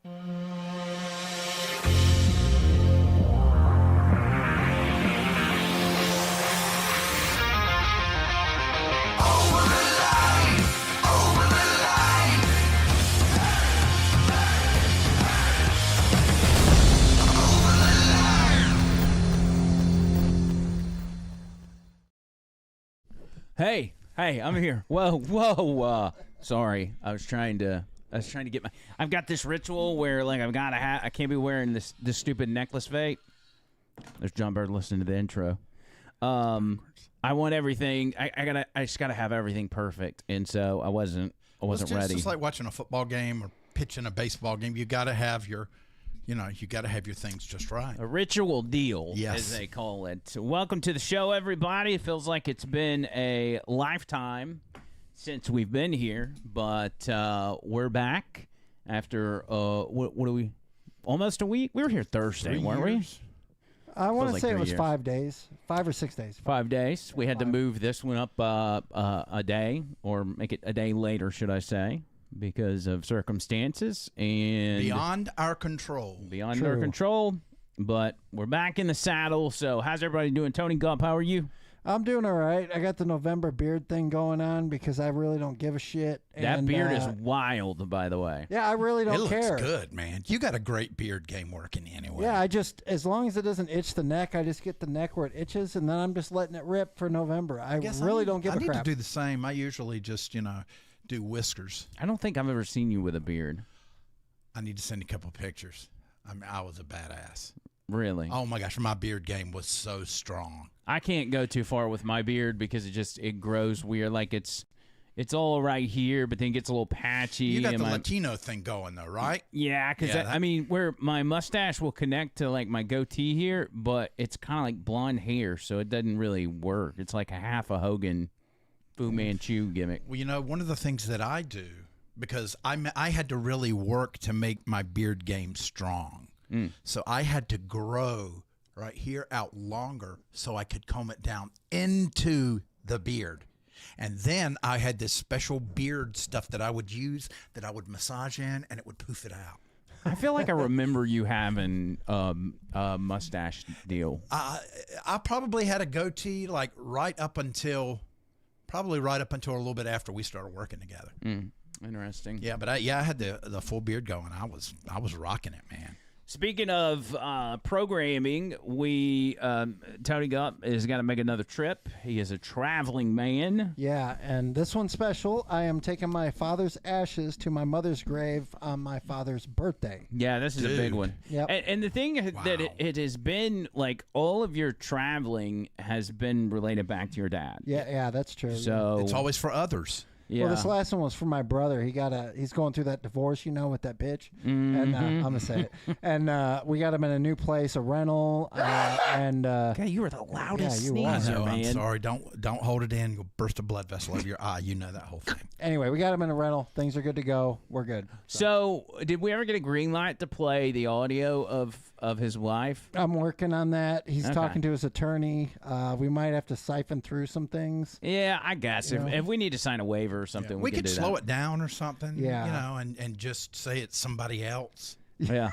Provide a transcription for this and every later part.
Hey, I'm here. Whoa. Sorry, I was trying to get my. I've got this ritual where like I've got a hat. I can't be wearing this stupid necklace fate. There's John Bird listening to the intro. I want everything. I just gotta have everything perfect, and so I wasn't ready. It's just like watching a football game or pitching a baseball game. You got to have your. You got to have your things just right. A ritual deal, yes, as they call it. So welcome to the show, everybody. It feels like it's been a lifetime since we've been here, but we're back after, what are we, almost a week? We were here Thursday, weren't we? I want to say it was 5 days, 5 or 6 days. 5 days. We had to move this one up a day, or make it a day later, should I say, because of circumstances and beyond our control. Beyond our control, but we're back in the saddle. So how's everybody doing? Tony Gupp, how are you? I'm doing all right. I got the November beard thing going on because I really don't give a shit. That beard is wild, by the way. Yeah, I really don't care. It looks good, man. You got a great beard game working anyway. Yeah, as long as it doesn't itch the neck, I just get the neck where it itches, and then I'm just letting it rip for November. I really don't give a crap. I need to do the same. I usually just, do whiskers. I don't think I've ever seen you with a beard. I need to send you a couple pictures. I mean, I was a badass. Really? Oh my gosh, my beard game was so strong. I can't go too far with my beard because it grows weird. Like it's all right here, but then gets a little patchy. You got the Latino thing going though, right? Yeah, because I mean, where my mustache will connect to like my goatee here, but it's kind of like blonde hair, so it doesn't really work. It's like a half a Hogan Fu Manchu gimmick. Well, one of the things that I do, because I had to really work to make my beard game strong. So I had to grow right here out longer so I could comb it down into the beard. And then I had this special beard stuff that I would use that I would massage in, and it would poof it out. I feel like I remember you having a mustache deal. I probably had a goatee like right up until a little bit after we started working together. Interesting. Yeah, but I had the full beard going. I was rocking it, man. Speaking of programming, Tony Gupp has got to make another trip. He is a traveling man. Yeah, and this one's special. I am taking my father's ashes to my mother's grave on my father's birthday. Yeah, this is a big one. Yep. And the thing that it has been, like, all of your traveling has been related back to your dad. Yeah, that's true. So it's always for others. Yeah. Well, this last one was for my brother. He's going through that divorce, with that bitch. And I'm gonna say it. And we got him in a new place, a rental. God, you were the loudest sneezer, man. I'm sorry. Don't hold it in. You'll burst a blood vessel over your eye. You know that whole thing. Anyway, we got him in a rental. Things are good to go. We're good. So did we ever get a green light to play the audio of his wife? I'm working on that. He's talking to his attorney. We might have to siphon through some things. Yeah, I guess if we need to sign a waiver or something, we could could slow it down or something. Yeah, and just say it's somebody else. Yeah,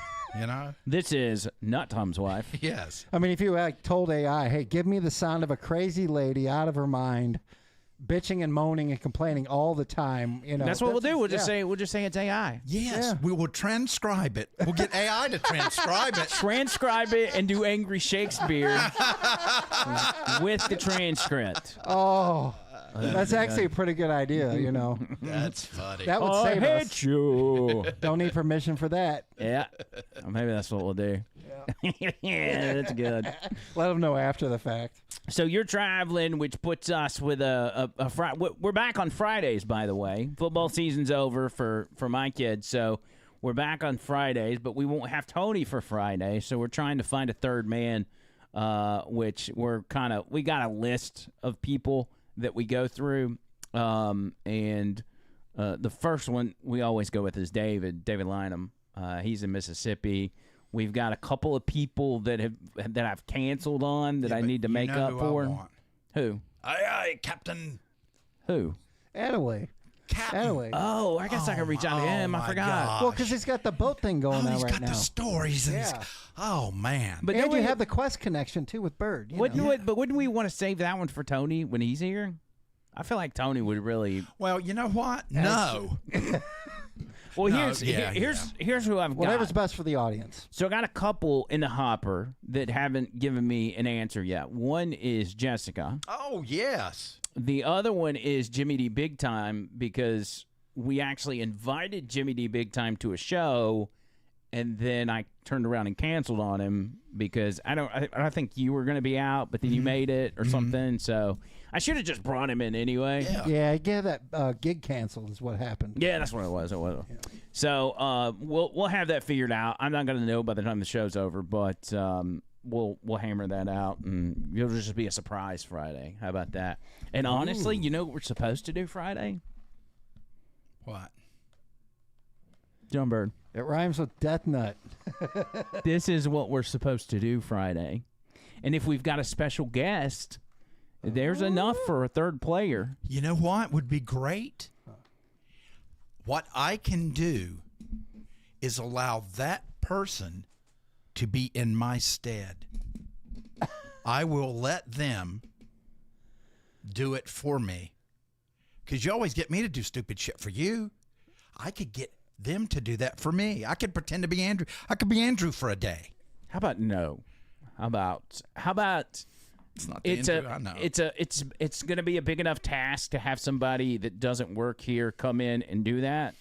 This is Nut Tom's wife. Yes. I mean, if you told AI, "Hey, give me the sound of a crazy lady out of her mind, bitching and moaning and complaining all the time," that's what we'll do. We'll just say it's AI. Yes, we will transcribe it. We'll get AI to transcribe it. Transcribe it and do angry Shakespeare with the transcript. Oh. That's actually a pretty good idea, That's funny. That would save us. I hate you. Don't need permission for that. Yeah. Well, maybe that's what we'll do. Yeah, that's good. Let them know after the fact. So you're traveling, which puts us with we're back on Fridays, by the way. Football season's over for my kids, so we're back on Fridays, but we won't have Tony for Friday, so we're trying to find a third man, which we got a list of people that we go through, and the first one we always go with is David Lynham. He's in Mississippi. We've got a couple of people that I've canceled on that I need to make up for. Who? Aye, Captain. Who? Attaway. Captain. Adelaide. Oh, I guess I can reach out to him. I my forgot. gosh. Well, because he's got the boat thing going on he's right got now. the stories. And Yeah. oh, man. But And then you we have the Quest connection, too, with Bird. You wouldn't know? but wouldn't we want to save that one for Tony when he's here? I feel like Tony would really. Well, you know what? No. Well, No, here's who I've got. Whatever's best for the audience. So I got a couple in the hopper that haven't given me an answer yet. One is Jessica. Oh, yes. The other one is Jimmy D Big Time, because we actually invited Jimmy D Big Time to a show, and then I turned around and canceled on him because I think you were going to be out, but then you made it or something. So I should have just brought him in anyway. Yeah, get that gig canceled is what happened. Yeah, that's what it was. So we'll have that figured out. I'm not going to know by the time the show's over, but we'll hammer that out, and it'll just be a surprise Friday. How about that? And honestly, you know what we're supposed to do Friday? What? John Bird. It rhymes with Death Nut. This is what we're supposed to do Friday. And if we've got a special guest, there's enough for a third player. You know what would be great? What I can do is allow that person to be in my stead. I will let them do it for me. Because you always get me to do stupid shit for you. I could get them to do that for me. I could pretend to be Andrew. I could be Andrew for a day. How about no? How about It's not the Andrew I know. it's going to be a big enough task to have somebody that doesn't work here come in and do that.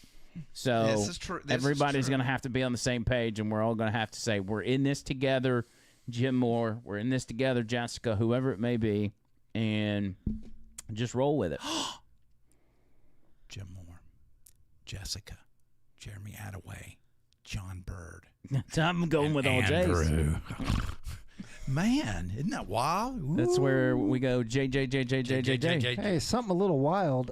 So This is true. This is everybody's true. going to have to be on the same page, and we're all going to have to say we're in this together, Jim Moore. We're in this together, Jessica, whoever it may be, and just roll with it. Jim Moore, Jessica, Jeremy Attaway, John Bird. I'm going with all J's. Andrew. Man, isn't that wild? That's where we go. JJ. Hey, something a little wild.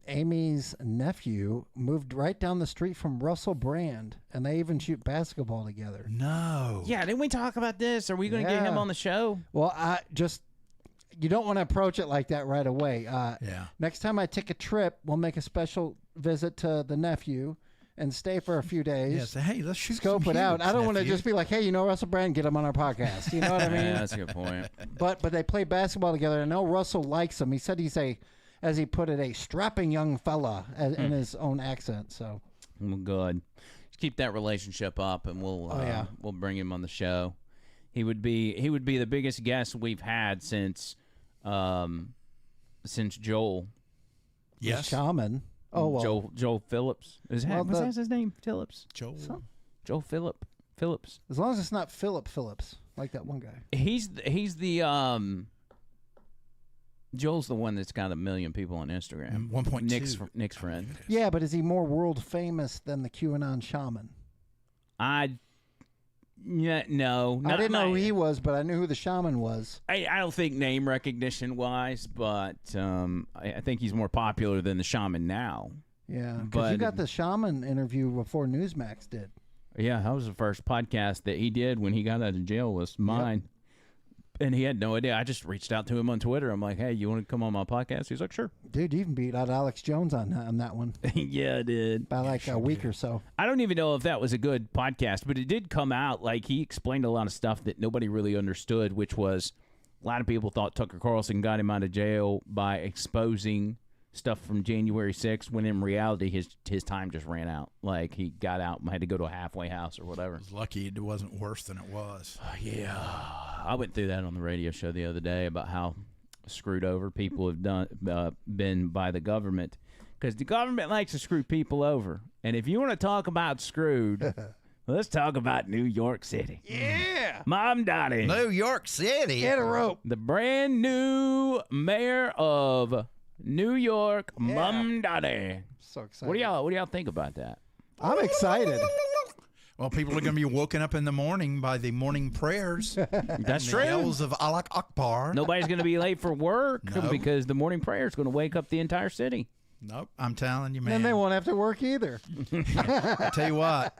Amy's nephew moved right down the street from Russell Brand, and they even shoot basketball together. No. Yeah, didn't we talk about this? Are we going to get him Yeah. on the show? Well, you don't want to approach it like that right away. Yeah. Next time I take a trip, we'll make a special visit to the nephew and stay for a few days. Yeah, say, hey, let's shoot Scope some it out. hoops, I don't want to nephew. just be like, hey, you know Russell Brand, get him on our podcast. You know what I mean? Yeah, that's a good point. But they play basketball together. I know Russell likes him. He said he's as he put it, a strapping young fella in his own accent. So Well, good. Just keep that relationship up, and we'll we'll bring him on the show. He would be the biggest guest we've had since Joel. Yes. shaman. Oh well, Joel Phillips. Was that his name? Phillips. Joel Phillips. as long as it's not Phillips, like that one guy. He's the Joel's the one that's got 1 million people on Instagram. 1.2. Nick's friend. Yeah, but is he more world famous than the QAnon shaman? No. I didn't know who he was, but I knew who the shaman was. I don't think name recognition wise, but I think he's more popular than the shaman now. Yeah, because But- you got the shaman interview before Newsmax did. Yeah, that was the first podcast that he did when he got out of jail was mine. And he had no idea. I just reached out to him on Twitter. I'm like, hey, you want to come on my podcast? He's like, sure. Dude, you even beat out Alex Jones on that one Yeah, I did. by like a week or so. I don't even know if that was a good podcast, but it did come out. Like, he explained a lot of stuff that nobody really understood, which was a lot of people thought Tucker Carlson got him out of jail by exposing stuff from January 6th, when in reality his time just ran out. Like, he got out and had to go to a halfway house or whatever. I was lucky it wasn't worse than it was. Yeah, I went through that on the radio show the other day about how screwed over people have been by the government, because the government likes to screw people over. And if you want to talk about screwed, let's talk about New York City. Yeah. Mamdami, New York City. Get a rope. the brand new mayor of New York, Mamdami. So excited. What do y'all think about that? I'm excited. Well, people are going to be woken up in the morning by the morning prayers. That's the true. yells of Allah Akbar. Nobody's going to be late for work No. because the morning prayer is going to wake up the entire city. Nope. I'm telling you, man. Then they won't have to work either. I tell you what.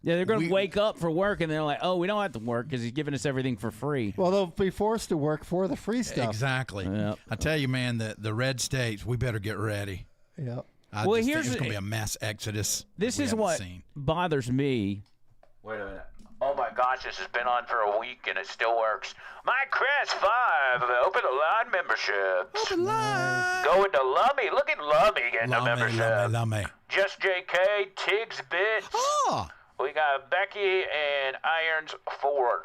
Yeah, they're going to wake up for work, and they're like, oh, we don't have to work because he's giving us everything for free. Well, they'll be forced to work for the free stuff. Exactly. Yep. I tell you, man, the red states, we better get ready. Yep. Well, just think here's it's going to be a mass exodus. This we is haven't what seen. bothers me. Wait a minute. Oh my gosh, this has been on for a week and it still works. My Crest 5, open a line membership. Open line. Going to Lummy. Look at Lummy getting a membership. Lummy. Just JK, Tiggs Bits. Oh, We got Becky and Irons Ford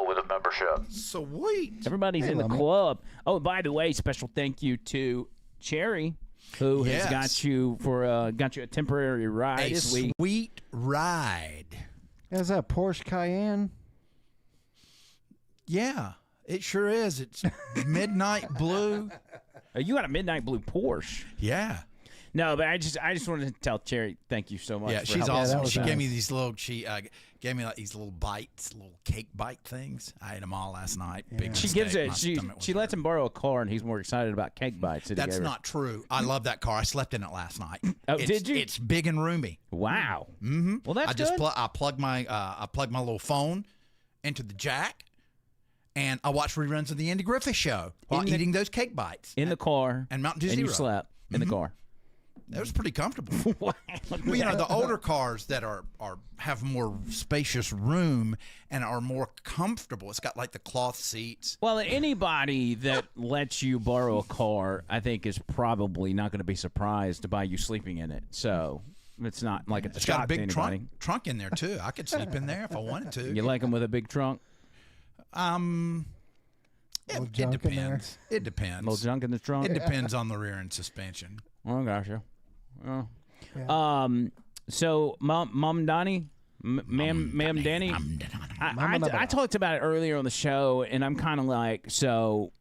with a membership. sweet. Everybody's in the club. Oh, by the way, special thank you to Cherry, who has got you a temporary ride A this week. sweet ride. Is that Porsche Cayenne? Yeah, it sure is. It's midnight blue. You got a midnight blue Porsche. Yeah. No, but I just wanted to tell Cherry thank you so much. Yeah, for she's helping. awesome. that was She gave me nice. these little. She gave me like these little bites, little cake bite things. I ate them all last night. Big She mistake. gives it. My stomach was She lets hurting. him borrow a car, and he's more excited about cake bites. That he That's gave her. not true. I love that car. I slept in it last night. Oh, did you? It's big and roomy. Wow. Mm-hmm. Well, that's I just good. I plug my little phone into the jack, and I watch reruns of the Andy Griffith Show while eating those cake bites in the car and Mountain Dew and Zero. you slept in the car. That was pretty comfortable. Well, you know, the older cars that are have more spacious room and are more comfortable. It's got like the cloth seats. Well, anybody that lets you borrow a car, I think, is probably not going to be surprised by you sleeping in it. So it's not like it's a It's got a shock to big anybody. trunk in there too. I could sleep in there if I wanted to. You like them with a big trunk, Little It junk in there. depends. It depends. little junk in the trunk. It depends on the rear end suspension. Oh, gotcha. Oh. Yeah. So, Mamdami, Mamdami, I talked about it earlier on the show, and I'm kind of like, so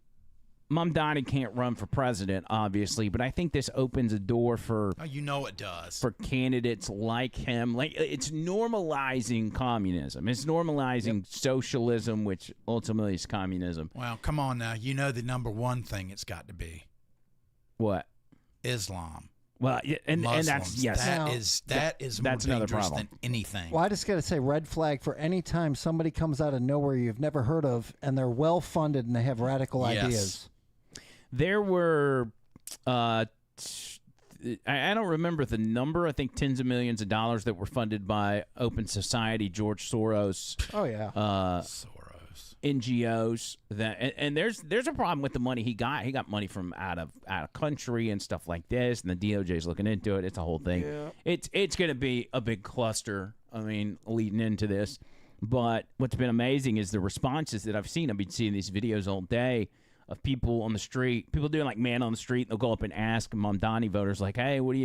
Mamdami can't run for president, obviously, but I think this opens a door for Oh, you know it does. for candidates like him. Like, it's normalizing communism. It's normalizing socialism, which ultimately is communism. Well, come on now. You know the number one thing it's got to be What? Islam. Well, and that's Muslims. yes. Now- That is more That's another dangerous problem. than anything. Well, I just got to say, red flag for any time somebody comes out of nowhere you've never heard of, and they're well funded and they have radical Yes. ideas. There were, I don't remember the number. I think tens of millions of dollars that were funded by Open Society, George Soros, Oh yeah. Soros. NGOs. And there's a problem with the money he got. He got money from out of country and stuff like this, and the DOJ's looking into it. It's a whole thing. Yeah. It's going to be a big cluster. I mean, leading into this. But what's been amazing is the responses that I've seen. I've been seeing these videos all day of people on the street, people doing like man on the street. And they'll go up and ask Mamdami voters, like, "Hey, what do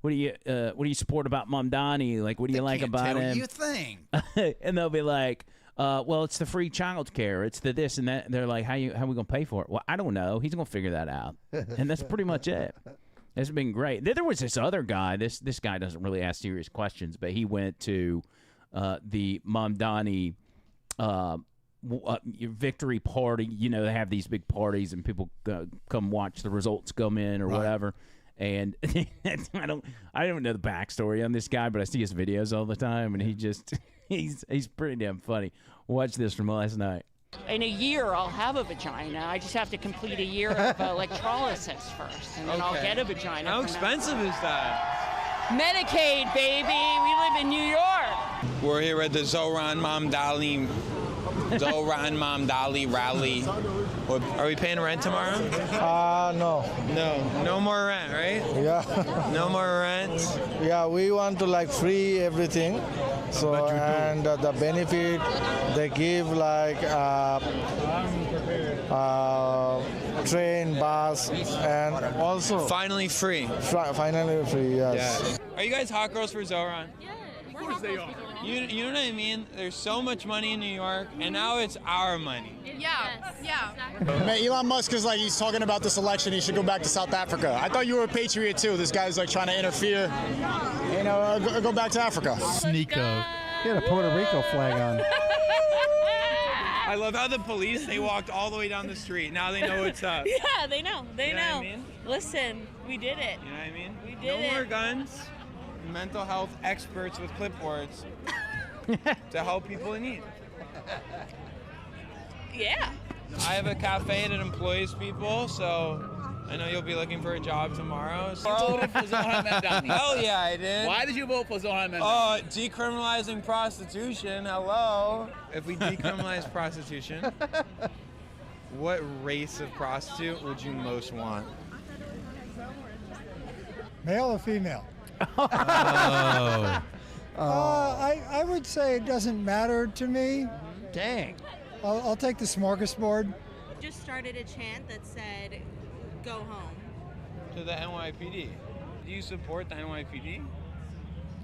you support about Mamdami? Like, what do you like Can't about tell him?" you a thing. And they'll be like, "Well, it's the free child care. It's the this and that." And they're like, "How are we gonna pay for it?" Well, I don't know. He's gonna figure that out, and that's pretty much it. It's been great. Then there was this other guy. This guy doesn't really ask serious questions, but he went to the Mamdami victory party. You know, they have these big parties, and people come watch the results come in or whatever. And I don't know the backstory on this guy, but I see his videos all the time, and he's pretty damn funny. Watch this from last night. In a year, I'll have a vagina. I just have to complete a year of electrolysis first, and then I'll get a vagina. How from expensive is that? Medicaid, baby. We live in New York. We're here at the Zoran Mamdami rally. Are we paying rent tomorrow? No. No more rent, right? Yeah. No more rent. Yeah, we want to like free everything. So, and the benefit they give like train, bus, and also Finally free. finally free, yes. Are you guys hot girls for Zoran? Yeah. Of course they are. You know what I mean? There's so much money in New York, and now it's our money. Yeah. Man, Elon Musk is like, he's talking about this election. He should go back to South Africa. I thought you were a patriot too. This guy's like trying to interfere. You know, go back to Africa. Sneeko. He had a Puerto Rico flag on. I love how the police, they walked all the way down the street. Now they know what's up. Yeah, they know. They You know know. what I mean? Listen, we did it. You know what I mean? We did No more it. guns. Mental health experts with clipboards to help people in need. Yeah. I have a cafe that employs people, so I know you'll be looking for a job tomorrow. So. You voted for Zohan Mamdami. Hell yeah, I did. Why did you vote for Zohan Mamdami? Oh, decriminalizing prostitution. Hello. If we decriminalize prostitution, what race of prostitute would you most want? Male or female? Oh. I would say it doesn't matter to me. Dang. I'll take the smorgasbord. Just started a chant that said, "Go home." To the NYPD. Do you support the NYPD?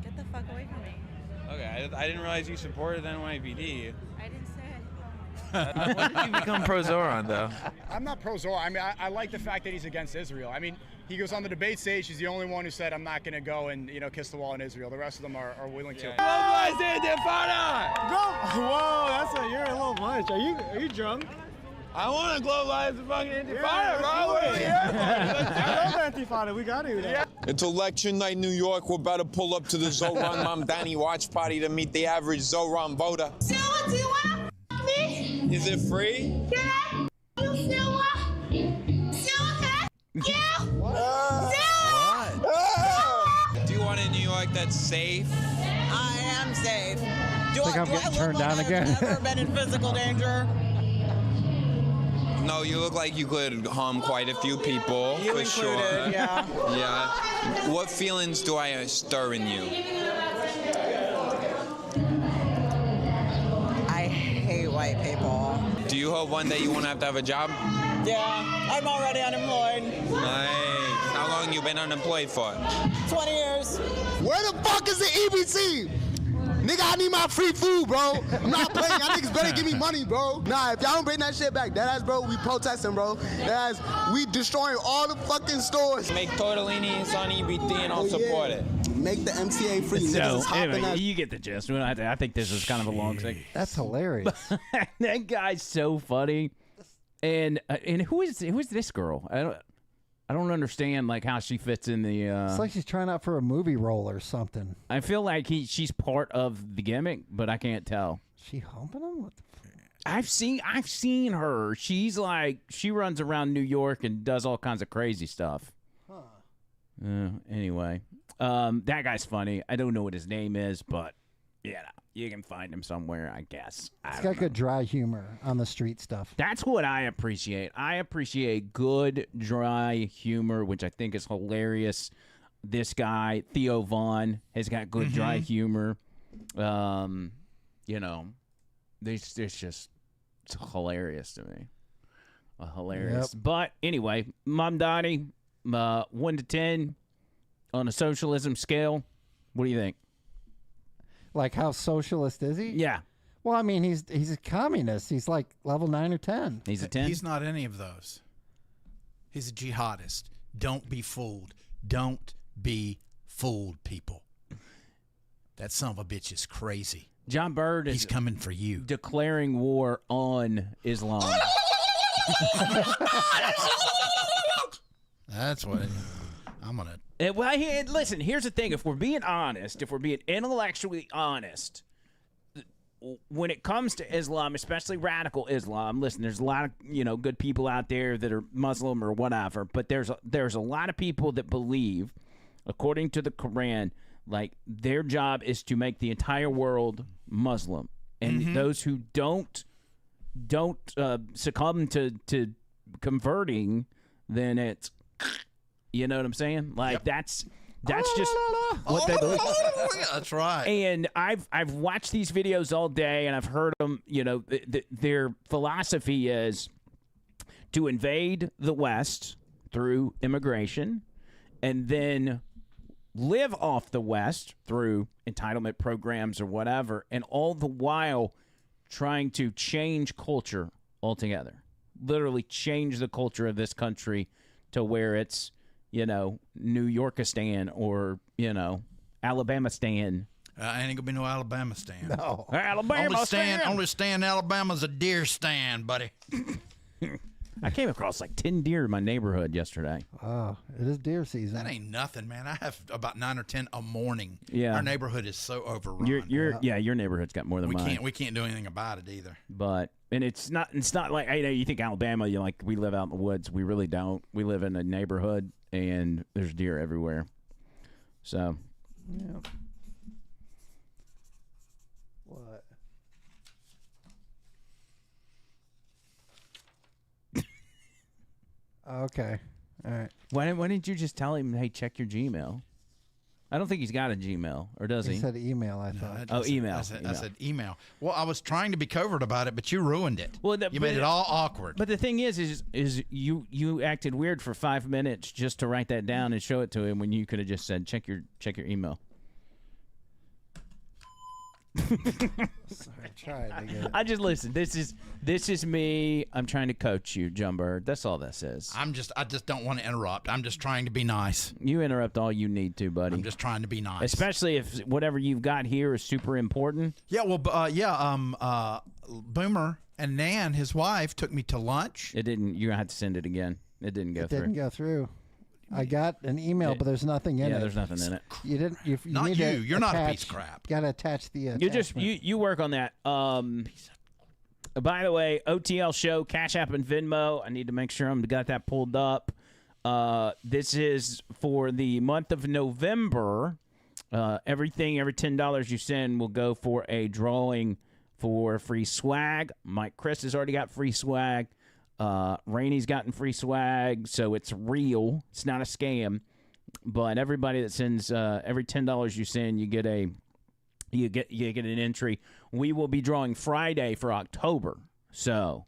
Get the fuck away from me. Okay, I didn't realize you supported the NYPD. I didn't say it. When did you become pro-Zoran, though? I'm not pro Zoran. I mean, I like the fact that he's against Israel. I mean, he goes on the debate stage. He's the only one who said, "I'm not going to go and kiss the wall in Israel." The rest of them are willing to. Whoa, you're a little much. Are you drunk? I want to globalize the fucking Intifada, bro. I love Antifada. We got to do that. It's election night, New York. We're about to pull up to the Zoran Mamdani watch party to meet the average Zoran voter. Do you want to me? Is it free? Yeah. You still want? Yeah. Do you want a New York that's safe? I am safe. I think I'm getting turned down again. I've never been in physical danger. No, you look like you could harm quite a few people, You for included, sure. yeah. Yeah. What feelings do I stir in you? I hate white people. Do you hope one day you won't have to have a job? Yeah, I'm already unemployed. Nice. How long you been unemployed for? 20 years. Where the fuck is the EBT? Nigga, I need my free food, bro. I'm not playing. Y'all niggas better give me money, bro. Nah, if y'all don't bring that shit back, that ass, bro, we protesting, bro. That ass, we destroying all the fucking stores. Make tortellinis on EBT and I'll support it. Make the MTA free. So, Niggas hopping anyway, that. you get the gist. We don't have to, I think this is kind of a long thing. That's hilarious. That guy's so funny. And who is this girl? I don't understand like how she fits in the. It's like she's trying out for a movie role or something. I feel like she's part of the gimmick, but I can't tell. She humping him? What the I've seen her. She's like she runs around New York and does all kinds of crazy stuff. Anyway, that guy's funny. I don't know what his name is, but yeah, you can find him somewhere, I guess. He's got good dry humor on the street stuff. That's what I appreciate. I appreciate good, dry humor, which I think is hilarious. This guy, Theo Vaughn, has got good, dry humor. You know, it's just it's hilarious to me. Hilarious. Yep. But anyway, Mamdani, 1 to 10 on a socialism scale. What do you think? Like, how socialist is he? Yeah. Well, I mean, he's a communist. He's like level 9 or 10. He's a 10? He's not any of those. He's a jihadist. Don't be fooled. Don't be fooled, people. That son of a bitch is crazy. John Bird is He's coming for you. declaring war on Islam. That's what I'm going to. Well, listen, here's the thing. If we're being honest, if we're being intellectually honest, when it comes to Islam, especially radical Islam, listen, there's a lot of, good people out there that are Muslim or whatever, but there's a lot of people that believe, according to the Quran, like their job is to make the entire world Muslim. And those who don't succumb to converting, then it's, you know what I'm saying? Like that's just what they believe. That's right. And I've watched these videos all day, and I've heard them. Their philosophy is to invade the West through immigration, and then live off the West through entitlement programs or whatever, and all the while trying to change culture altogether. Literally change the culture of this country to where it's, New Yorkistan or, Alabama-stan. Ain't gonna be no Alabama stand. No. Alabama Only stand Alabama's a deer stand, buddy. I came across like 10 deer in my neighborhood yesterday. Oh, it is deer season. That ain't nothing, man. I have about 9 or 10 a morning. Yeah. Our neighborhood is so overrun. Your neighborhood's got more than mine. We can't do anything about it either. And it's not like, I know you think Alabama, we live out in the woods. We really don't. We live in a neighborhood and there's deer everywhere. So, yeah. What? Okay. All right. Why didn't you just tell him, hey, check your Gmail? I don't think he's got a Gmail, or does he? He said email, I thought. Email. I said email. Well, I was trying to be covert about it, but you ruined it. Well, you made it all awkward. But the thing is you acted weird for 5 minutes just to write that down and show it to him when you could have just said, check your email. Sorry, tried to get it. I just listen. This is me. I'm trying to coach you, Jumbird. That's all this is. I just don't want to interrupt. I'm just trying to be nice. You interrupt all you need to, buddy. I'm just trying to be nice. Especially if whatever you've got here is super important. Yeah, well, Boomer and Nan, his wife, took me to lunch. It didn't. You're gonna have to send it again. It didn't go through. It didn't go through. I got an email, but there's nothing in it. Yeah, there's nothing in it. You didn't. You not need you. to You're not a piece of crap. Got to attach the. You work on that. By the way, OTL show, Cash App and Venmo. I need to make sure I'm got that pulled up. This is for the month of November. Every $10 you send will go for a drawing for free swag. Mike Chris has already got free swag. Rainey's gotten free swag, so it's real. It's not a scam. But everybody that sends every $10 you send, you get an entry. We will be drawing Friday for October. So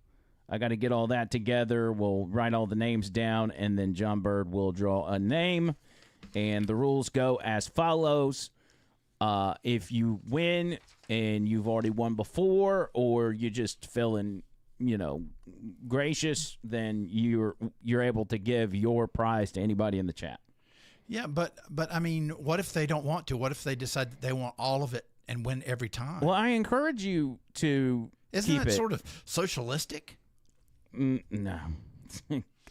I got to get all that together. We'll write all the names down, and then John Bird will draw a name. And the rules go as follows. If you win and you've already won before, or you just feeling, gracious, then you're able to give your prize to anybody in the chat. Yeah, but I mean, what if they don't want to? What if they decide that they want all of it and win every time? Well, I encourage you to Isn't that sort of socialistic? No.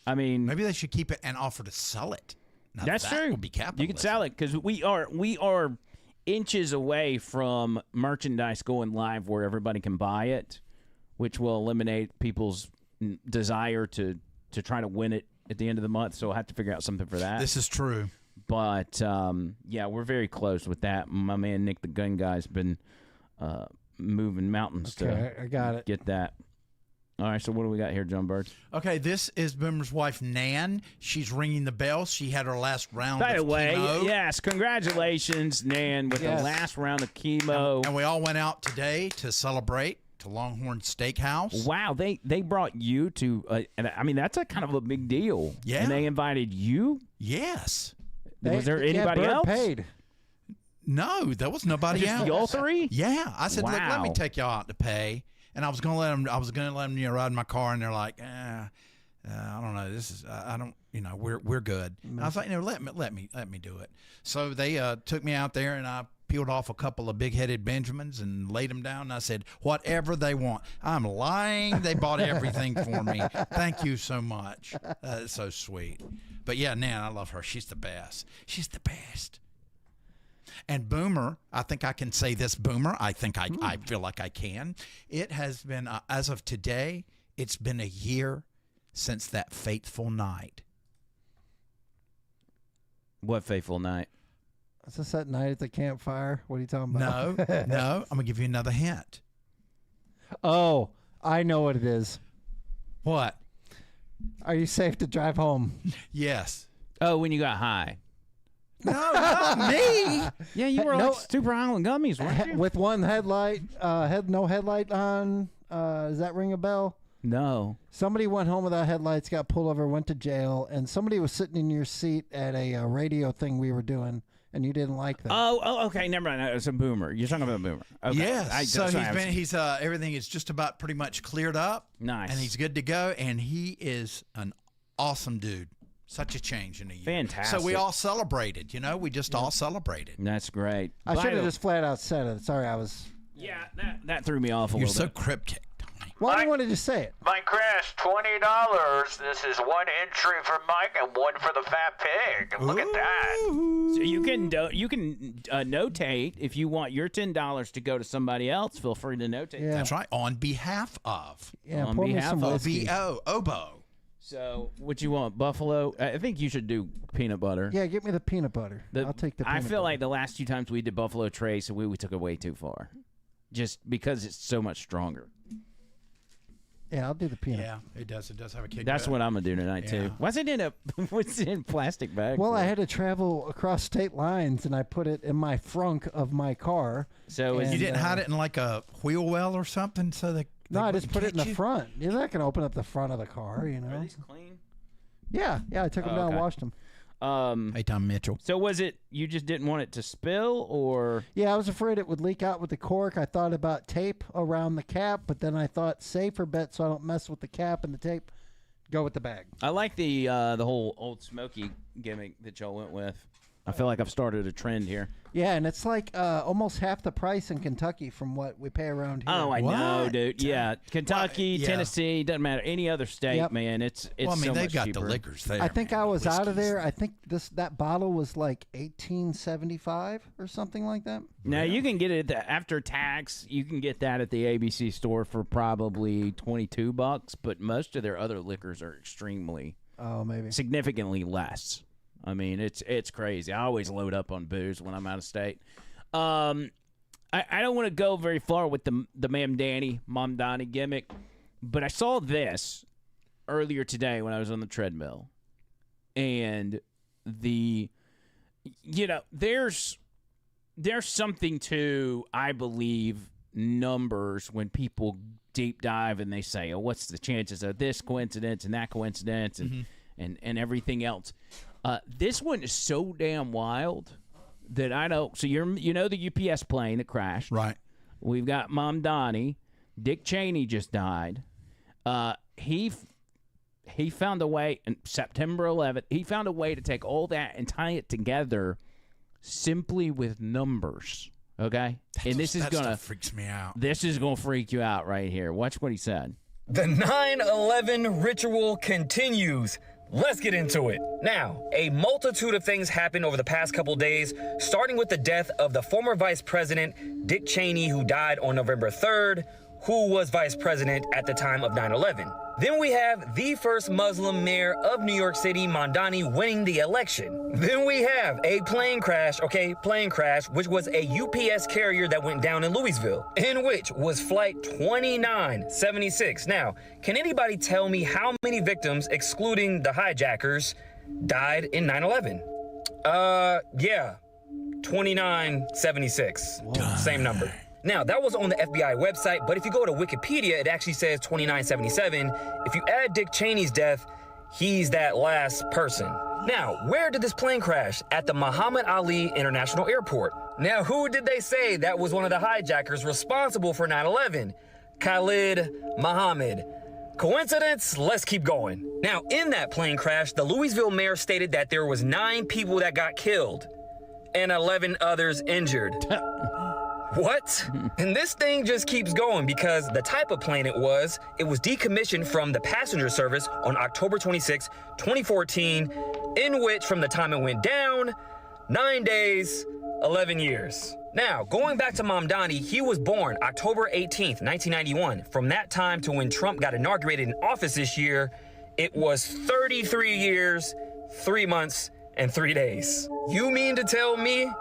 I mean, maybe they should keep it and offer to sell it. Now that's that true. Would be capitalism. You can sell it because we are inches away from merchandise going live where everybody can buy it, which will eliminate people's desire to try to win it at the end of the month. So I'll have to figure out something for that. This is true. But, yeah, we're very close with that. My man Nick the Gun Guy's been moving mountains I got it. Get that. All right, so what do we got here, John Bird? Okay, this is Boomer's wife, Nan. She's ringing the bell. She had her last round By of the way, chemo. yes, congratulations, Nan, with the last round of chemo. And we all went out today to celebrate to Longhorn Steakhouse. Wow, they brought you to, and I mean, that's a kind of a big deal. Yeah. And they invited you? Yes. Was there anybody else? Paid. No, there was nobody Just else. y'all three? Yeah, I said, look, let me Wow. take y'all out to pay. And I was gonna let them. Ride in my car, and they're like, I don't know. This is I don't. We're good. I was like, let me do it. So they took me out there, and I peeled off a couple of big-headed Benjamins and laid them down. And I said, whatever they want. I'm lying. They bought everything for me. Thank you so much. That's so sweet. But yeah, Nan, I love her. She's the best. She's the best. And Boomer, I think I can say this, Boomer. I think I feel like I can. It has been, as of today, it's been a year since that fateful night. What fateful night? Is this that night at the campfire? What are you talking about? No. I'm going to give you another hint. Oh, I know what it is. What? Are you safe to drive home? Yes. Oh, when you got high. No, not me. Yeah, you were like Super Island Gummies, weren't you? With one headlight, no headlight on. Does that ring a bell? No. Somebody went home without headlights, got pulled over, went to jail, and somebody was sitting in your seat at a radio thing we were doing, and you didn't like that. Oh, okay, never mind. It's a Boomer. You're talking about Boomer. Okay. Yes. So he's everything is just about pretty much cleared up. Nice. And he's good to go, and he is an awesome dude. Such a change in a year. Fantastic. So we all celebrated, we just all celebrated. That's great. I should have just flat out said it. Sorry, I was. Yeah, that threw me off a You're little so bit. cryptic, Tony. Well, I wanted to say it. Mike Crash, $20. This is one entry for Mike and one for the fat pig. Look at that. So you can notate if you want your $10 to go to somebody else. Feel free to notate. Yeah. That's right. On behalf of. Yeah, On pour me behalf some of whiskey. Oboe. So what you want? Buffalo? I think you should do peanut butter. Yeah, get me the peanut butter. I'll take the peanut butter. I feel like the last 2 times we did Buffalo Trace, we took it way too far. Just because it's so much stronger. Yeah, I'll do the peanut. Yeah, it does. It does have a kick. That's what I'm gonna do tonight too. What's it in a plastic bag? Well, for? I had to travel across state lines, and I put it in my frunk of my car. So you didn't hide it in like a wheel well or something, so they. No, I just put it in the you? front. You're not gonna open up the front of the car, you know. Are these clean? Yeah, I took them down and washed them. Hey, Tom Mitchell. So was it you just didn't want it to spill, or? Yeah, I was afraid it would leak out with the cork. I thought about tape around the cap, but then I thought safer bet so I don't mess with the cap and the tape. Go with the bag. I like the whole Old Smoky gimmick that y'all went with. I feel like I've started a trend here. Yeah, and it's like almost half the price in Kentucky from what we pay around here. Oh, I know, dude. Yeah, Kentucky, Tennessee, doesn't matter. Any other state, man. It's well, I mean, so they've much got cheaper. the liquors there. I think man, I was the out of whiskeys. there. I think that bottle was like $18.75 or something like that. Now you can get it after tax. You can get that at the ABC store for probably $22, but most of their other liquors are extremely, maybe significantly less. I mean, it's crazy. I always load up on booze when I'm out of state. I don't want to go very far with the Mamdani gimmick, but I saw this earlier today when I was on the treadmill, and there's something to, I believe, numbers when people deep dive and they say, oh, what's the chances of this coincidence and that coincidence and everything else. This one is so damn wild that I don't. So you know the UPS plane that crashed, right? We've got Mamdani. Dick Cheney just died. He found a way on September 11th. He found a way to take all that and tie it together simply with numbers. Okay, that stuff freaks me out. This is gonna freak you out right here. Watch what he said. The 9/11 ritual continues. Let's get into it. Now, a multitude of things happened over the past couple days, starting with the death of the former Vice President Dick Cheney, who died on November 3rd, who was Vice President at the time of 9/11. Then we have the first Muslim mayor of New York City, Mamdami, winning the election. Then we have a plane crash, which was a UPS carrier that went down in Louisville, in which was flight 2976. Now, can anybody tell me how many victims, excluding the hijackers, died in 9/11? 2976. Same number. Now, that was on the FBI website, but if you go to Wikipedia, it actually says 2977. If you add Dick Cheney's death, he's that last person. Now, where did this plane crash? At the Muhammad Ali International Airport. Now, who did they say that was one of the hijackers responsible for 9/11? Khalid Muhammad. Coincidence? Let's keep going. Now, in that plane crash, the Louisville mayor stated that there was 9 people that got killed and 11 others injured. What? And this thing just keeps going because the type of plane it was decommissioned from the passenger service on October 26, 2014, in which from the time it went down, 9 days, 11 years. Now, going back to Mamdani, he was born October 18th, 1991. From that time to when Trump got inaugurated in office this year, it was 33 years, 3 months, and 3 days. You mean to tell me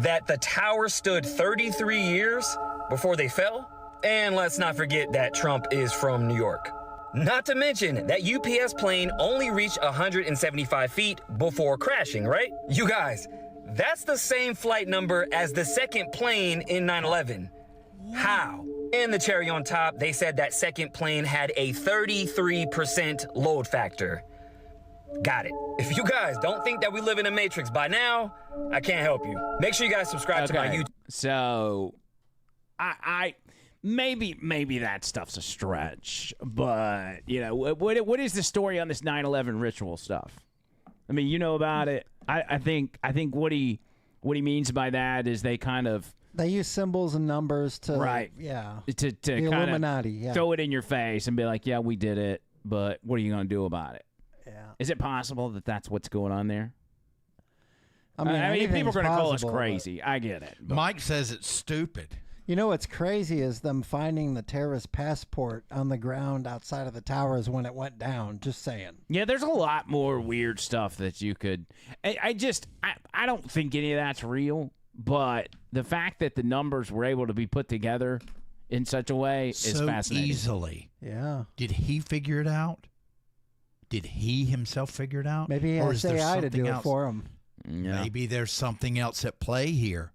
that the tower stood 33 years before they fell? And let's not forget that Trump is from New York. Not to mention that UPS plane only reached 175 feet before crashing, right? You guys, that's the same flight number as the second plane in 9/11. How? And the cherry on top, they said that second plane had a 33% load factor. Got it. If you guys don't think that we live in a matrix by now, I can't help you. Make sure you guys subscribe to my YouTube. So, I maybe that stuff's a stretch, but what is the story on this 9/11 ritual stuff? I mean, you know about it. I think what he means by that is they kind of They use symbols and numbers to yeah. To the kind Illuminati, yeah. throw it in your face and be like, yeah, we did it, but what are you going to do about it? Yeah. Is it possible that that's what's going on there? I mean, people are going to call us possible, crazy. I get it. But. Mike says it's stupid. You know what's crazy is them finding the terrorist passport on the ground outside of the towers when it went down. Just saying. Yeah, there's a lot more weird stuff that you could. I don't think any of that's real, but the fact that the numbers were able to be put together in such a way is so fascinating. Easily. Yeah. Did he figure it out? Did he himself figure it out? Maybe he has AI to do it for him. Yeah. Maybe there's something else at play here.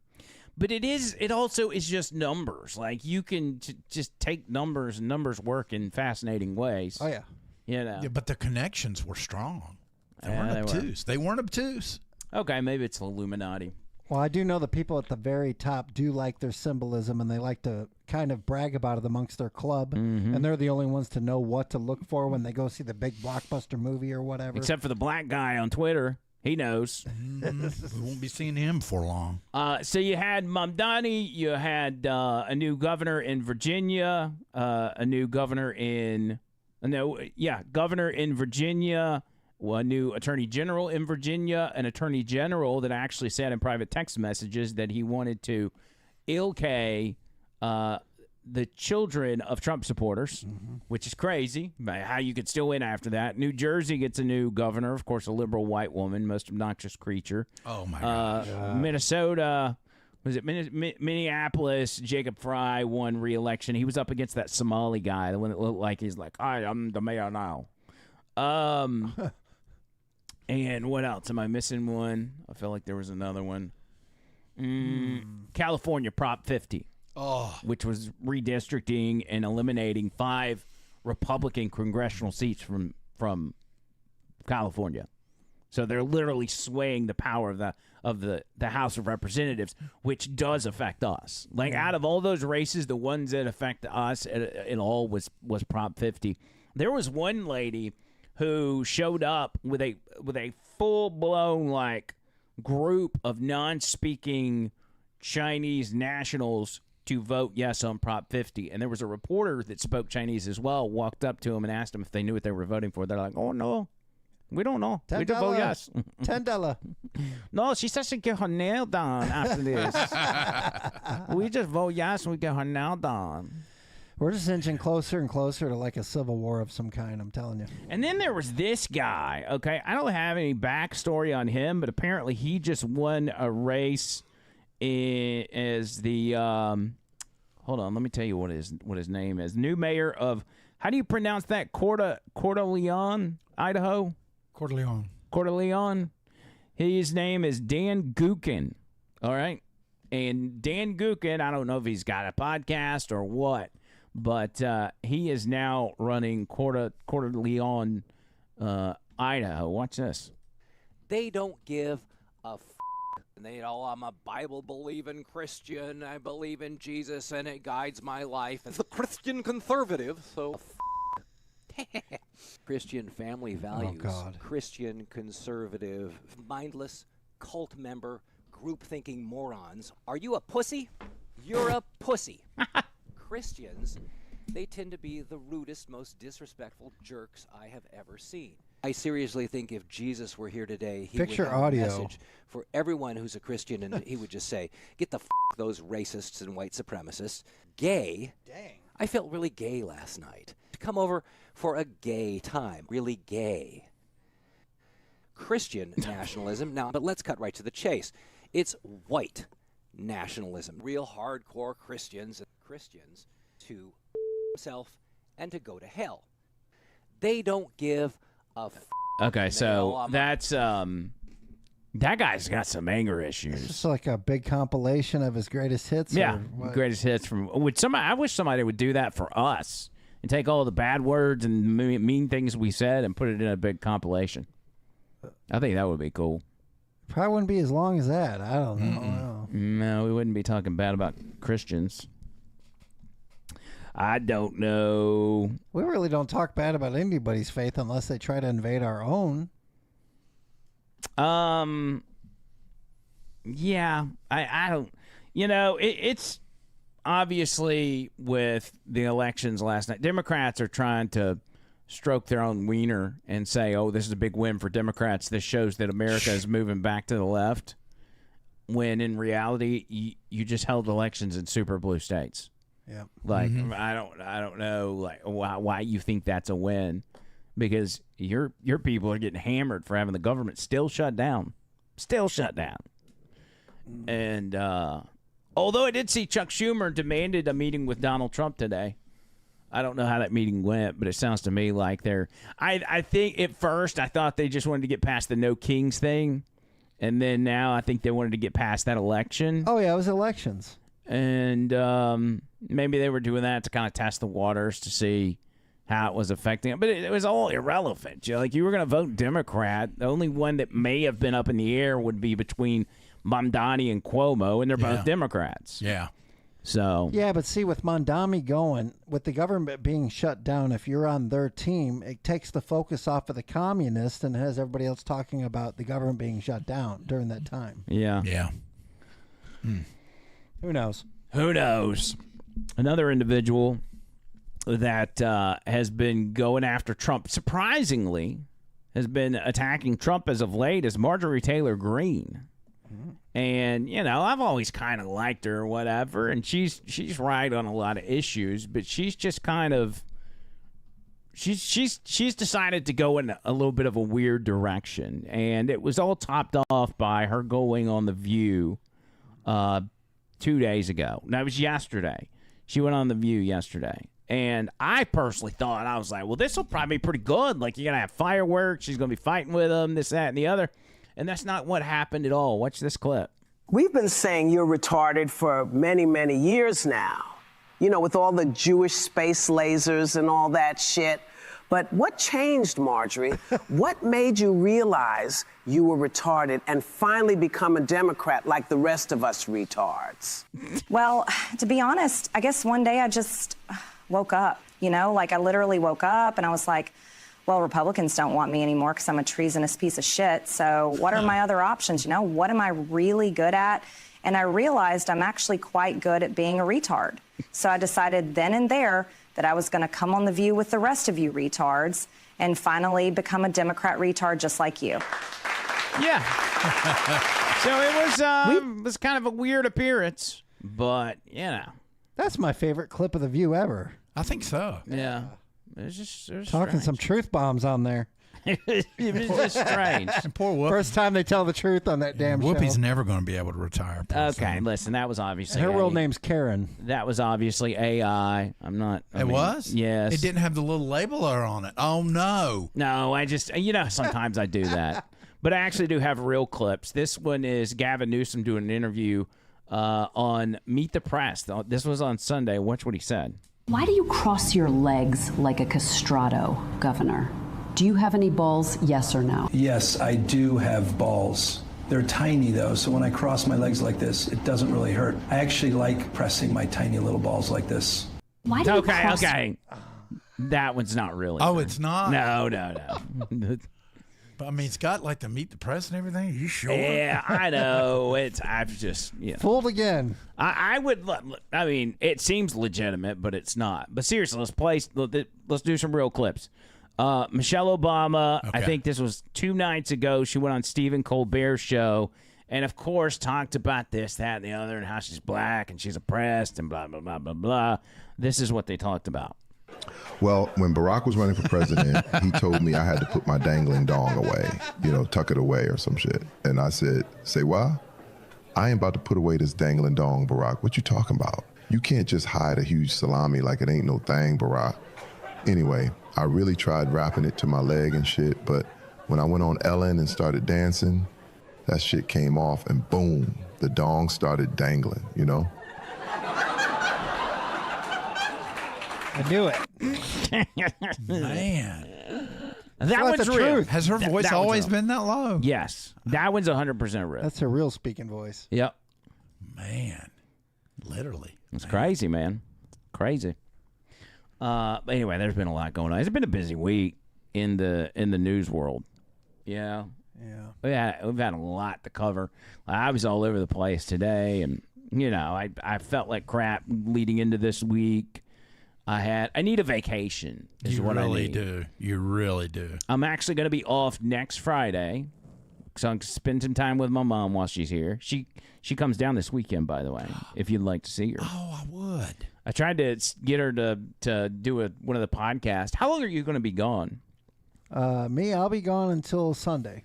But it also is just numbers. Like, you can just take numbers, and numbers work in fascinating ways. Oh, yeah. You know. Yeah, but the connections were strong. They weren't obtuse. They weren't obtuse. Okay, maybe it's Illuminati. Well, I do know the people at the very top do like their symbolism, and they like to kind of brag about it amongst their club. Mm-hmm. And they're the only ones to know what to look for when they go see the big blockbuster movie or whatever. Except for the black guy on Twitter. He knows. We won't be seeing him for long. So you had Mamdami. You had a new governor in Virginia. A new governor in governor in Virginia. A new attorney general in Virginia. An attorney general that actually said in private text messages that he wanted to ill-K the children of Trump supporters, which is crazy. How you could still win after that. New Jersey gets a new governor, of course, a liberal white woman, most obnoxious creature. Oh, my gosh. Minnesota, was it Minneapolis? Jacob Fry won re-election. He was up against that Somali guy, the one that looked like he's like, I'm the mayor now. And what else? Am I missing one? I feel like there was another one. California Prop 50. Which was redistricting and eliminating 5 Republican congressional seats from California. So they're literally swaying the power of the House of Representatives, which does affect us. Like, out of all those races, the ones that affect us in all was Prop 50. There was one lady who showed up with a full blown like group of non-speaking Chinese nationals to vote yes on Prop 50. And there was a reporter that spoke Chinese as well, walked up to him and asked him if they knew what they were voting for. They're like, oh, no, we don't know. We just vote yes. $10. No, she says she get her nail done after this. We just vote yes and we get her nail done. We're just inching closer and closer to like a civil war of some kind, I'm telling you. And then there was this guy, okay? I don't have any backstory on him, but apparently he just won a race as the hold on, let me tell you what his name is. New mayor of, how do you pronounce that? Coeur d'Alene, Idaho? Coeur d'Alene. Coeur d'Alene. His name is Dan Gukin. All right. And Dan Gukin, I don't know if he's got a podcast or what, but he is now running Coeur d'Alene, Idaho. Watch this. They don't give a and they know I'm a Bible-believing Christian. I believe in Jesus, and it guides my life. As a Christian conservative, so Christian family values. Oh, God. Christian conservative, mindless, cult member, group-thinking morons. Are you a pussy? You're a pussy. Christians, they tend to be the rudest, most disrespectful jerks I have ever seen. I seriously think if Jesus were here today, he would have a message for everyone who's a Christian, and he would just say, get the those racists and white supremacists. Gay? Dang. I felt really gay last night. To come over for a gay time. Really gay. Christian nationalism. Now, but let's cut right to the chase. It's white nationalism. Real hardcore Christians to himself and to go to hell. They don't give a Okay, so that's that guy's got some anger issues. It's just like a big compilation of his greatest hits. Yeah, or what? greatest hits from. I wish somebody would do that for us and take all the bad words and mean things we said and put it in a big compilation. I think that would be cool. Probably wouldn't be as long as that. I don't know. No, we wouldn't be talking bad about Christians. I don't know. We really don't talk bad about anybody's faith unless they try to invade our own. Yeah, I don't. It's obviously with the elections last night, Democrats are trying to stroke their own wiener and say, oh, this is a big win for Democrats. This shows that America is moving back to the left. When in reality, you just held elections in super blue states. Yeah. Like, I don't know like why you think that's a win, because your people are getting hammered for having the government still shut down. And although I did see Chuck Schumer demanded a meeting with Donald Trump today. I don't know how that meeting went, but it sounds to me like I think at first I thought they just wanted to get past the no kings thing. And then now I think they wanted to get past that election. Oh, yeah, it was elections. And maybe they were doing that to kind of test the waters to see how it was affecting it. But it was all irrelevant. Like, you were going to vote Democrat. The only one that may have been up in the air would be between Mamdami and Cuomo, and they're both Democrats. Yeah. So yeah, but see, with Mamdami going, with the government being shut down, if you're on their team, it takes the focus off of the communists and has everybody else talking about the government being shut down during that time. Yeah. Yeah. Who knows? Another individual that has been going after Trump, surprisingly, has been attacking Trump as of late, is Marjorie Taylor Greene. And, I've always kind of liked her or whatever, and she's right on a lot of issues, but she's just kind of she's decided to go in a little bit of a weird direction, and it was all topped off by her going on The View 2 days ago. No, it was yesterday. She went on The View yesterday. And I personally thought, I was like, well, this will probably be pretty good. Like, you're going to have fireworks. She's going to be fighting with them, this, that, and the other. And that's not what happened at all. Watch this clip. We've been saying you're retarded for many, many years now, with all the Jewish space lasers and all that shit. But what changed, Marjorie? What made you realize you were retarded and finally become a Democrat like the rest of us retards? Well, to be honest, I guess one day I just woke up, I literally woke up and I was like, well, Republicans don't want me anymore because I'm a treasonous piece of shit. So what are my other options? What am I really good at? And I realized I'm actually quite good at being a retard. So I decided then and there that I was going to come on The View with the rest of you retards and finally become a Democrat retard just like you. Yeah. So it was kind of a weird appearance, but, That's my favorite clip of The View ever. I think so. Yeah. It was Talking strange. some truth bombs on there. It was just strange. And poor Whoopi. First time they tell the truth on that damn show. Whoopi's never going to be able to retire. Okay, listen, that was obviously her real name's Karen. That was obviously AI. It was? Yes. It didn't have the little labeler on it. Oh, no. No, I just, sometimes I do that. But I actually do have real clips. This one is Gavin Newsom doing an interview on Meet the Press. This was on Sunday. Watch what he said. Why do you cross your legs like a castrato, Governor? Do you have any balls, yes or no? Yes, I do have balls. They're tiny, though, so when I cross my legs like this, it doesn't really hurt. I actually like pressing my tiny little balls like this. Why do you cross... Okay. That one's not really. Oh, it's not? No. But, I mean, it's got, like, the Meet the Press and everything. Are you sure? Yeah, I know. I've just, Fooled again. I would, I mean, it seems legitimate, but it's not. But seriously, let's do some real clips. Michelle Obama, Okay. I think this was 2 nights ago, she went on Stephen Colbert's show and, of course, talked about this, that, and the other, and how she's black and she's oppressed and blah, blah, blah, blah, blah. This is what they talked about. Well, when Barack was running for president, he told me I had to put my dangling dong away, tuck it away or some shit. And I said, say why? I ain't about to put away this dangling dong, Barack. What you talking about? You can't just hide a huge salami like it ain't no thing, Barack. Anyway, I really tried wrapping it to my leg and shit, but when I went on Ellen and started dancing, that shit came off and boom, the dong started dangling, I knew it. Man. That Well, one's that's the real. truth. Has her That voice one's always real. been that low? Yes. That one's 100% real. That's her real speaking voice. Yep. Man. Literally. It's crazy, man. Crazy. But anyway, there's been a lot going on. It's been a busy week in the news world. Yeah. Yeah. We've had a lot to cover. I was all over the place today, and You know, I felt like crap leading into this week. I need a vacation. Is what I need. Do. You really do. I'm actually going to be off next Friday, so I'm spend some time with my mom while she's here. She comes down this weekend, by the way, if you'd like to see her. Oh, I would. I tried to get her to do one of the podcasts. How long are you going to be gone? Me, I'll be gone until Sunday.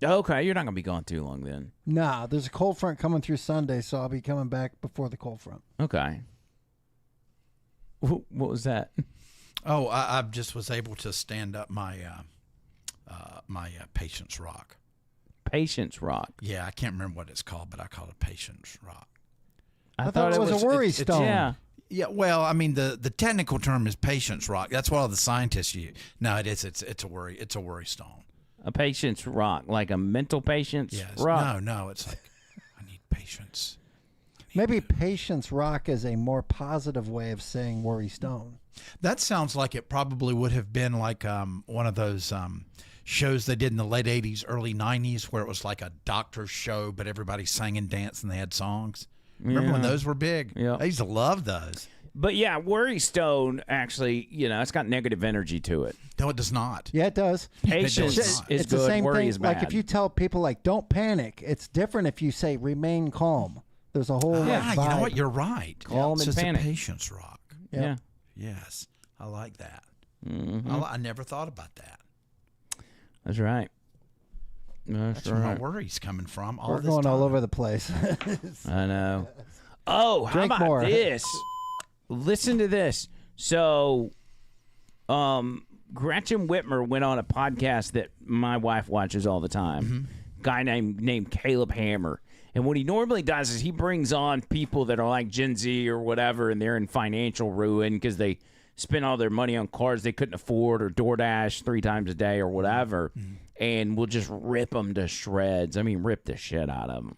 Okay, you're not going to be gone too long then. Nah, there's a cold front coming through Sunday, so I'll be coming back before the cold front. Okay. What was that? Oh, I just was able to stand up my Patience Rock. Patience Rock? Yeah, I can't remember what it's called, but I call it Patience Rock. I thought it was a worry stone. Yeah. Yeah, well, I mean the technical term is Patience Rock. That's what all the scientists use. No, it is. It's a worry stone. A patience rock, like a mental patience rock. No, it's like I need patience. Maybe Patience Rock is a more positive way of saying worry stone. That sounds like it probably would have been like one of those shows they did in the late 80s, early 90s, where it was like a doctor's show, but everybody sang and danced and they had songs. Remember when those were big? Yeah. I used to love those. But yeah, worry stone actually, it's got negative energy to it. No, it does not. Yeah, it does. Patience is it's good. The same worry thing. is bad. Like if you tell people like don't panic, it's different if you say remain calm. There's a whole vibe. You know what? You're right. Calm and panic. A Patience Rock. Yep. Yeah. Yes, I like that. Mm-hmm. I never thought about that. That's right. That's where my worries coming from. We're going all over the place. I know. Oh, how Drink about more. this? Listen to this. So, Gretchen Whitmer went on a podcast that my wife watches all the time. Mm-hmm. Guy named Caleb Hammer. And what he normally does is he brings on people that are like Gen Z or whatever, and they're in financial ruin because they spend all their money on cars they couldn't afford or DoorDash 3 times a day or whatever, and we'll just rip them to shreds. I mean, rip the shit out of them.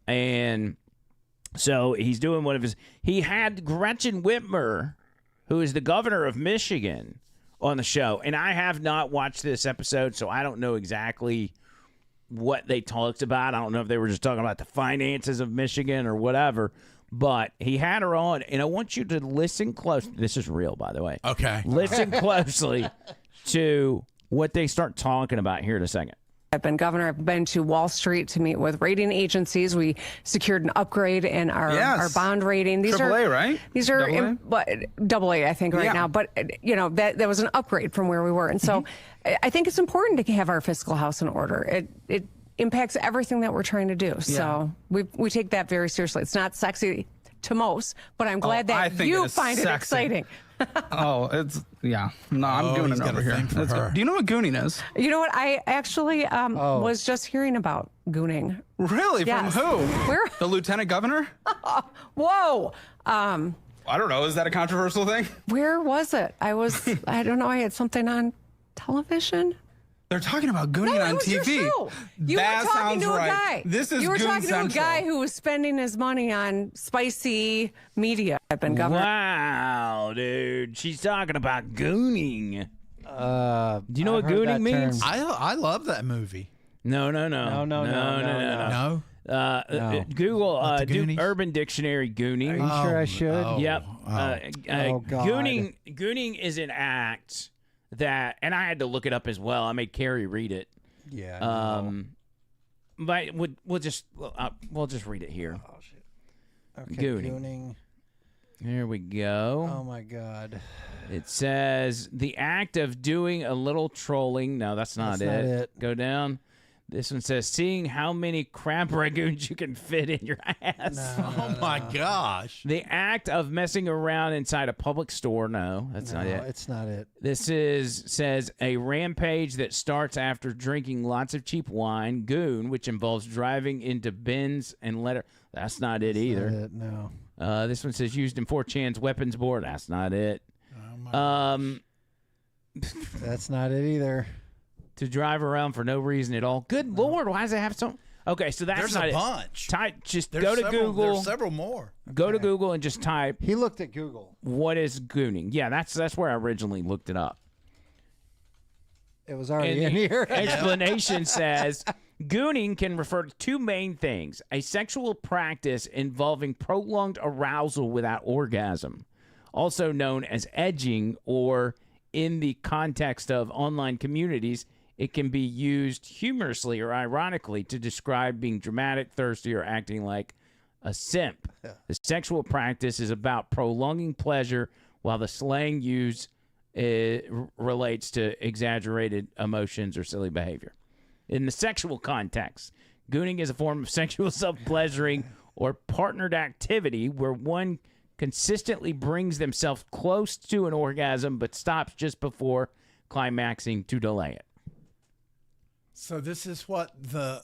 And so he's doing one of his... He had Gretchen Whitmer, who is the governor of Michigan, on the show. And I have not watched this episode, so I don't know exactly what they talked about. I don't know if they were just talking about the finances of Michigan or whatever. But he had her on, and I want you to listen close. This is real, by the way. Okay. Listen closely to what they start talking about here in a second. I've been governor. I've been to Wall Street to meet with rating agencies. We secured an upgrade in our bond rating. These AAA, are right? These are AA? AA, I think, right now. But that was an upgrade from where we were, and so I think it's important to have our fiscal house in order. It impacts everything that we're trying to do. So we take that very seriously. It's not sexy to most, but I'm glad that you find it exciting. No, I'm doing it over here. Do you know what gooning is? You know what? I actually was just hearing about gooning. Really? Yes. From who? Where? The lieutenant governor? Whoa. I don't know. Is that a controversial thing? Where was it? I don't know. I had something on television. They're talking about gooning on TV. Your show. You that were talking sounds to a right. guy. This is You were Goon talking Central. to a guy who was spending his money on spicy media. I've been governor. Wow, dude. She's talking about gooning. Do you know what gooning means? I love that movie. No. No? Google Not the Goonies? Urban Dictionary gooning. Are you sure I should? Yep. God. Gooning is an act that, and I had to look it up as well. I made Carrie read it. Yeah. But we'll just read it here. Oh shit. Okay. Gooning. Here we go. Oh my God. It says the act of doing a little trolling. No, that's not it. Go down. This one says seeing how many crab ragoons you can fit in your ass. Oh my gosh. The act of messing around inside a public store. No, that's not it. It's not it. This says a rampage that starts after drinking lots of cheap wine. Goon, which involves driving into bins and letter. That's not it either. Not it, no. This one says used in 4chan's weapons board. That's not it. That's not it either. To drive around for no reason at all. Good Lord, why does it have so? Okay, so that's There's not a it. bunch. Go to Google. There's several more. Go to Google and just type. He looked at Google. What is gooning? Yeah, that's where I originally looked it up. It was already in here. Explanation says Gooning can refer to two main things: a sexual practice involving prolonged arousal without orgasm, also known as edging, or in the context of online communities, it can be used humorously or ironically to describe being dramatic, thirsty, or acting like a simp. The sexual practice is about prolonging pleasure, while the slang used relates to exaggerated emotions or silly behavior. In the sexual context, gooning is a form of sexual self-pleasuring or partnered activity where one consistently brings themselves close to an orgasm but stops just before climaxing to delay it. So this is what the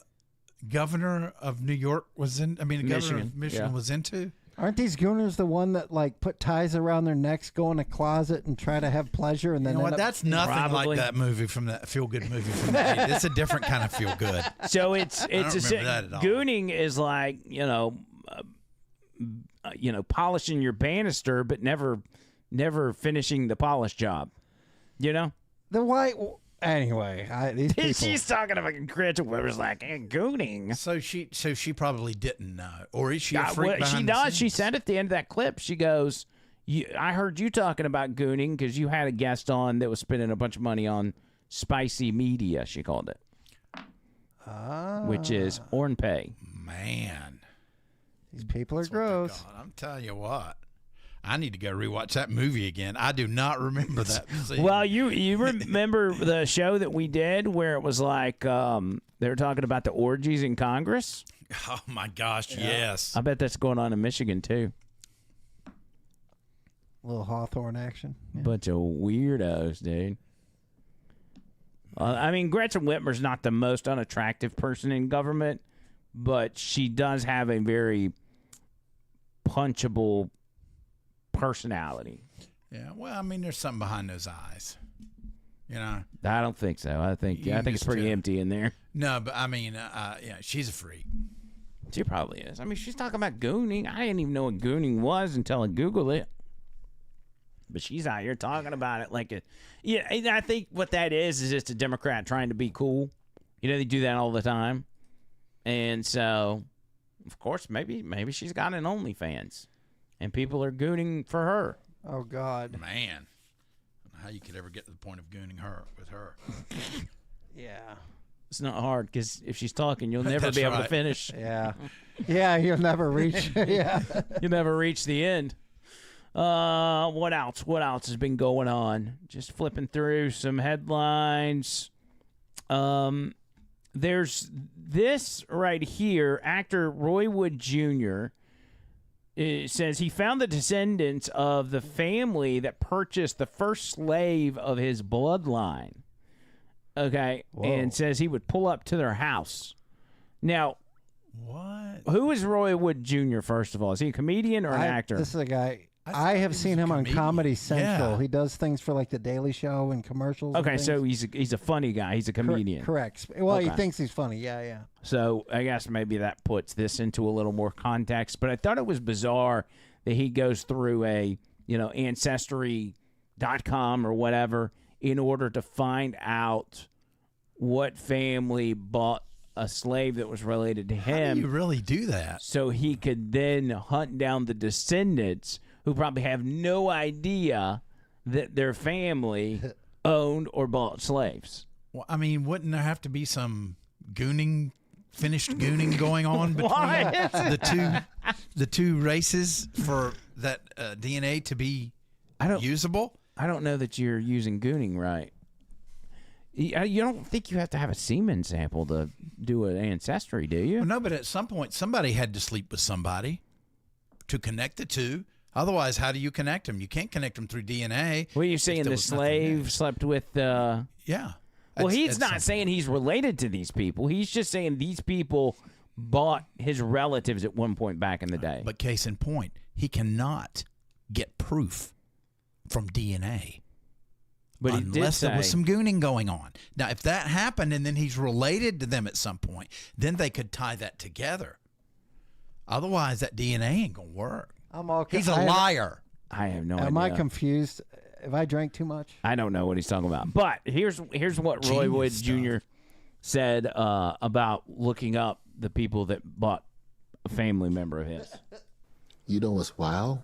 governor of New York was in. I mean, the governor of Michigan was into. Aren't these gooners the one that like put ties around their necks, go in a closet, and try to have pleasure, and then You know end what? up- That's nothing like that movie from that feel-good movie from the 80s. It's a different kind of feel-good. So it's I don't remember that at all. gooning is like polishing your banister, but never finishing the polish job. You know. The white. Anyway, these people. She's talking about Gretchen Whitmer's like gooning. So she probably didn't know, or is she a freak Well, she behind the does. scenes? She said at the end of that clip, she goes, I heard you talking about gooning because you had a guest on that was spending a bunch of money on spicy media, she called it, which is OrnPay. Man, these people are gross. I'm telling you what. I need to go rewatch that movie again. I do not remember that scene. Well, you remember the show that we did where it was like they were talking about the orgies in Congress? Oh, my gosh, yes. I bet that's going on in Michigan, too. A little Hawthorne action. Bunch of weirdos, dude. I mean, Gretchen Whitmer's not the most unattractive person in government, but she does have a very punchable personality. Yeah, well, I mean, there's something behind those eyes. You know? I don't think so. I think it's pretty empty in there. No, but I mean, yeah, she's a freak. She probably is. I mean, she's talking about gooning. I didn't even know what gooning was until I Googled it. But she's out here talking about it like it. Yeah, and I think what that is just a Democrat trying to be cool. You know, they do that all the time. And so, of course, maybe she's got an OnlyFans. And people are gooning for her. Oh, God. Man. I don't know how you could ever get to the point of gooning her with her. Yeah. It's not hard because if she's talking, you'll never be able to finish. Yeah. Yeah, you'll never reach. Yeah. You'll never reach the end. What else? What else has been going on? Just flipping through some headlines. There's this right here. Actor Roy Wood Jr. Says he found the descendants of the family that purchased the first slave of his bloodline. Okay. Whoa. And says he would pull up to their house. Now, what? Who is Roy Wood Jr., first of all? Is he a comedian or an actor? This is a guy. I have seen him on Comedy Central. Yeah. He does things for like the Daily Show and commercials. and Okay, things. so he's a funny guy. He's a comedian. Correct. Well, he Okay. thinks he's funny. Yeah, yeah. So I guess maybe that puts this into a little more context. But I thought it was bizarre that he goes through a, Ancestry.com or whatever in order to find out what family bought a slave that was related to him. How do you really do that? So he could then hunt down the descendants who probably have no idea that their family owned or bought slaves. Well, I mean, wouldn't there have to be some finished gooning going on between Why? the two races for that DNA to be usable? I don't know that you're using gooning right. You don't think you have to have a semen sample to do an ancestry, do you? Well, no, but at some point, somebody had to sleep with somebody to connect the two. Otherwise, how do you connect them? You can't connect them through DNA. Well, you're saying the slave slept with the... Yeah. Well, he's not saying he's related to these people. He's just saying these people bought his relatives at one point back in the day. But case in point, he cannot get proof from DNA. But he unless did there was say- some gooning going on. Now, if that happened and then he's related to them at some point, then they could tie that together. Otherwise, that DNA ain't going to work. I'm all. He's a liar. I have no idea. Am I confused? Have I drank too much? I don't know what he's talking about. But here's what Roy Wood Jr. said about looking up the people that bought a family member of his. You know what's wild?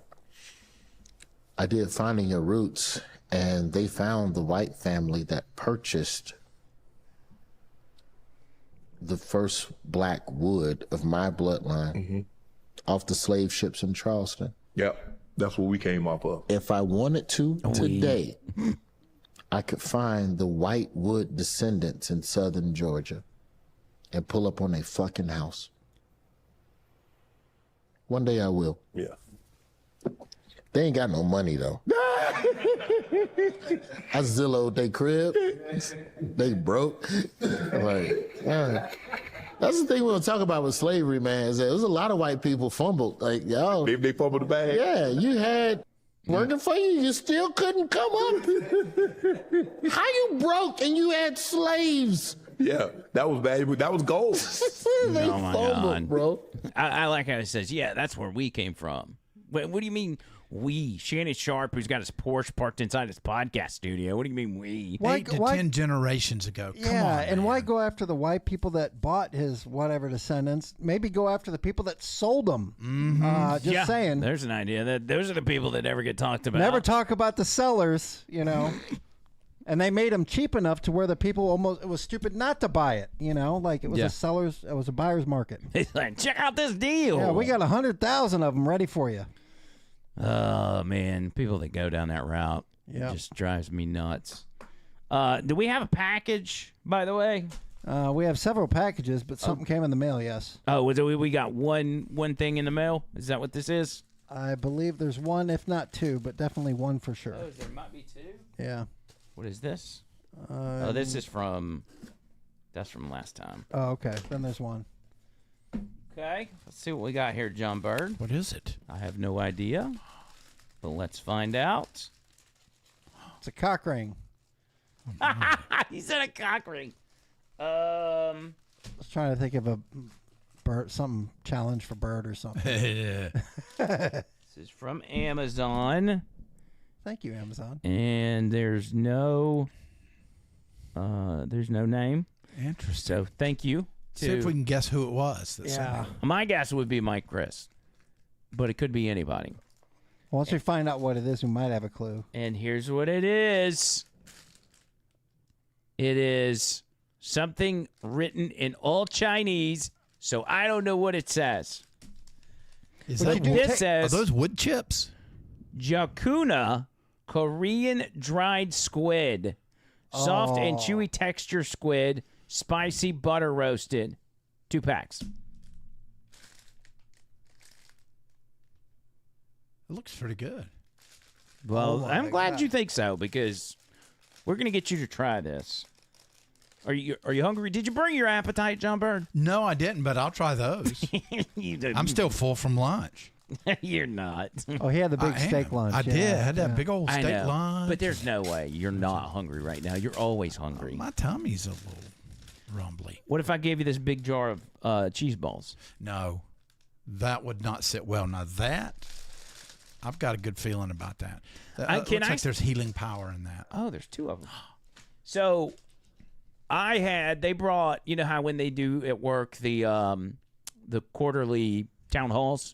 I did Finding Your Roots, and they found the white family that purchased the first black wood of my bloodline off the slave ships in Charleston. Yep, that's what we came off of. If I wanted to today, I could find the white wood descendants in southern Georgia and pull up on a fucking house. One day I will. Yeah. They ain't got no money though. I Zillowed they crib. They broke. That's the thing we don't talk about with slavery, man. Is that there was a lot of white people fumbled. Like, yo, they fumbled the bag. Yeah, you had working for you. You still couldn't come up. How you broke and you had slaves? Yeah, that was bad. That was gold. They Oh, my fumbled, God. bro. I like how it says, yeah, that's where we came from. What do you mean we? Shannon Sharp, who's got his Porsche parked inside his podcast studio. What do you mean we? 8 to 10 generations ago. Come Yeah, on, and why go after the white people that bought his whatever descendants? Maybe go after the people that sold them. Just Yeah, saying. There's an idea. That those are the people that never get talked about. Never talk about the sellers, you know. And they made them cheap enough to where the people it was stupid not to buy it, you know, like it was it was a buyer's market. It's like, check out this deal. Yeah, we got 100,000 of them ready for you. Oh man, people that go down that route just drives me nuts. Do we have a package, by the way? We have several packages, but something came in the mail. Yes. Oh, we got one thing in the mail? Is that what this is? I believe there's one, if not two, but definitely one for sure. Oh, there might be two. Yeah. What is this? This is that's from last time. Oh, okay. Then there's one. Okay, let's see what we got here, John Bird. What is it? I have no idea, but let's find out. It's a cock ring. He said a cock ring. I was trying to think of a bird, something challenge for bird or something. This is from Amazon. Thank you, Amazon. And there's no name. Interesting. So thank you. See if we can guess who it was. My guess would be Mike Chris, but it could be anybody. Once we find out what it is, we might have a clue. And here's what it is. It is something written in all Chinese, so I don't know what it says. Are those wood chips? Jakuna Korean dried squid. Soft and chewy texture squid, spicy butter roasted. 2 packs. It looks pretty good. Well, I'm glad you think so, because we're going to get you to try this. Are you hungry? Did you bring your appetite, John Bird? No, I didn't, but I'll try those. I'm still full from lunch. You're not. Oh, he had the big steak lunch. I did. I had that big old I steak know, lunch. but there's no way you're not hungry right now. You're always hungry. My tummy's a little rumbly. What if I gave you this big jar of cheese balls? No, that would not sit well. Now that, I've got a good feeling about that. Looks like there's healing power in that. Oh, there's 2 of them. So they brought, you know how when they do at work the quarterly town halls,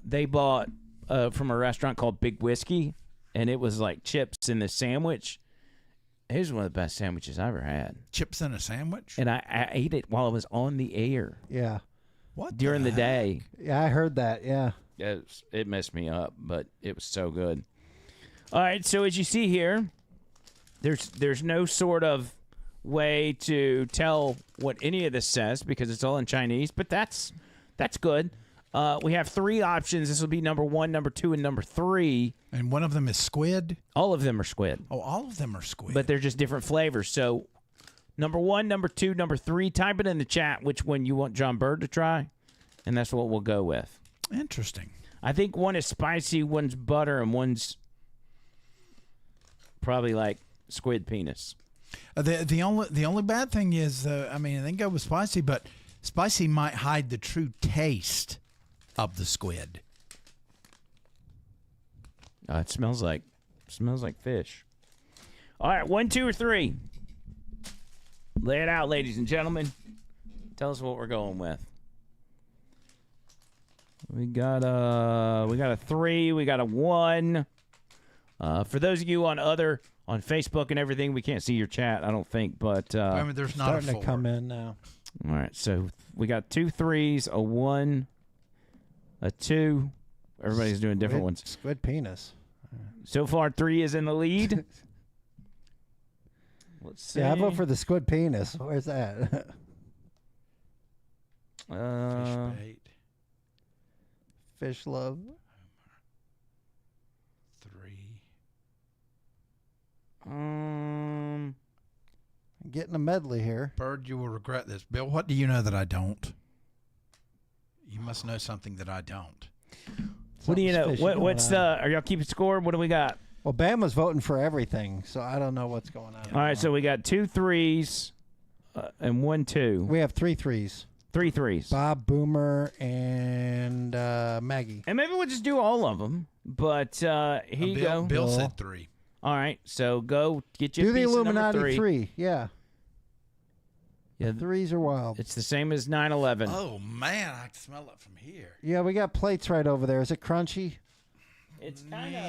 they bought from a restaurant called Big Whiskey, and it was like chips in the sandwich. It was one of the best sandwiches I ever had. Chips in a sandwich? And I ate it while I was on the air. Yeah. What? During the day. Yeah, I heard that. Yeah. It messed me up, but it was so good. All right, so as you see here, there's no sort of way to tell what any of this says because it's all in Chinese, but that's good. We have 3 options. This will be number 1, number 2, and number 3. And one of them is squid? All of them are squid. Oh, all of them are squid. But they're just different flavors. So number 1, number 2, number 3, type it in the chat which one you want John Bird to try, and that's what we'll go with. Interesting. I think one is spicy, one's butter, and one's probably like squid penis. The only bad thing is, I mean, they can go with spicy, but spicy might hide the true taste of the squid. It smells like fish. All right, 1, 2, or 3. Lay it out, ladies and gentlemen. Tell us what we're going with. We got a 3. We got a 1. For those of you on Facebook and everything, we can't see your chat, I don't think, but I mean, there's not Starting to come in now. all right, so we got 2 3s, a 1, a 2. Everybody's doing different ones. Squid penis. So far, 3 is in the lead. Let's see. Yeah, I vote for the squid penis. Where's that? Fish bait. Fish love. 3. Getting a medley here. Bird, you will regret this. Bill, what do you know that I don't? You must know something that I don't. What do you know? What's are y'all keeping score? What do we got? Well, Bama's voting for everything, so I don't know what's going on. All right, so we got 2 3s and 1 2. We have 3 3s. 3 3s. Bob, Boomer, and Maggie. And maybe we'll just do all of them. But here you go. Bill said 3. All right, so go get your Do the piece of Illuminati number 3. 3. Yeah. Yeah, threes are wild. It's the same as 9/11. Oh man, I can smell it from here. Yeah, we got plates right over there. Is it crunchy? It's kind of.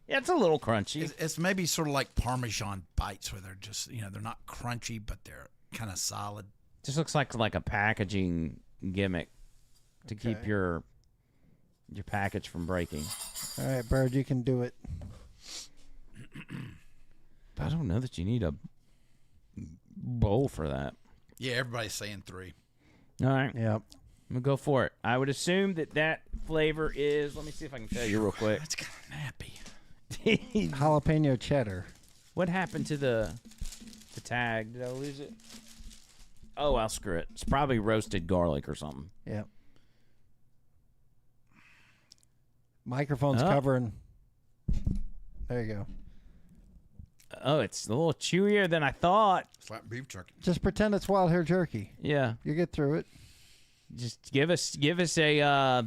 Yeah, it's a little crunchy. It's maybe sort of like Parmesan bites, where they're just they're not crunchy, but they're kind of solid. Just looks like a packaging gimmick to keep your package from breaking. All right, Bird, you can do it. I don't know that you need a bowl for that. Yeah, everybody's saying 3. All right. Yep. I'm going to go for it. I would assume that flavor is, let me see if I can tell you real quick. That's kind of nappy. Jalapeno cheddar. What happened to the tag? Did I lose it? Oh, I'll screw it. It's probably roasted garlic or something. Yep. Microphone's covering. There you go. Oh, it's a little chewier than I thought. It's like beef jerky. Just pretend it's wild hair jerky. Yeah. You get through it. Just give us a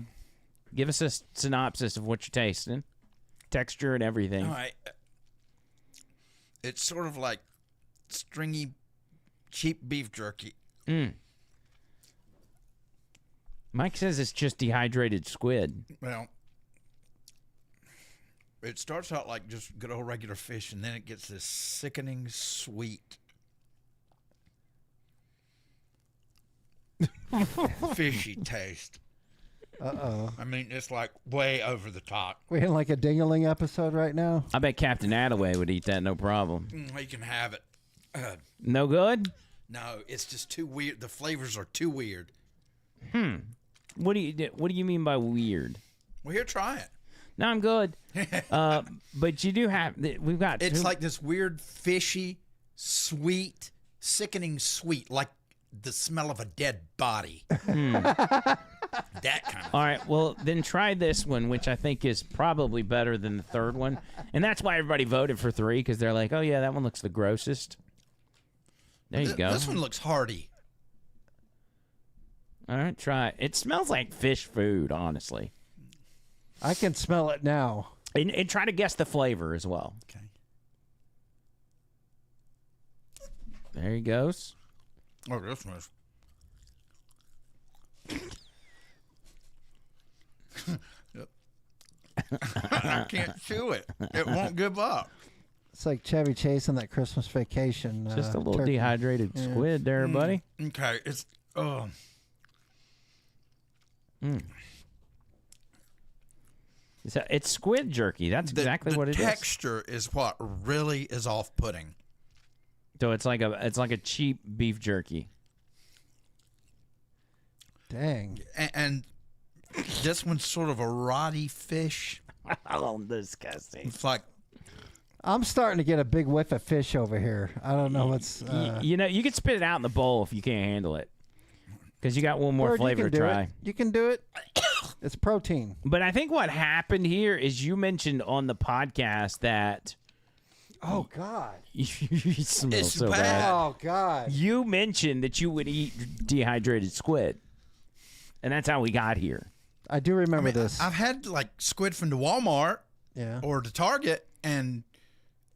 synopsis of what you're tasting, texture and everything. All right. It's sort of like stringy, cheap beef jerky. Mike says it's just dehydrated squid. Well, it starts out like just good old regular fish, and then it gets this sickening sweet fishy taste. Uh-oh. I mean, it's like way over the top. We in like a ding-a-ling episode right now? I bet Captain Attaway would eat that no problem. You can have it. No good? No, it's just too weird. The flavors are too weird. What do you mean by weird? Well, here, try it. No, I'm good. But you do have. We've got. It's like this weird, fishy, sweet, sickening sweet, like the smell of a dead body. That kind of. All right. Well, then try this one, which I think is probably better than the third one, and that's why everybody voted for 3, because they're like, "Oh yeah, that one looks the grossest." There you go. This one looks hearty. All right, try it. It smells like fish food, honestly. I can smell it now. And try to guess the flavor as well. Okay. There he goes. Oh, this one's. I can't chew it. It won't give up. It's like Chevy Chase on that Christmas Vacation. Just a little turkey. dehydrated squid there, buddy. Okay, it's It's squid jerky. That's exactly what it is. The texture is what really is off-putting. So it's like a cheap beef jerky. Dang. And this one's sort of a rotty fish. Oh, disgusting. It's like. I'm starting to get a big whiff of fish over here. I don't know what's. You can spit it out in the bowl if you can't handle it, because you got one more Bird, flavor to try. You can do it. It's protein. But I think what happened here is you mentioned on the podcast that. Oh God! You smell It's so bad. bad. Oh God! You mentioned that you would eat dehydrated squid, and that's how we got here. I do remember this. I've had like squid from the Walmart, Yeah. or the Target, and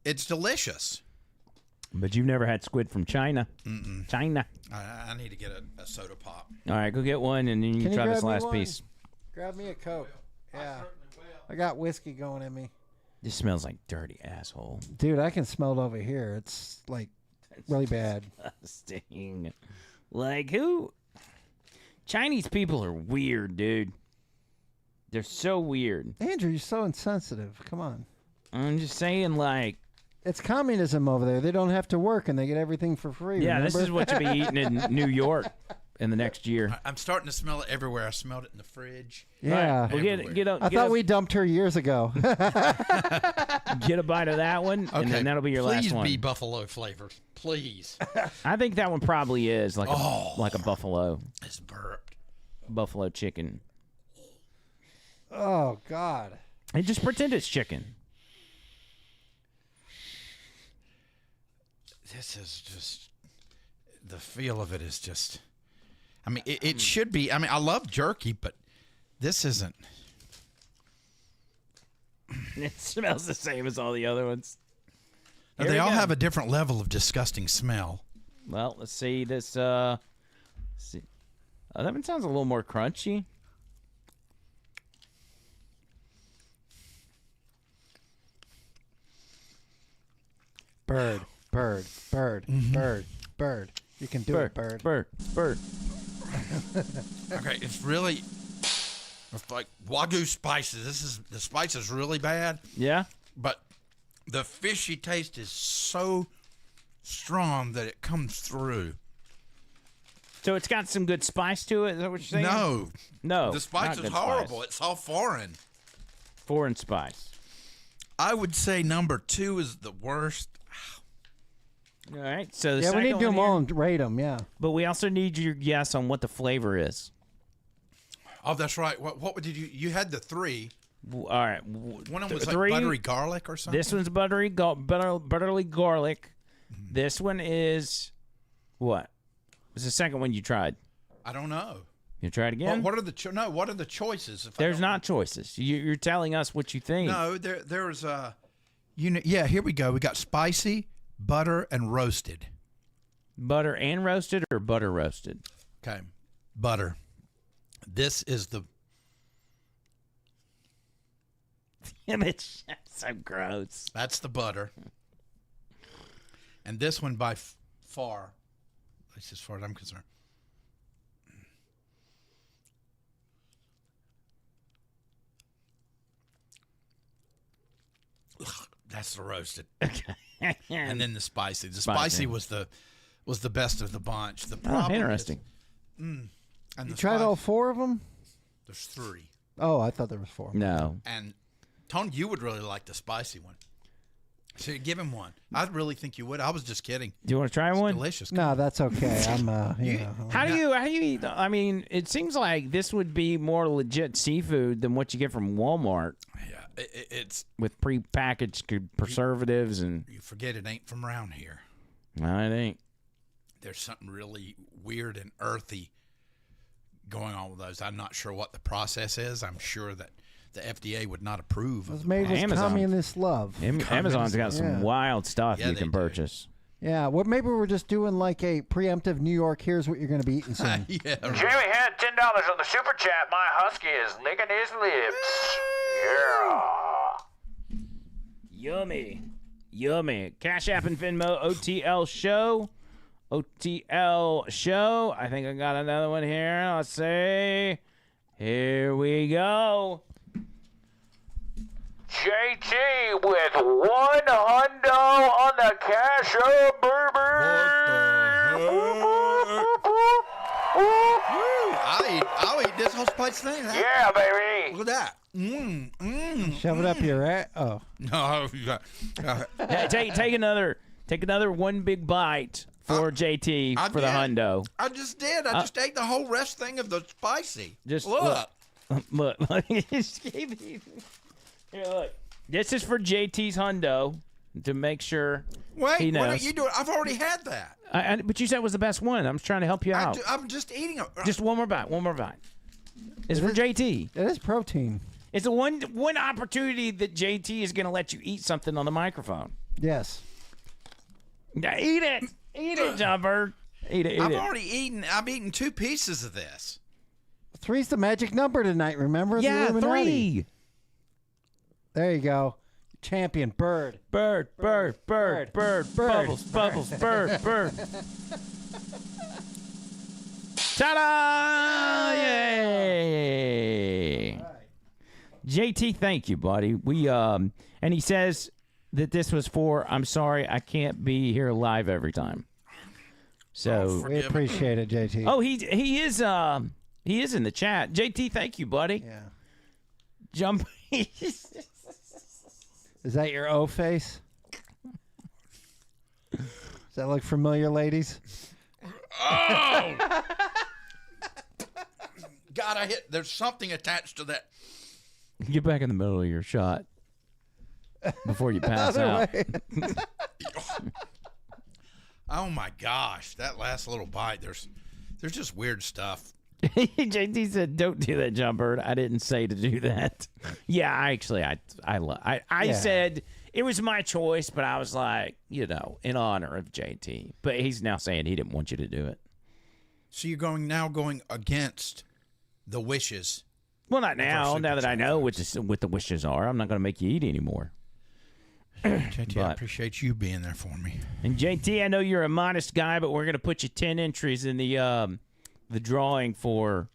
it's delicious. But you've never had squid from China. China. I need to get a soda pop. All right, go get one, and then you can try this last piece. Grab me a Coke. Yeah. I got whiskey going in me. This smells like dirty asshole. Dude, I can smell it over here. It's like really bad. Disgusting. Like who? Chinese people are weird, dude. They're so weird. Andrew, you're so insensitive. Come on. I'm just saying, like. It's communism over there. They don't have to work, and they get everything for free. Yeah, remember? This is what you'll be eating in New York in the next year. I'm starting to smell it everywhere. I smelled it in the fridge. Yeah. Right. Well, I thought we dumped her years ago. Get a bite of that one, and then that'll be your last one. Please be buffalo flavor. Please. I think that one probably is like a buffalo. It's burped. Buffalo chicken. Oh, God. And just pretend it's chicken. This is just, the feel of it is just, I mean, it should be. I mean, I love jerky, but this isn't. It smells the same as all the other ones. They all have a different level of disgusting smell. Well, let's see this. Let's see. Oh, that one sounds a little more crunchy. Bird. You can do it, bird. Bird. Okay, it's really, it's like Wagyu spices. The spice is really bad. Yeah. But the fishy taste is so strong that it comes through. So it's got some good spice to it. Is that what you're saying? No. The spice is horrible. Spice. It's all foreign. Foreign spice. I would say number 2 is the worst. All right. So we need to do them all and rate them. Yeah. But we also need your guess on what the flavor is. Oh, that's right. What did you had the 3? All right. One of them was like buttery garlic or something. This one's butterly garlic. Mm-hmm. This one is what? What's the second one you tried? I don't know. You try it again? What are the what are the choices? There's not choices. You're telling us what you think. No, there's yeah, here we go. We got spicy, butter, and roasted. Butter and roasted or butter roasted? Okay. Butter. This is the image. So gross. That's the butter. And this one by far, at least as far as I'm concerned. That's the roasted. Okay. And then the spicy. The spicy was the best of the bunch. The problem interesting. And you tried all 4 of them? There's 3. Oh, I thought there was 4. No. And Tony, you would really like the spicy one. So give him one. I really think you would. I was just kidding. Do you want to try one? Delicious. No, that's okay. I'm How do you eat? I mean, it seems like this would be more legit seafood than what you get from Walmart. Yeah, it's with prepackaged preservatives and. You forget it ain't from around here. No, it ain't. There's something really weird and earthy going on with those. I'm not sure what the process is. I'm sure that the FDA would not approve. It was made with communist love. Amazon's got some wild stuff you can purchase. Yeah, well, maybe we're just doing like a preemptive New York. Here's what you're going to be eating soon. Yeah, right. Jamie had $10 on the super chat. My husky is licking his lips. Yeah. Yummy. Yummy. Cash App and Venmo, OTL Show. OTL Show. I think I got another one here. Let's see. Here we go. JT with $100 on the Cash App, baby. I'll eat this whole spice thing. Yeah, baby. Look at that. Shove it up your ass. Oh. No. Hey, take another one big bite for JT for the hundo. I just did. I just ate the whole rest thing of the spicy. Just look. Look. Here, look. This is for JT's hundo to make sure he knows. Wait, what are you doing? I've already had that. But you said it was the best one. I'm trying to help you out. I'm just eating it. Just one more bite. It's for JT. It is protein. It's a one opportunity that JT is going to let you eat something on the microphone. Yes. Yeah, eat it, John Bird. Eat it. I've eaten 2 pieces of this. 3's the magic number tonight. Remember? Yeah, the Illuminati. 3. There you go. Champion Bird. Bird. Bubbles. Bird. Ta-da! Yay! JT, thank you, buddy. We and he says that this was for. I'm sorry, I can't be here live every time. So we appreciate it, JT. Oh, he is in the chat. JT, thank you, buddy. Yeah. Jump. Is that your O face? Does that look familiar, ladies? Oh! God, there's something attached to that. Get back in the middle of your shot before you pass out. Oh my gosh, that last little bite. There's just weird stuff. JT said, "Don't do that, John Bird. I didn't say to do that." Yeah, I said it was my choice, but I was like, in honor of JT. But he's now saying he didn't want you to do it. So you're going against the wishes. Well, not now. Now that I know what the wishes are, I'm not going to make you eat anymore. JT, I appreciate you being there for me. And JT, I know you're a modest guy, but we're going to put you 10 entries in the drawing for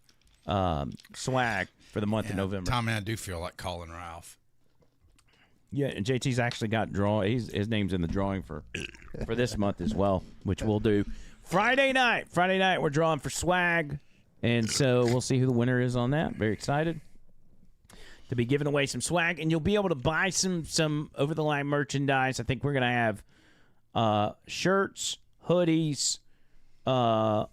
swag for the month of November. Tommy, I do feel like calling Ralph. Yeah, and JT's actually got his name's in the drawing for this month as well, which we'll do Friday night. Friday night, we're drawing for swag, and so we'll see who the winner is on that. Very excited to be giving away some swag, and you'll be able to buy some over-the-line merchandise. I think we're going to have shirts, hoodies, or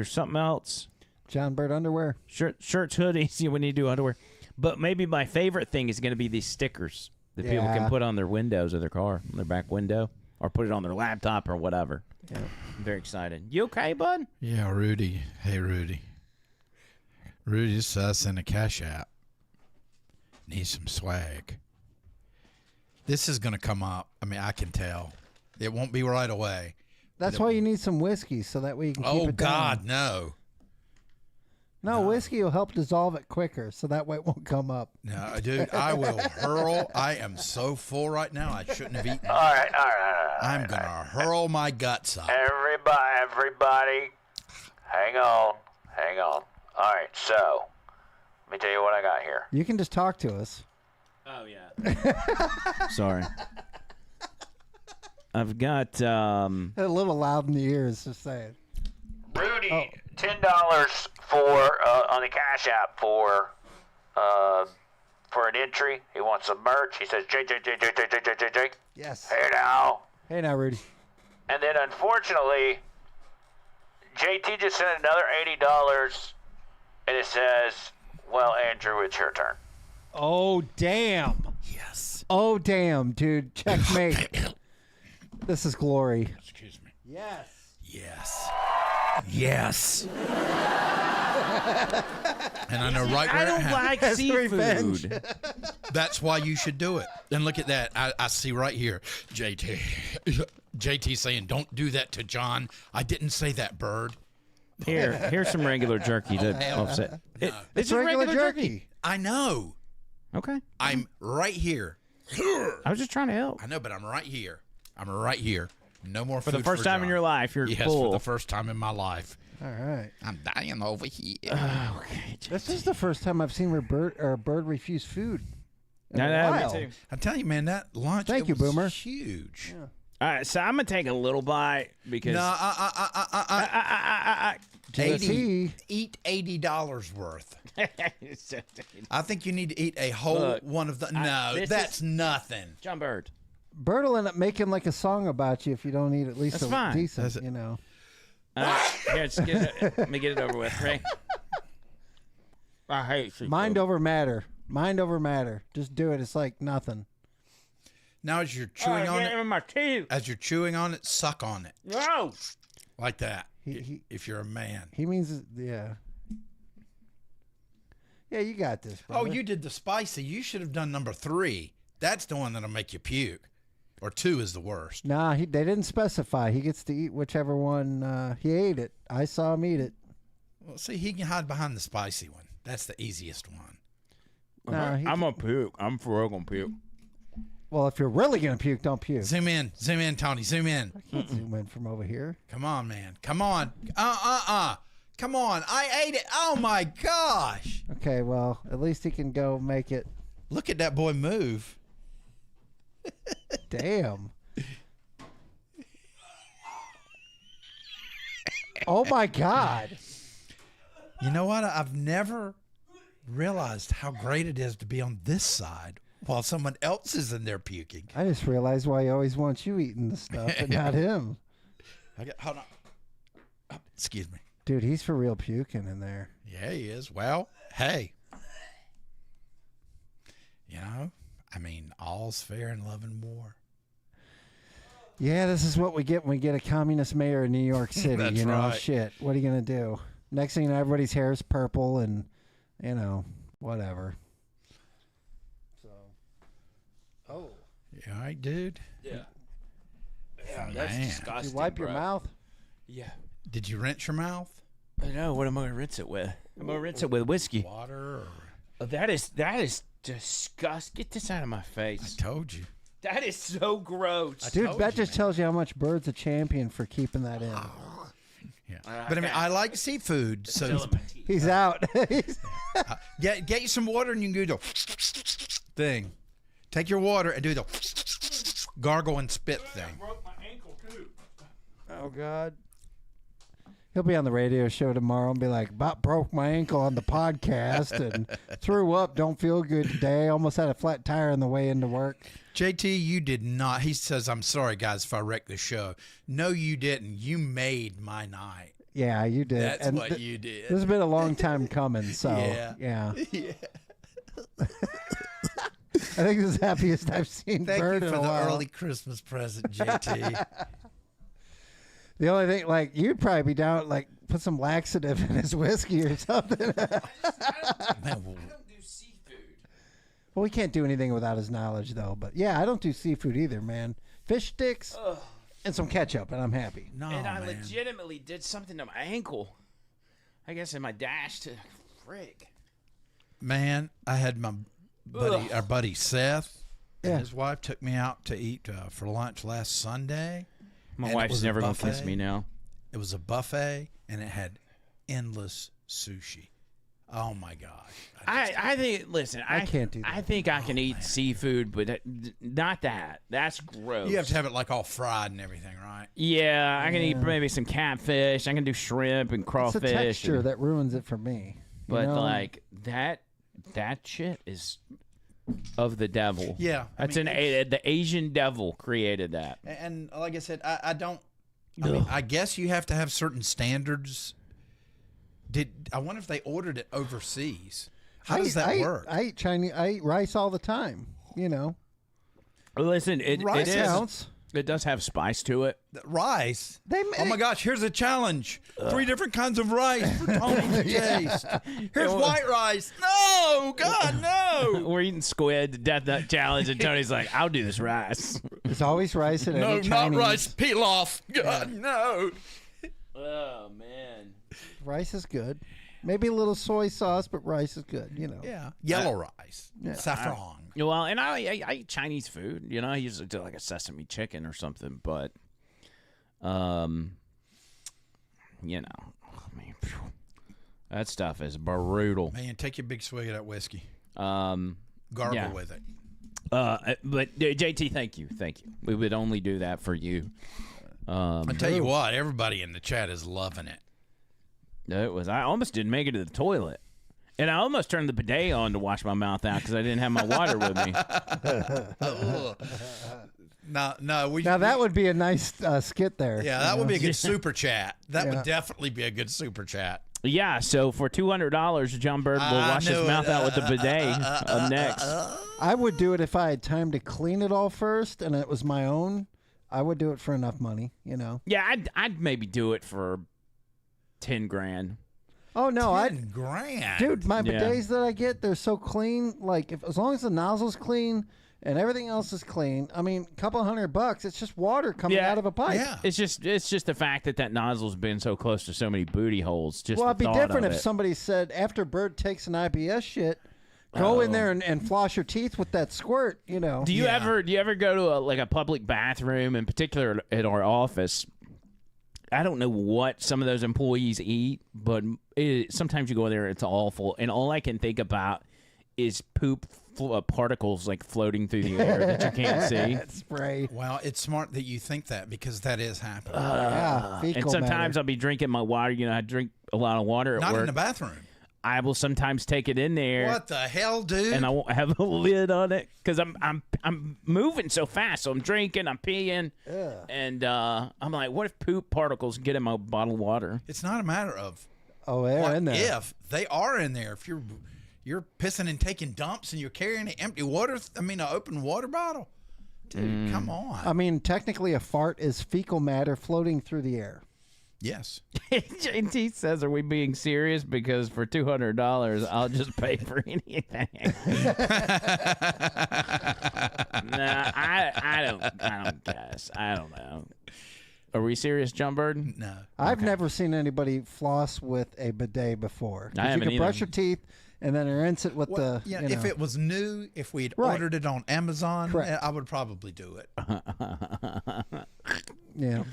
something else. John Bird underwear. Shirts, hoodies. Yeah, we need to do underwear. But maybe my favorite thing is going to be these stickers that people can put on their windows of their car, on their back window, or put it on their laptop or whatever. Yeah. I'm very excited. You okay, bud? Yeah, Rudy. Hey, Rudy. Rudy just sent a Cash App. Needs some swag. This is going to come up. I mean, I can tell. It won't be right away. That's why you need some whiskey, so that way you can keep it down. Oh, God, no. No, whiskey will help dissolve it quicker, so that way it won't come up. No, dude, I will hurl. I am so full right now, I shouldn't have eaten. All right. I'm going to hurl my guts up. Everybody, hang on. All right, so let me tell you what I got here. You can just talk to us. Oh, yeah. Sorry. I've got... A little loud in the ears, just saying. Rudy, $10 for on the Cash App for an entry. He wants some merch. He says, J. Yes. Hey now, Rudy. And then, unfortunately, JT just sent another $80, and it says, well, Andrew, it's your turn. Oh, damn. Yes. Oh, damn, dude. Checkmate. This is glory. Excuse me. Yes. And I know right where I don't like seafood. That's why you should do it. And look at that. I see right here, JT saying, don't do that to John. I didn't say that, Bird. Here's some regular jerky to offset. It's regular jerky. I know. Okay. I'm right here. I was just trying to help. I know, but I'm right here. No more For food the first time in your life, you're yes, full. for the first time in my life. All right. I'm dying over here. Okay. This is the first time I've seen Bird refuse food. Me too. I tell you, man, that lunch. Thank you, was Boomer. Huge. Yeah. All right, so I'm gonna take a little bite because No, 80. Eat $80 worth. I think you need to eat a whole one of the. No, that's nothing. John Bird. Bird will end up making like a song about you if you don't eat at least That's fine. decent, you know. Here, just let me get it over with, right? I hate seafood. Mind over matter. Just do it. It's like nothing. Now, as you're chewing on in my teeth. as you're chewing on it, suck on it No. like that. If you're a man. He means, yeah. Yeah, you got this, brother. Oh, you did the spicy. You should have done number 3. That's the one that'll make you puke. or 2 is the worst. Nah, they didn't specify. He gets to eat whichever one. He ate it. I saw him eat it. Well, see, he can hide behind the spicy one. That's the easiest one. Nah, I'm gonna puke. I'm for real gonna puke. Well, if you're really gonna puke, don't puke. Zoom in, Tony, zoom in. I can't zoom in from over here. Come on, man. Come on. Come on. I ate it. Oh my gosh. Okay, well, at least he can go make it. Look at that boy move. Damn. Oh my God. You know what? I've never realized how great it is to be on this side while someone else is in there puking. I just realized why he always wants you eating the stuff and not him. Hold on. Oh, excuse me. Dude, he's for real puking in there. Yeah, he is. Well, hey. You know, I mean, all's fair in love and war. Yeah, this is what we get when we get a communist mayor in New York City. That's you know, right. shit. What are you going to do? Next thing you know, everybody's hair is purple and, you know, whatever. So. Oh. You all right, dude? Yeah. Yeah, that's man. disgusting. Did you wipe your mouth? Yeah. Did you rinse your mouth? I know. What am I gonna rinse it with? I'm gonna rinse it with whiskey. Water? Or... That is disgusting. Get this out of my face. I told you. That is so gross. Dude, that just tells you how much Bird's a champion for keeping that in. Yeah. But I mean, I like seafood, so He's out. get you some water and you can do the thing. Take your water and do the gargle and spit thing. Oh God. He'll be on the radio show tomorrow and be like, "About broke my ankle on the podcast and threw up. Don't feel good today. Almost had a flat tire on the way into work." JT, you did not. He says, "I'm sorry, guys, if I wrecked the show." No, you didn't. You made my night. Yeah, you did. That's what you did. This has been a long time coming. So yeah. Yeah. I think this is the happiest I've seen Thank Bird you in for a the while. early Christmas present, JT. The only thing, like, you'd probably be down, like, put some laxative in his whiskey or something. Well, we can't do anything without his knowledge, though. But yeah, I don't do seafood either, man. Fish sticks and some ketchup, and I'm happy. No, and I legitimately did something to my ankle. I guess in my dash to frick. Man, I had my buddy, our buddy Seth, and Yeah. his wife took me out to eat for lunch last Sunday. My and it wife's was a never gonna kiss buffet. me now. It was a buffet, and it had endless sushi. Oh my gosh! I think. Listen, I can't do that. I think I can eat seafood, but not that. That's gross. You have to have it like all fried and everything, right? Yeah, I can eat maybe some catfish. I can do shrimp and It's crawfish. the texture and- that ruins it for me. You But know? like that shit is of the devil. Yeah, I that's mean, the Asian devil created that. And like I said, I don't. I mean, I guess you have to have certain standards. I wonder if they ordered it overseas? How does that work? I eat Chinese. I eat rice all the time. You know, Listen, Rice it counts. It does have spice to it. Rice. They Oh my gosh! Here's a challenge: 3 different kinds of rice for Tony to taste. Here's white rice. No, God, no. We're eating squid, death nut challenge, and Tony's like, "I'll do this rice." There's always rice in No, any not Chinese. rice. Pilaf. God, no. Oh man. Rice is good. Maybe a little soy sauce, but rice is good. You know. Yeah, yellow rice, Yeah. saffron. Well, and I eat Chinese food. You know, I usually do like a sesame chicken or something, but, you know, I mean, phew, that stuff is brutal. Man, take your big swig of that whiskey. Gargle Gargle with it. But JT, thank you. We would only do that for you. I tell you what, everybody in the chat is loving it. It was. I almost didn't make it to the toilet, and I almost turned the bidet on to wash my mouth out because I didn't have my water with me. No, Now that would be a nice skit there. Yeah, that would be a good super chat. That Yeah. would definitely be a good super chat. Yeah. So for $200, John Bird will wash his mouth out with the bidet up next. I would do it if I had time to clean it all first, and it was my own. I would do it for enough money. You know. Yeah, I'd maybe do it for 10 grand. Oh no, 10 grand, dude, my Yeah. bidets that I get, they're so clean. Like, as long as the nozzle's clean and everything else is clean. I mean, a couple $100, it's just water coming out of a pipe. Yeah. It's just the fact that nozzle's been so close to so many booty holes. Just Well, the it'd be thought different of if it. somebody said, after Bird takes an IBS shit, go in there and floss your teeth with that squirt, you know. Do you ever go to a public bathroom, in particular at our office? I don't know what some of those employees eat, but sometimes you go in there, it's awful, and all I can think about is poop particles like floating through the air that you can't see. Spray. Well, it's smart that you think that because that is happening. And sometimes I'll be drinking my water. You know, I drink a lot of water at Not work. in the bathroom. I will sometimes take it in there. What the hell, dude? And I won't have a lid on it because I'm moving so fast. So I'm drinking, I'm peeing, and I'm like, what if poop particles get in my bottle of water? It's not a matter of they're in there. If they are in there, if you're pissing and taking dumps and you're carrying an empty water, an open water bottle, dude, come on. I mean, technically, a fart is fecal matter floating through the air. Yes. JT says, "Are we being serious? Because for $200, I'll just pay for anything." Nah, I don't guess. I don't know. Are we serious, John Burden? No. I've never seen anybody floss with a bidet before. 'Cause I haven't you can either. brush your teeth and then rinse it with the. Yeah, you know. if it was new, if we'd Right. ordered it on Amazon, Correct. I would probably do it. Yeah.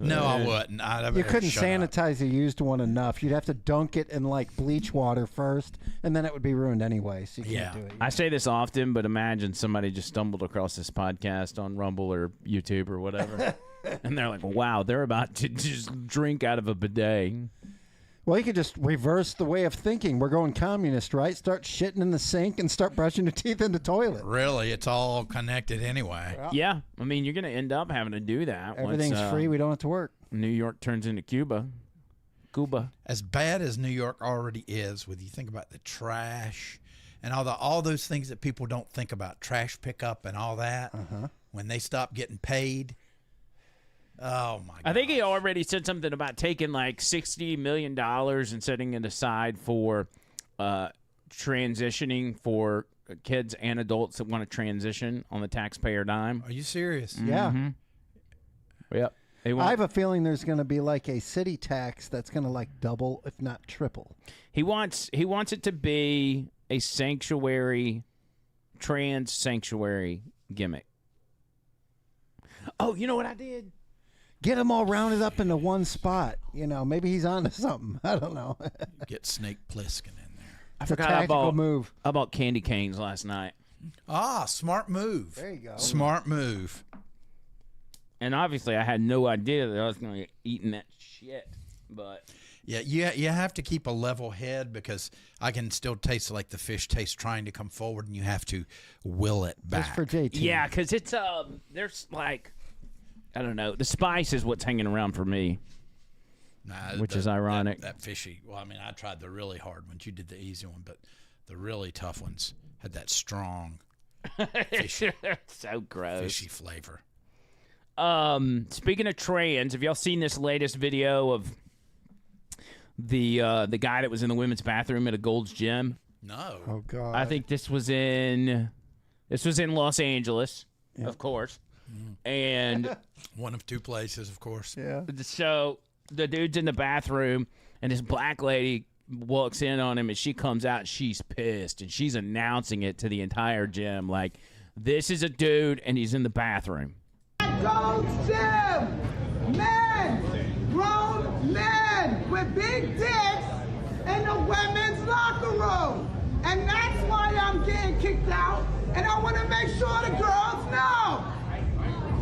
No, I wouldn't. You couldn't sanitize a used one enough. You'd have to dunk it in like bleach water first, and then it would be ruined anyway. So you can't do it. I say this often, but imagine somebody just stumbled across this podcast on Rumble or YouTube or whatever, and they're like, "Wow, they're about to just drink out of a bidet." Well, you could just reverse the way of thinking. We're going communist, right? Start shitting in the sink and start brushing your teeth in the toilet. Really, it's all connected anyway. Yeah, I mean, you're going to end up having to do that. Everything's once, free. We don't have to work. New York turns into Cuba. As bad as New York already is, when you think about the trash and all those things that people don't think about, trash pickup and all that, when they stop getting paid. Oh my God. I think he already said something about taking like $60 million and setting it aside for transitioning for kids and adults that want to transition on the taxpayer dime. Are you serious? Yeah. Yep. I have a feeling there's going to be like a city tax that's going to like double, if not triple. He wants it to be a sanctuary, trans sanctuary gimmick. Oh, you know what I did? Get them all rounded up into one spot. You know, maybe he's onto something. I don't know. Get Snake Plissken in there. I It's a forgot I tactical move. I bought candy canes last night. Ah, smart move. There you go. Smart move. And obviously, I had no idea that I was going to get eating that shit. But Yeah, you have to keep a level head because I can still taste like the fish taste trying to come forward, and you have to will it back. Just for JT. yeah, because it's there's like, I don't know, the spice is what's hanging around for me. Which is ironic. That fishy. Well, I mean, I tried the really hard ones. You did the easy one, but the really tough ones had that strong, fishy, so gross, fishy flavor. Speaking of trans, have y'all seen this latest video of the guy that was in the women's bathroom at a Gold's Gym? No. Oh God. I think this was in Los Angeles, of course, and one of two places, of course. Yeah. So the dude's in the bathroom, and this black lady walks in on him, and she comes out, and she's pissed, and she's announcing it to the entire gym, like, this is a dude, and he's in the bathroom. Gold's Gym! Men! Grown men with big dicks in the women's locker room! And that's why I'm getting kicked out, and I want to make sure the girls know!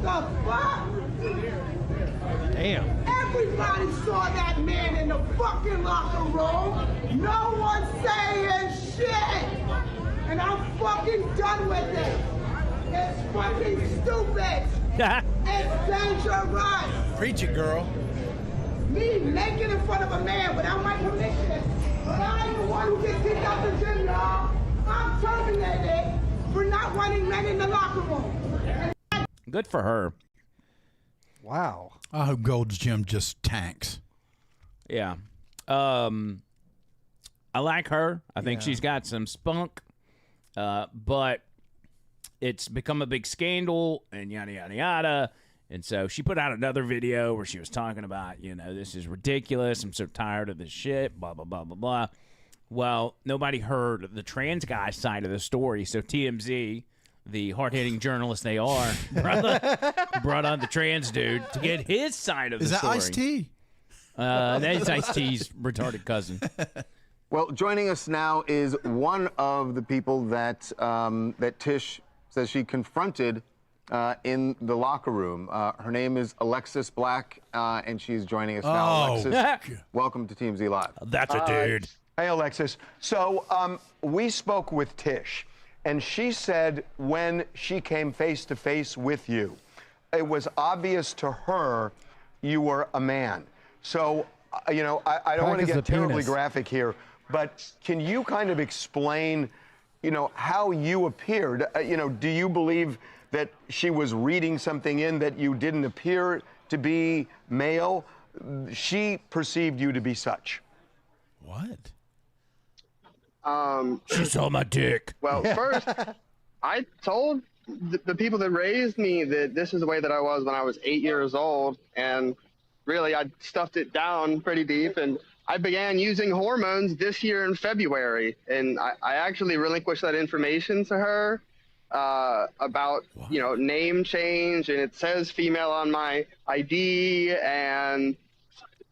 The fuck? Damn. Everybody saw that man in the fucking locker room! No one's saying shit! And I'm fucking done with it! It's fucking stupid! It's dangerous! Preach it, girl. Me naked in front of a man without my permission. But I ain't the one who gets kicked out the gym, y'all. I'm terminated for not wanting men in the locker room. Good for her. Wow. I hope Gold's Gym just tanks. Yeah. I like her. I think she's got some spunk. But it's become a big scandal and yada, yada, yada. And so she put out another video where she was talking about, this is ridiculous. I'm so tired of this shit, blah, blah, blah, blah, blah. Well, nobody heard the trans guy side of the story. So TMZ, the hard-hitting journalists they are, brought on the trans dude to get his side of the story. Is that Ice-T? That's Ice-T's retarded cousin. Well, joining us now is one of the people that that Tish says she confronted in the locker room. Her name is Alexis Black, and she's joining us now. Alexis, welcome to Team Z Live. That's a dude. Hey, Alexis. So we spoke with Tish, and she said when she came face-to-face with you, it was obvious to her you were a man. So, I don't want to get terribly graphic here, but can you kind of explain, how you appeared? Do you believe that she was reading something in that you didn't appear to be male? She perceived you to be such. What? She saw my dick. Well, first, I told the people that raised me that this is the way that I was when I was 8 years old, and really I stuffed it down pretty deep, and I began using hormones this year in February, and I actually relinquished that information to her about, name change, and it says female on my ID and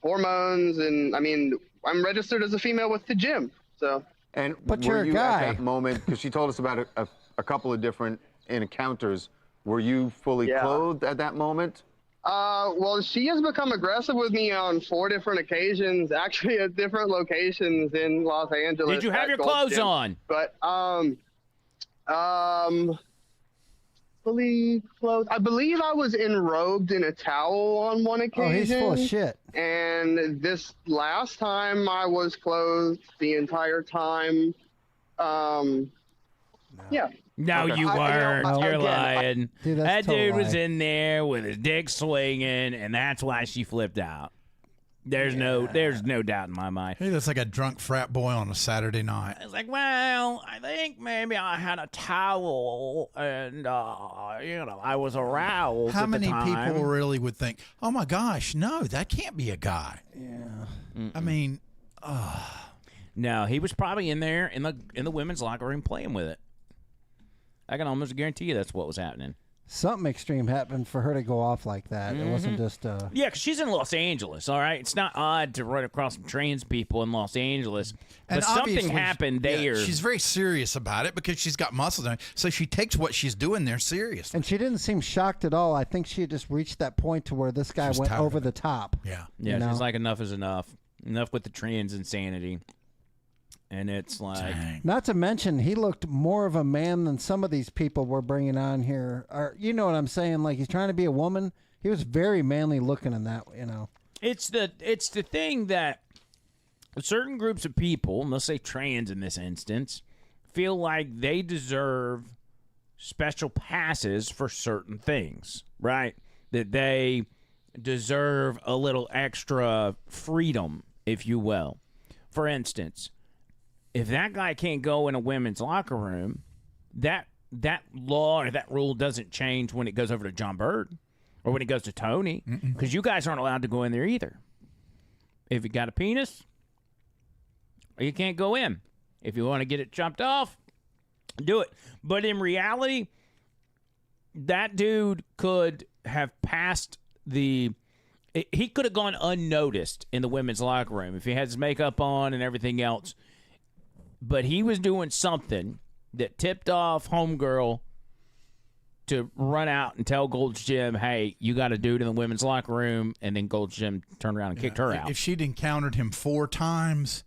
hormones, and I'm registered as a female with the gym, so. And but were you're a you guy. at that moment, because she told us about a couple of different encounters, were you fully clothed at that moment? Well, she has become aggressive with me on 4 different occasions, actually at different locations in Los Angeles. Did you have your clothes on? But, fully clothed. I believe I was enrobed in a towel on one occasion. Oh, he's full of shit. And this last time I was clothed the entire time. Yeah. No, Okay. you weren't. You're again, lying. Dude, that's That total dude was lie. in there with his dick swinging, and that's why she flipped out. There's no doubt in my mind. He looks like a drunk frat boy on a Saturday night. It's like, well, I think maybe I had a towel, and I was aroused. How at the many time. people really would think, oh my gosh, no, that can't be a guy? Yeah. I mean, no, he was probably in there in the women's locker room playing with it. I can almost guarantee you that's what was happening. Something extreme happened for her to go off like that. It wasn't just Yeah, because she's in Los Angeles, all right? It's not odd to run across some trans people in Los Angeles. But something obviously, happened there. She's very serious about it because she's got muscles on it. So she takes what she's doing there seriously. And she didn't seem shocked at all. I think she had just reached that point to where this guy went tired over of the top. Yeah. Yeah, she's like, enough is enough. Enough with the trans insanity. And it's like... Not to mention, he looked more of a man than some of these people we're bringing on here. Or, you know what I'm saying? Like, he's trying to be a woman. He was very manly looking in that, It's the thing that certain groups of people, and let's say trans in this instance, feel like they deserve special passes for certain things, right? That they deserve a little extra freedom, if you will. For instance, if that guy can't go in a women's locker room, that law or that rule doesn't change when it goes over to John Bird or when it goes to Tony, because you guys aren't allowed to go in there either. If you got a penis, you can't go in. If you want to get it chopped off, do it. But in reality, that dude could have passed he could have gone unnoticed in the women's locker room if he had his makeup on and everything else. But he was doing something that tipped off Homegirl to run out and tell Gold's Gym, hey, you got a dude in the women's locker room, and then Gold's Gym turned around and kicked her out. If she'd encountered him 4 times,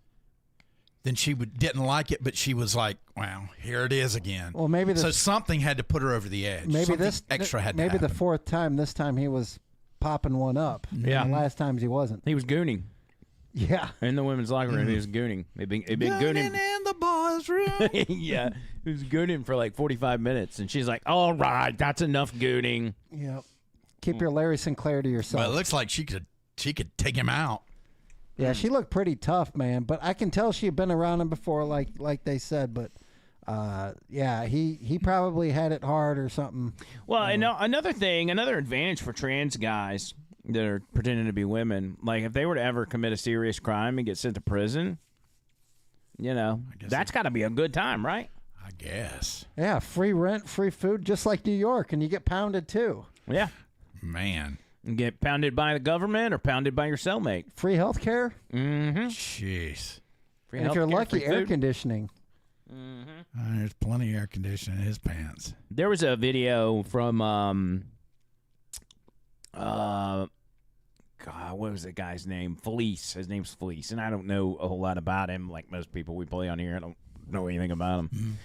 then she didn't like it, but she was like, wow, here it is again. Well, maybe so something had to put her over the edge. Maybe something this extra had to maybe happen. the 4th time. This time he was popping one up. Yeah. The last times he wasn't. He was gooning. Yeah. In the women's locker room, he was gooning. He'd been gooning in the boys' room. Yeah. He was gooning for like 45 minutes, and she's like, all right, that's enough gooning. Yep. Keep your Larry Sinclair to yourself. Well, it looks like she could take him out. Yeah, she looked pretty tough, man. But I can tell she had been around him before, like they said. But Yeah, he probably had it hard or something. Well, and another advantage for trans guys that are pretending to be women, like if they were to ever commit a serious crime and get sent to prison, that's got to be a good time, right? I guess. Yeah, free rent, free food, just like New York, and you get pounded too. Yeah. Man. You get pounded by the government or pounded by your cellmate. Free health care. Mm-hmm. Jeez. Free And if you're healthcare, lucky, free air food. conditioning. There's plenty of air conditioning in his pants. There was a video from God, what was the guy's name? Felice. His name's Felice, and I don't know a whole lot about him. Like most people we play on here, I don't know anything about him.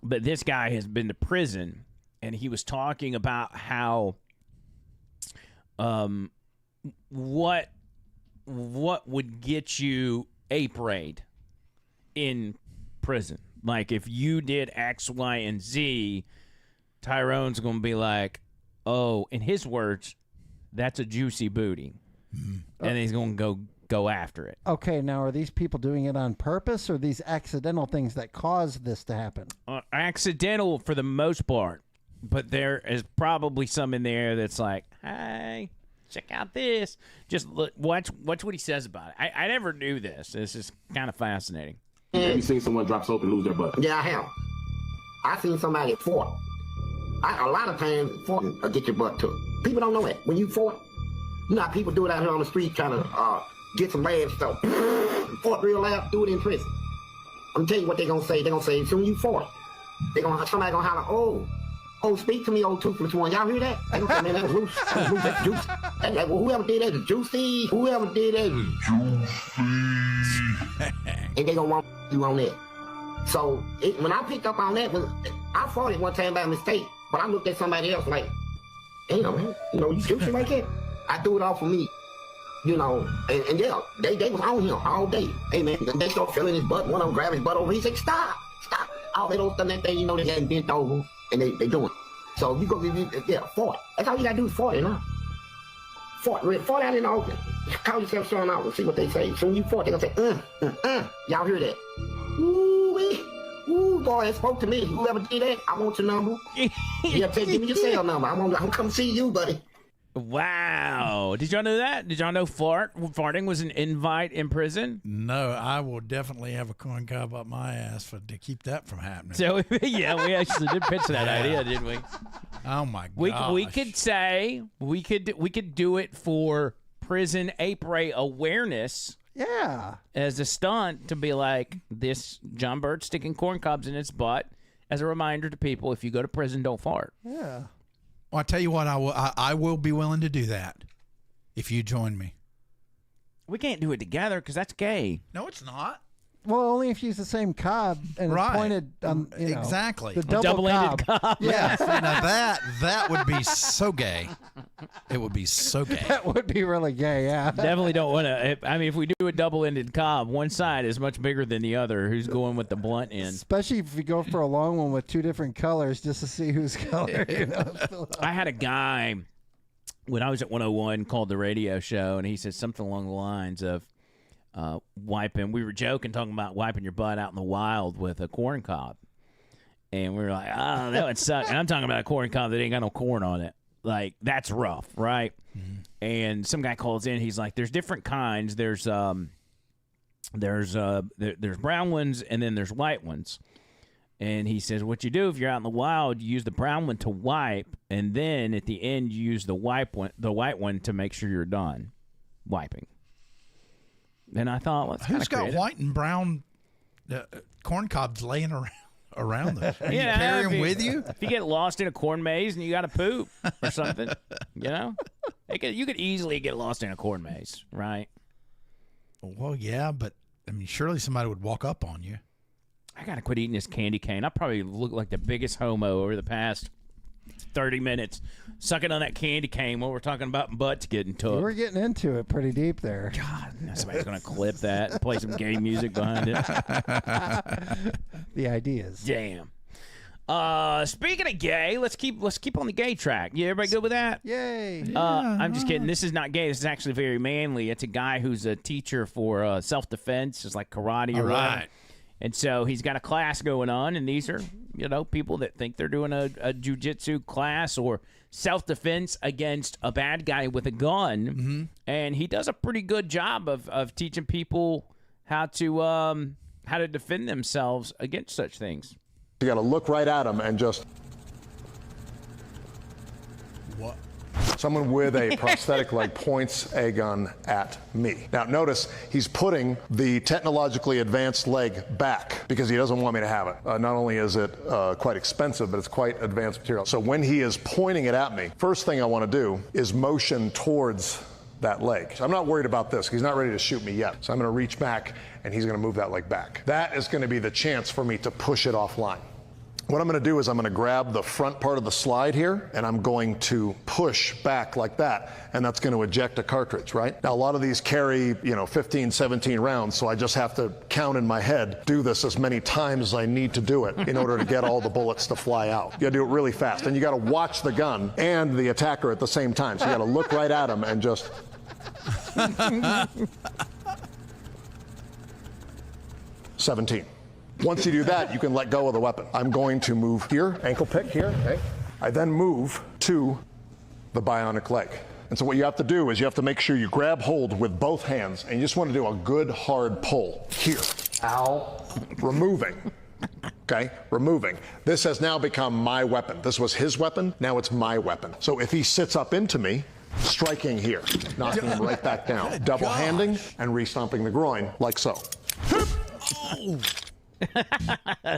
But this guy has been to prison, and he was talking about how what would get you ape-rayed in prison. Like if you did X, Y, and Z, Tyrone's going to be like, oh, in his words, that's a juicy booty. And he's going to go after it. Okay, now are these people doing it on purpose or these accidental things that cause this to happen? Accidental for the most part, but there is probably some in there that's like, hey, check out this. Just look, watch what he says about it. I never knew this. This is kind of fascinating. Have you seen someone drop soap and lose their butt? Yeah, I have. I seen somebody fart. A lot of times, fart will get your butt took. People don't know that. When you fart, you know how people do it out here on the street trying to get some land stuff. Fart real loud, do it in prison. I'm telling you what they're going to say. They're going to say, as soon as you fart, somebody going to holler, oh, speak to me, old toothless one. Y'all hear that? They going to say, man, that was loose. That was loose. That's juicy. That's like, well, whoever did that is juicy. Whoever did that is juicy. And they going to want you on that. So when I picked up on that, I fought it one time by mistake, but I looked at somebody else like, damn, man, you juicy like that? I threw it off for me, and yeah, they was on him all day. Hey, man, they start feeling his butt. One of them grabbed his butt over. He said, stop. All they don't done that thing, they hadn't bent over, and they doing it. So you go, fart. That's all you gotta do is fart, Fart out in the open. Call yourself Sean out and see what they say. So when you fart, they gonna say, Y'all hear that? Ooh, boy, it spoke to me. Whoever did that, I want your number. Give me your cell number. I'm come see you, buddy. Wow. Did y'all know that? Did y'all know farting was an invite in prison? No, I will definitely have a corn cob up my ass to keep that from happening. So, yeah, we actually did pitch that idea, didn't we? Oh, my gosh. We could say, we could do it for prison ape ray awareness. Yeah. As a stunt to be like, this John Bird sticking corn cobs in its butt as a reminder to people, if you go to prison, don't fart. Yeah. Well, I tell you what, I will be willing to do that if you join me. We can't do it together because that's gay. No, it's not. Well, only if you use the same cob and it's pointed on, exactly. the double-ended cob. Yeah, now that would be so gay. It would be so gay. That would be really gay, yeah. Definitely don't want to. I mean, if we do a double-ended cob, one side is much bigger than the other. Who's going with the blunt end? Especially if you go for a long one with two different colors just to see whose color. I had a guy when I was at 101 called the radio show, and he said something along the lines of wiping. We were joking, talking about wiping your butt out in the wild with a corn cob. And we were like, oh, that would suck. And I'm talking about a corn cob that ain't got no corn on it. Like, that's rough, right? Mm-hmm. And some guy calls in. He's like, there's different kinds. There's brown ones, and then there's white ones. And he says, what you do if you're out in the wild, you use the brown one to wipe, and then at the end you use the white one to make sure you're done wiping. And I thought, well, that's who's got creative. White and brown corn cobs laying around them? You Yeah, carry them with you? If you get lost in a corn maze and you got to poop or something, you could easily get lost in a corn maze, right? Well, yeah, but I mean, surely somebody would walk up on you. I got to quit eating this candy cane. I probably look like the biggest homo over the past 30 minutes sucking on that candy cane while we're talking about butts getting took. We're getting into it pretty deep there. God, somebody's going to clip that and play some gay music behind it. The ideas. Damn. Speaking of gay, let's keep on the gay track. Yeah, everybody good with that? Yay. I'm just kidding. This is not gay. This is actually very manly. It's a guy who's a teacher for self-defense. It's like karate or whatever. Right. And so he's got a class going on, and these are, people that think they're doing a jiu-jitsu class or self-defense against a bad guy with a gun. Mm-hmm. And he does a pretty good job of teaching people how to defend themselves against such things. You got to look right at him and just... What? Someone with a prosthetic leg points a gun at me. Now notice he's putting the technologically advanced leg back because he doesn't want me to have it. Not only is it quite expensive, but it's quite advanced material. So when he is pointing it at me, first thing I want to do is motion towards that leg. So I'm not worried about this. He's not ready to shoot me yet. So I'm going to reach back and he's going to move that leg back. That is going to be the chance for me to push it offline. What I'm going to do is I'm going to grab the front part of the slide here, and I'm going to push back like that, and that's going to eject a cartridge, right? Now, a lot of these carry, 15, 17 rounds, so I just have to count in my head, do this as many times as I need to do it in order to get all the bullets to fly out. You got to do it really fast, and you got to watch the gun and the attacker at the same time, so you got to look right at him and just... 17. Once you do that, you can let go of the weapon. I'm going to move here, ankle pick here. Okay. I then move to the bionic leg. And so what you have to do is you have to make sure you grab hold with both hands, and you just want to do a good hard pull here. Ow. Removing. Okay, removing. This has now become my weapon. This was his weapon, now it's my weapon. So if he sits up into me, striking here, knocking him right back down, double handing and re-stomping the groin like so. Oh.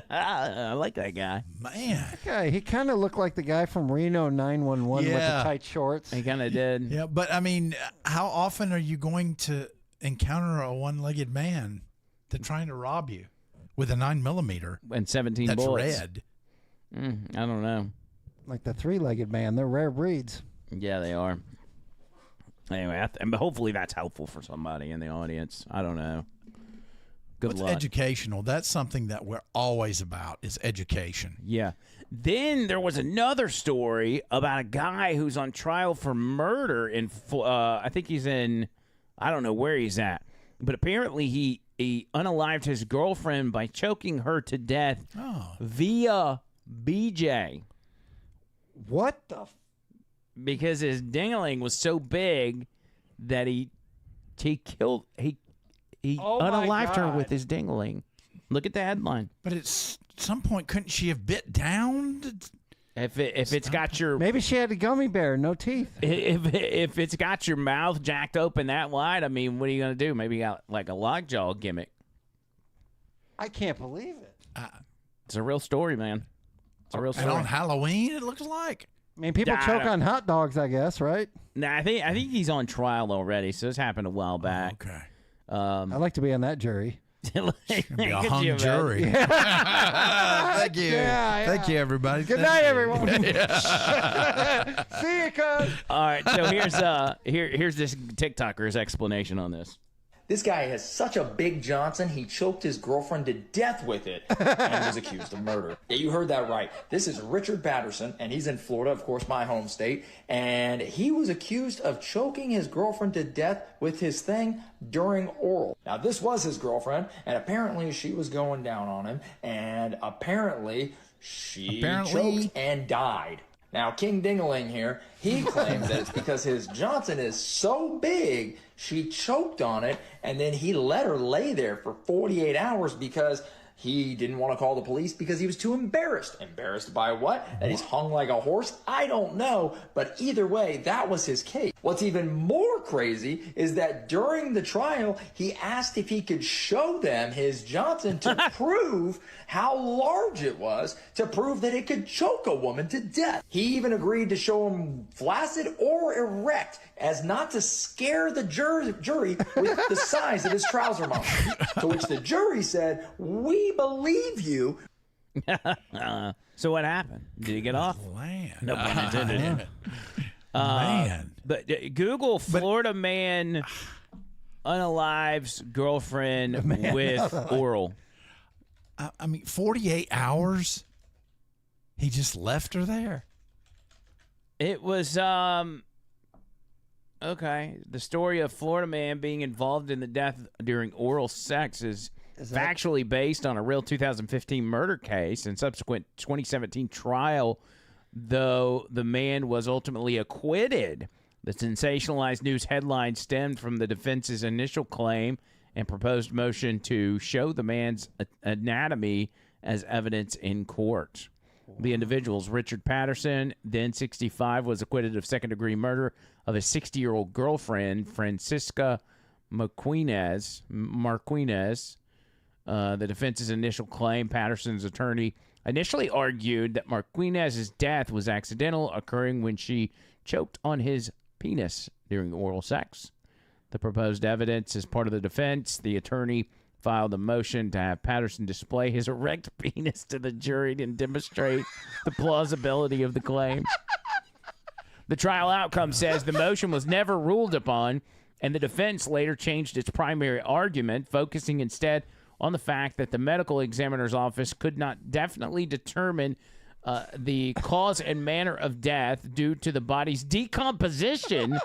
I like that guy. Man. Okay, he kind of looked like the guy from Reno 911 with the tight shorts. He kind of did. Yeah, but I mean, how often are you going to encounter a one-legged man that's trying to rob you with a 9mm and 17 that's bullets? Red? I don't know. Like the three-legged man, they're rare breeds. Yeah, they are. Anyway, hopefully that's helpful for somebody in the audience. I don't know. Good luck. Educational. That's something that we're always about is education. Yeah. Then there was another story about a guy who's on trial for murder in, I think he's in, I don't know where he's at, but apparently he unalived his girlfriend by choking her to death via BJ. What the? Because his dingling was so big that he unalived her with his dingling. Look at the headline. But at some point, couldn't she have bit down? If it's got your... Maybe she had a gummy bear, no teeth. If it's got your mouth jacked open that wide, I mean, what are you going to do? Maybe you got like a lockjaw gimmick. I can't believe it. It's a real story, man. It's a real story. And on Halloween, it looks like. I mean, people choke on hot dogs, I guess, right? Nah, I think he's on trial already, so this happened a while back. Okay. I'd like to be on that jury. Be a hung jury. Thank you. Yeah. Thank you, everybody. Good night, everyone. See you, cuz. All right, so here's this TikToker's explanation on this. This guy has such a big Johnson, he choked his girlfriend to death with it and was accused of murder. Yeah, you heard that right. This is Richard Patterson, and he's in Florida, of course, my home state, and he was accused of choking his girlfriend to death with his thing during oral. Now, this was his girlfriend, and apparently she was going down on him, and apparently she choked and died. Now, King Dingaling here, he claims that it's because his Johnson is so big, she choked on it, and then he let her lay there for 48 hours because he didn't want to call the police because he was too embarrassed. Embarrassed by what? That he's hung like a horse? I don't know, but either way, that was his case. What's even more crazy is that during the trial, he asked if he could show them his Johnson to prove how large it was, to prove that it could choke a woman to death. He even agreed to show him flaccid or erect as not to scare the jury with the size of his trouser mount. To which the jury said, "We believe you." So what happened? Did he get off? Man. No pun intended. Man. But Google Florida man unalives girlfriend with oral. I mean, 48 hours? He just left her there? It was, okay. The story of Florida man being involved in the death during oral sex is factually based on a real 2015 murder case and subsequent 2017 trial, though the man was ultimately acquitted. The sensationalized news headline stemmed from the defense's initial claim and proposed motion to show the man's anatomy as evidence in court. The individuals, Richard Patterson, then 65, was acquitted of second-degree murder of his 60-year-old girlfriend, Francisca Marquinez. The defense's initial claim, Patterson's attorney initially argued that Marquinez's death was accidental, occurring when she choked on his penis during oral sex. The proposed evidence is part of the defense. The attorney filed a motion to have Patterson display his erect penis to the jury and demonstrate the plausibility of the claim. The trial outcome says the motion was never ruled upon, and the defense later changed its primary argument, focusing instead on the fact that the medical examiner's office could not definitely determine the cause and manner of death due to the body's decomposition.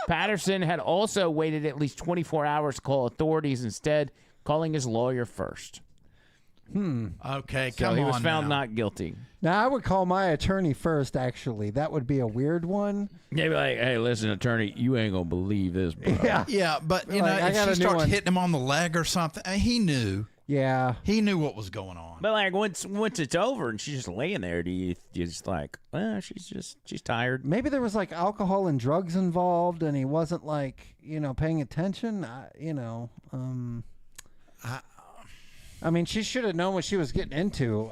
Patterson had also waited at least 24 hours to call authorities, instead calling his lawyer first. Okay, So come on. he was found now. not guilty. Now, I would call my attorney first, actually. That would be a weird one. They'd be like, hey, listen, attorney, you ain't going to believe this, bro. Yeah, but you Like, know, I if got she a new starts one. hitting him on the leg or something, he knew. Yeah. He knew what was going on. But like once it's over and she's just laying there, do you just like, well, she's tired. Maybe there was like alcohol and drugs involved, and he wasn't like paying attention. I mean, she should have known what she was getting into.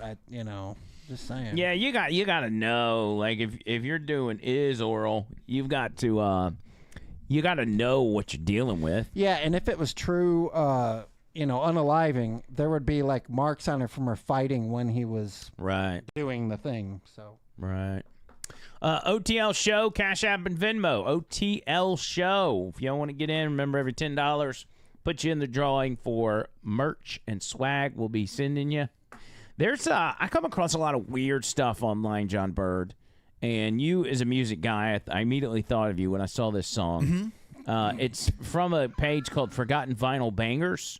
Just saying. Yeah, you got to know, like if you're doing oral, you've got to know what you're dealing with. Yeah, and if it was true, unaliving, there would be like marks on her from her fighting when he was doing the thing. So Right. OTL Show, Cash App and Venmo. OTL Show. If y'all want to get in, remember every $10 put you in the drawing for merch and swag we'll be sending you. There's I come across a lot of weird stuff online, John Bird. And you, as a music guy, I immediately thought of you when I saw this song. It's from a page called Forgotten Vinyl Bangers.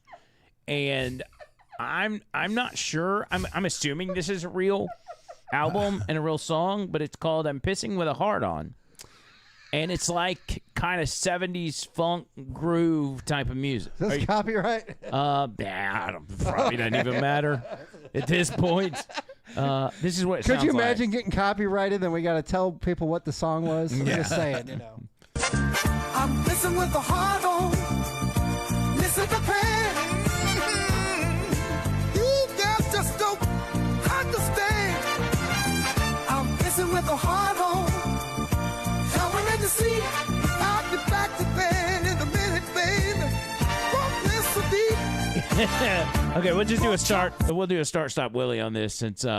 And I'm not sure. I'm assuming this is a real album and a real song, but it's called I'm Pissing With a Heart On. And it's like kind of 70s funk groove type of music. Is this copyright? Probably doesn't even matter at this point. This is what it Could sounds you like. imagine getting copyrighted? Then we got to tell people what the song was. I'm just saying, I'm missing with the heart on, missing the pain. You guys just don't understand. I'm missing with the heart on, coming in to see. I'll be back to bed in a minute, baby. Won't miss so deep. Okay, we'll just do a start. We'll do a start-stop Willie on this since we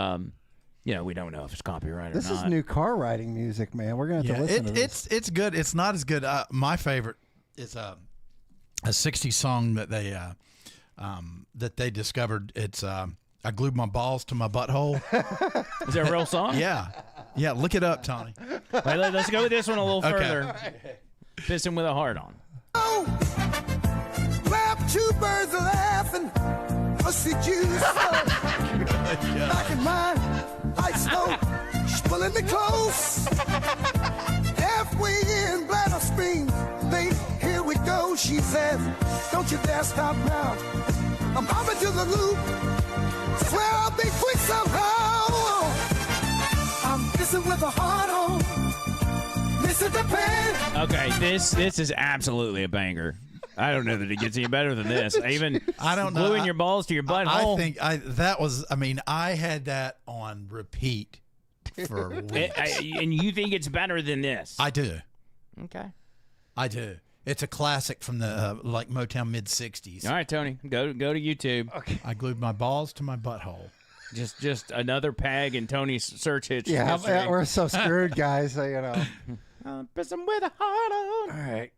don't know if it's copyright or This not. is new car riding music, man. We're gonna have to listen to this. It's good. It's not as good. My favorite is a 60s song that they discovered. It's I glued my balls to my butthole. Is that a real song? Yeah. Look it up, Tony. Wait, let's go with this one a little Okay. further. Pissing with a heart on. Grab two birds laughing, pussy juice. Back in mine, like snow, she's pulling me close. Halfway in bladder springs, babe, here we go. She says, don't you dare stop now. I'm coming to the loop. Swear I'll be quick somehow. I'm missing with a heart on, missing the pain. Okay, this is absolutely a banger. I don't know that it gets any better than this. I don't know. Gluing your balls to your butthole. I think I had that on repeat for weeks. And you think it's better than this? I do. Okay. I do. It's a classic from the Motown mid-'60s. All right, Tony, go to YouTube. Okay. I glued my balls to my butthole. Just another peg in Tony's search history. Yeah, we're so screwed, guys. Pissing with a heart on. All right.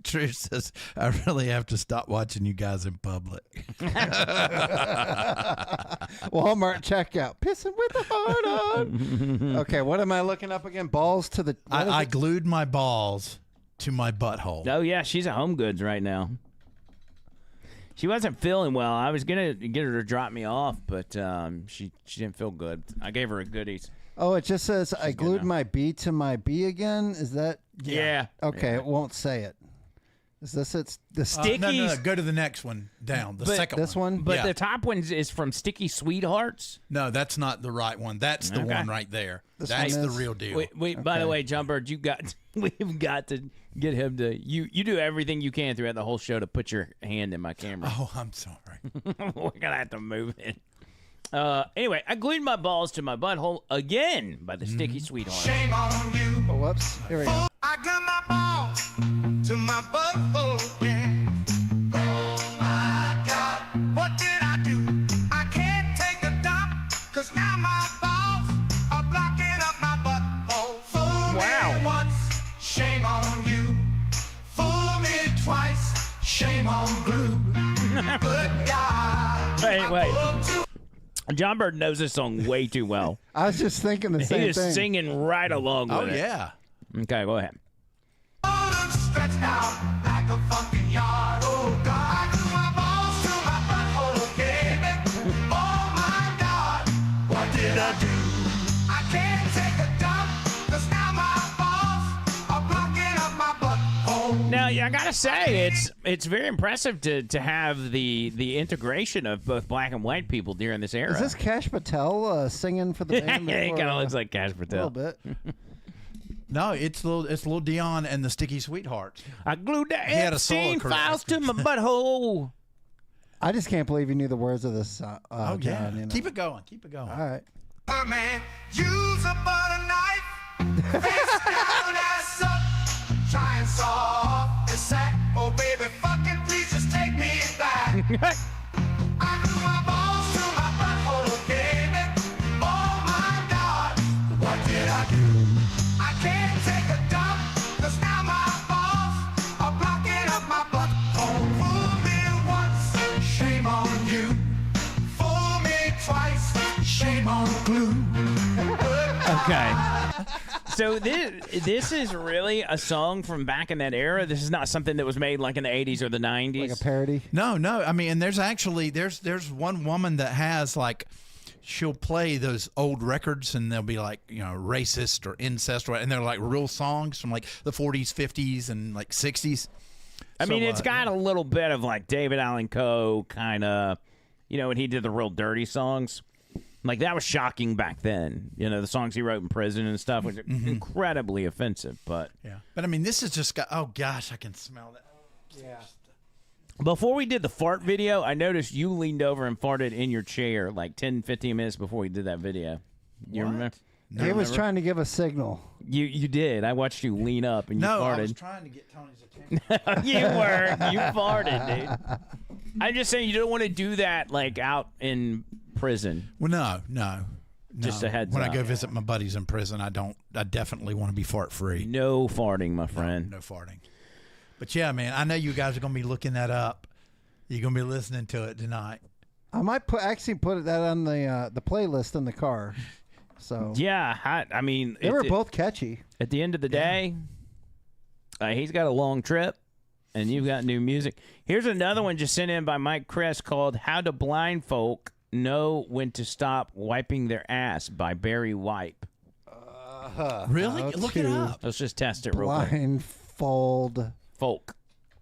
Trish says, I really have to stop watching you guys in public. Walmart checkout. Pissing with the heart on. Okay, what am I looking up again? Balls to the... I glued my balls to my butthole. Oh, yeah, she's at Home Goods right now. She wasn't feeling well. I was gonna get her to drop me off, but she didn't feel good. I gave her a goodies. Oh, it just says I glued my B to my B again. Is that? Yeah. Okay, Yeah. it won't say it. Is this it's the Stickies? No. Go to the next one down. The second this one? But the top one is from Sticky Sweethearts. No, that's not the right one. That's the one right there. That's the real deal. Wait, By the way, Jumpbird, we've got to get him to you do everything you can throughout the whole show to put your hand in my camera. Oh, I'm sorry. We're gonna have to move it. Anyway, I glued my balls to my butthole again by the Sticky Sweetheart. Shame on you. Oh, whoops. Here we go. I got my balls to my butthole. Yeah. Oh my God, what did I do? I can't take a dump, 'cause now my balls are blocking up my butthole. Fool me once, shame on you. Fool me twice, shame on glue. Good God. Wait. John Bird knows this song way too well. I was just thinking the same He is thing. singing right along with it. Oh, yeah. Okay, go ahead. Stretched out like a fucking yard. Oh God, I glue my balls to my butthole again. Oh my God, what did I do? I can't take a dump, 'cause now my balls are blocking up my butthole. Now, I gotta say, it's very impressive to have the integration of both black and white people during this era. Is this Cash Patel singing for the band? Yeah, he before, kind of looks like Cash Patel. A little bit. No, it's little Dion and the Sticky Sweethearts. I glued the He had a solo Epstein career. files to my butthole. I just can't believe you knew the words of this. Oh, yeah. John, you know. Keep it going. Keep it going. All right. Man, use a butter knife, face down, ass up, try and saw off the sack. Oh baby, fucking please just take me back. I glue my balls to my butthole again. Oh my God, what did I do? I can't take a dump, 'cause now my balls are blocking up my butthole. Fool me once, shame on you. Fool me twice, shame on glue. Okay. So this is really a song from back in that era. This is not something that was made like in the 80s or the 90s. Like a parody? No. I mean, and there's actually there's one woman that has like she'll play those old records and they'll be like, you know, racist or incest or and they're like real songs from like the 40s, 50s and like 60s. I mean, it's got a little bit of like David Allan Coe kind of, you know, when he did the real dirty songs. Like, that was shocking back then. You know, the songs he wrote in prison and stuff was incredibly offensive. But yeah. But, I mean, this is just got, oh, gosh, I can smell that. Yeah. Before we did the fart video, I noticed you leaned over and farted in your chair like 10, 15 minutes before we did that video. You remember? He was trying to give a signal. You did. I watched you lean up and you farted. I was trying to get Tony's attention. You were. You farted, dude. I'm just saying you don't want to do that like out in prison. Well, no. Just a heads when up. I go visit my buddies in prison, I definitely want to be fart free. No farting, my friend. No farting. But yeah, man, I know you guys are going to be looking that up. You're going to be listening to it tonight. I might actually put that on the playlist in the car. So yeah, I mean, they were both catchy. At the end of the day, he's got a long trip, and you've got new music. Here's another one just sent in by Mike Kress called "How do Blind Folk Know When to Stop Wiping Their Ass" by Barry White. Really? Look it up. Let's just test it real quick. Blindfold folk.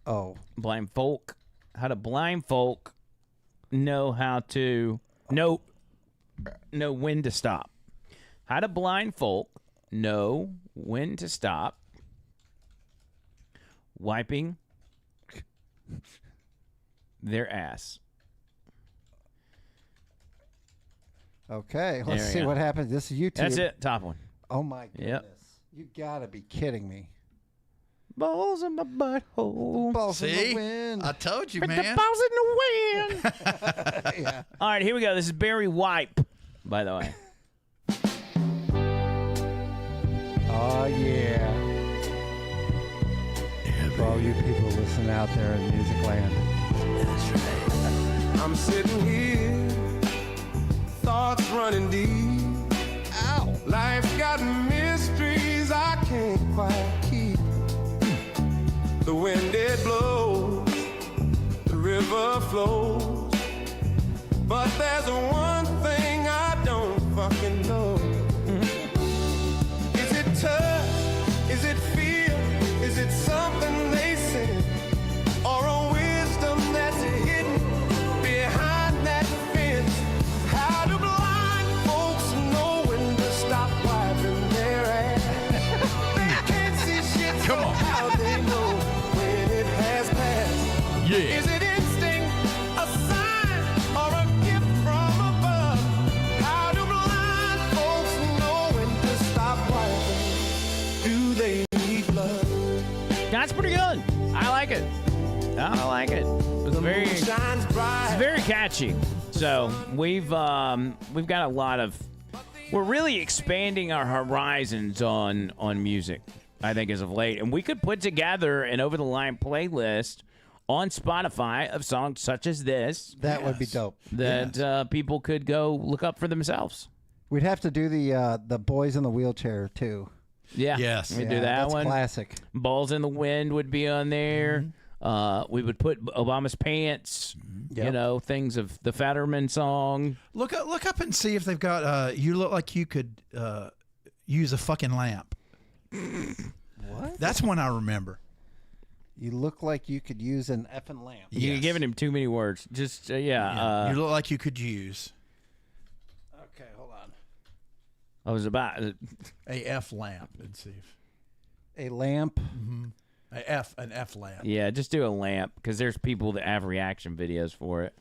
Oh, blind folk. How do blind folk know when to stop? How do blind folk know when to stop wiping their ass? Okay, let's see what happens. This is YouTube. That's it. Top one. Oh my goodness! Yep. You gotta be kidding me. Balls in my butthole. Balls in See? the wind. I told you, Put man. the balls in the wind. Yeah. All right, here we go. This is Barry White, by the way. Oh yeah. For all you people listening out there in music land. That's right. I'm sitting here, thoughts running deep. Ow. Life's got mysteries I can't quite keep. The wind it blows, the river flows. But there's one thing I don't fucking know. Is it touch? Is it feel? Is it something they say? Or a wisdom that's hidden behind that fence? How do blind folks know when to stop wiping their ass? They can't see shit, so how they know when it has passed? Yeah. Is it instinct, a sign, or a gift from above? How do blind folks know when to stop wiping? Do they need blood? That's pretty good. I like it. I like it. It's very catchy. So we've got a lot of. We're really expanding our horizons on music, I think, as of late, and we could put together an over the line playlist on Spotify of songs such as this. That would be dope. That people could go look up for themselves. We'd have to do the boys in the wheelchair too. Yeah. Yes. We do that that's one. Classic. Balls in the Wind would be on there. We would put Obama's Pants, Yep. you know, things of the Fetterman song. Look up and see if they've got. You look like you could use a fucking lamp. What? That's one I remember. You look like you could use an effing lamp. You're giving him too many words. Just, you look like you could use Okay, hold on. I was about. a F lamp. And see if A lamp. an F lamp. Yeah, just do a lamp because there's people that have reaction videos for it.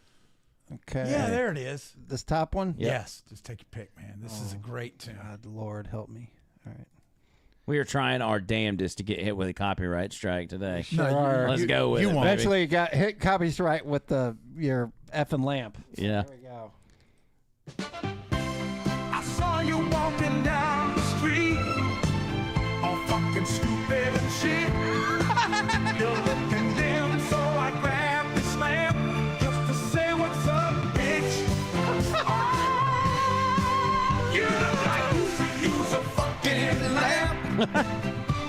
Okay. Yeah, there it is. This top one? Yes. Just take your pick, man. This is a great tune. God, Lord, help me. All right. We are trying our damnedest to get hit with a copyright strike today. Sure are. Let's go with it. Baby. Eventually, you got hit copies right with your effing lamp. Yeah. There we go. I saw you walking down the street, all fucking stupid and shit. You're looking dim, so I grabbed this lamp just to say what's up, bitch. You look like you could use a fucking lamp.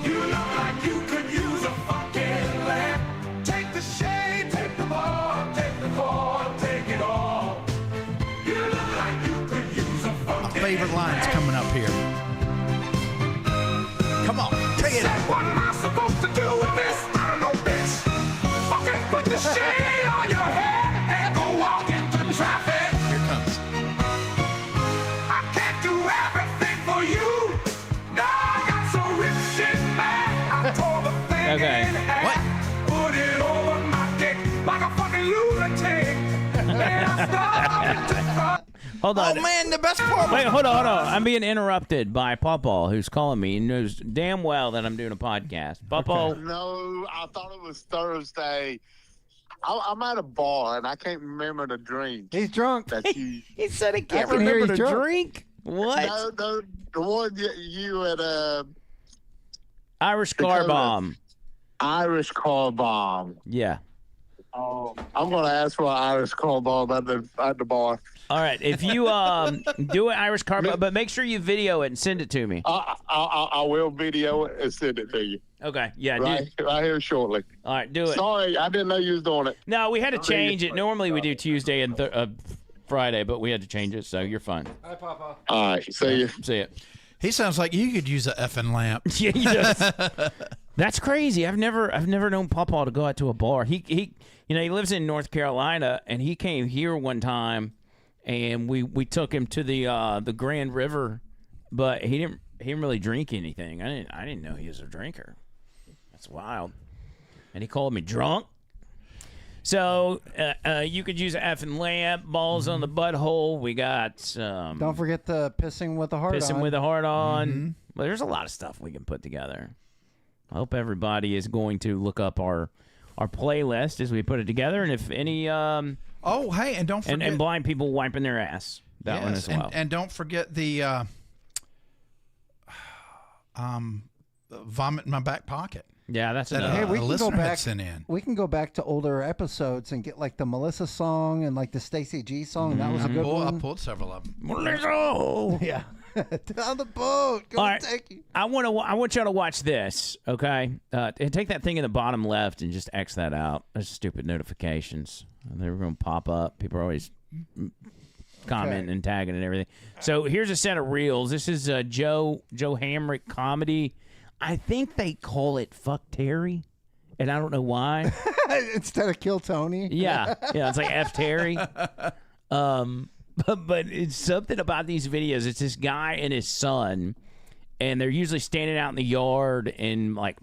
You look like you could use a fucking lamp. Take the shade, take the ball, take the cord, take it all. You look like you could use a fucking My favorite line's coming up here. Come on, take it. What am I supposed to do with this? I don't know, bitch. Fucking put the shade on your head and go walk into traffic. Here it comes. I can't do everything for you. No, I got so rich shit mad. I tore the thing Okay. in half. Put it over my dick like a fucking lunatic. And I started to cry. Hold on. Oh man, the best part. Wait, hold on. I'm being interrupted by Pawpaw, who's calling me and knows damn well that I'm doing a podcast. Pawpaw. No, I thought it was Thursday. I'm at a bar and I can't remember the drink. He's drunk. That you. He said he can't I can hear remember he's the drunk. drink. What? No, the one you at Irish car bomb. Irish car bomb. Yeah. Oh, I'm gonna ask for an Irish car bomb at the bar. All right. If you do an Irish car bomb, but make sure you video it and send it to me. I will video it and send it to you. Okay. Yeah. Right here shortly. All right. Do it. Sorry, I didn't know you was doing it. No, we had to change it. Normally we do Tuesday and Friday, but we had to change it, so you're fine. Hi, Papa. All right, see you. See ya. He sounds like you could use a effing lamp. Yeah, he does. That's crazy. I've never known Pawpaw to go out to a bar. He he lives in North Carolina, and he came here one time, and we took him to the Grand River, but he didn't really drink anything. I didn't know he was a drinker. That's wild. And he called me drunk. So you could use an effing lamp, balls on the butthole. We got Don't forget the pissing with the heart pissing on. with a heart on. Well, there's a lot of stuff we can put together. I hope everybody is going to look up our playlist as we put it together, and if any oh hey, and don't forget and blind people wiping their ass, that one as well. And don't forget the vomit in my back pocket. Yeah, that's that. Hey, we can go listener had back. sent in. We can go back to older episodes and get like the Melissa song and like the Stacey G song. That was a good one. I pulled several of them. Melissa. Yeah. On the boat. Go All right. take you. I want y'all to watch this, okay? And take that thing in the bottom left and just X that out. Those stupid notifications. They're going to pop up. People are always commenting and tagging and everything. So here's a set of reels. This is Joe Hamrick comedy. I think they call it Fuck Terry, and I don't know why. Instead of Kill Tony. Yeah, it's like F Terry. But it's something about these videos. It's this guy and his son, and they're usually standing out in the yard and like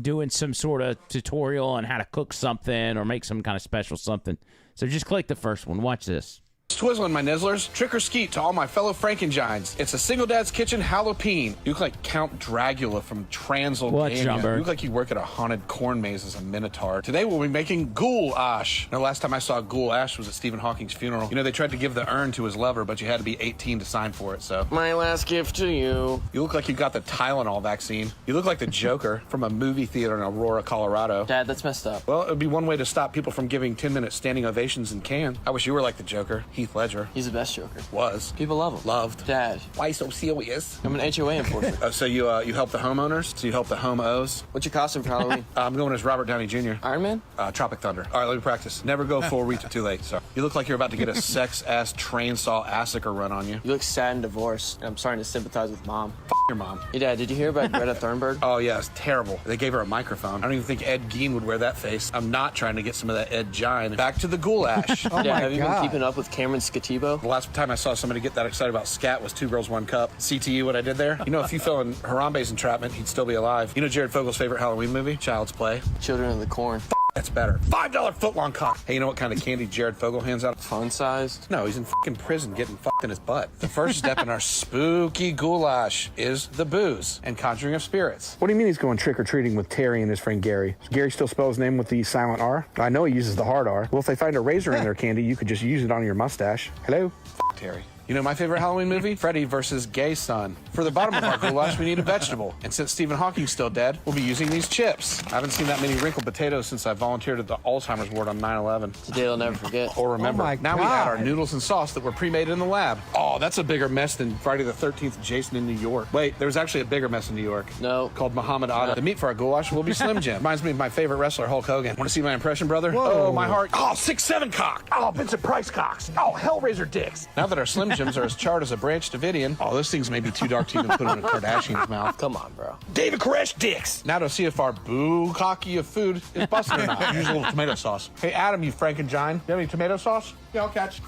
doing some sort of tutorial on how to cook something or make some kind of special something. So just click the first one. Watch this. Twizzlin', my Nizzlers. Trick or skeet to all my fellow Frankengines. It's a single dad's kitchen Halloween. You look like Count Dracula from Transylvania. You look like you work at a haunted corn maze as a minotaur. Today we'll be making goulash. Now, last time I saw goulash was at Stephen Hawking's funeral. You know, they tried to give the urn to his lover, but you had to be 18 to sign for it, so. My last gift to you. You look like you got the Tylenol vaccine. You look like the Joker from a movie theater in Aurora, Colorado. Dad, that's messed up. Well, it would be one way to stop people from giving 10-minute standing ovations in Cannes. I wish you were like the Joker. Heath Ledger. He's the best Joker. Was. People love him. Loved. Dad. Why so serious? I'm an HOA enforcer. So you help the homeowners? So you help the home-O's? What's your costume for Halloween? I'm going as Robert Downey Jr. Iron Man? Tropic Thunder. All right, let me practice. Never go full reach too late. So you look like you're about to get a sex-ass train saw Assica run on you. You look sad and divorced. I'm starting to sympathize with Mom. Your mom. Hey, Dad, did you hear about Greta Thunberg? Oh, yeah, it's terrible. They gave her a microphone. I don't even think Ed Gein would wear that face. I'm not trying to get some of that Ed Gein. Back to the goulash. Oh, Dad, my have you God. been keeping up with Cameron Scativo? The last time I saw somebody get that excited about scat was 2 Girls, 1 Cup. CTU, what I did there? You know, if you fell in Harambe's entrapment, he'd still be alive. You know Jared Fogel's favorite Halloween movie? Child's Play. Children of the Corn. That's better. $5 footlong cock. Hey, you know what kind of candy Jared Fogel hands out? Fun-sized? No, he's in fucking prison getting fucked in his butt. The first step in our spooky goulash is the booze and conjuring of spirits. What do you mean he's going trick-or-treating with Terry and his friend Gary? Does Gary still spell his name with the silent R? I know he uses the hard R. Well, if they find a razor in their candy, you could just use it on your mustache. Hello? Fuck Terry. You know my favorite Halloween movie? Freddy versus Gay Son. For the bottom of our goulash, we need a vegetable. And since Stephen Hawking's still dead, we'll be using these chips. I haven't seen that many wrinkled potatoes since I volunteered at the Alzheimer's ward on 9/11. Today they'll never forget. Or remember. Oh my now we add our God. noodles and sauce that were pre-made in the lab. Oh, that's a bigger mess than Friday the 13th Jason in New York. Wait, there was actually a bigger mess in New York. No. Called Muhammad Atta. The meat for our goulash will be Slim Jim. Reminds me of my favorite wrestler, Hulk Hogan. Want to see my impression, brother? Whoa. Oh, my heart. Oh, 6'7" cock. Oh, Vincent Price cocks. Oh, Hellraiser dicks. Now that our Slim Jims are as charred as a Branch Davidian. Oh, those things may be too dark to even put in a Kardashian's mouth. Come on, bro. David Koresh dicks. Now to see if our bukkake of food is busted or not. Use a little tomato sauce. Hey, Adam, you Frankengine. You have any tomato sauce? Yeah, I'll catch.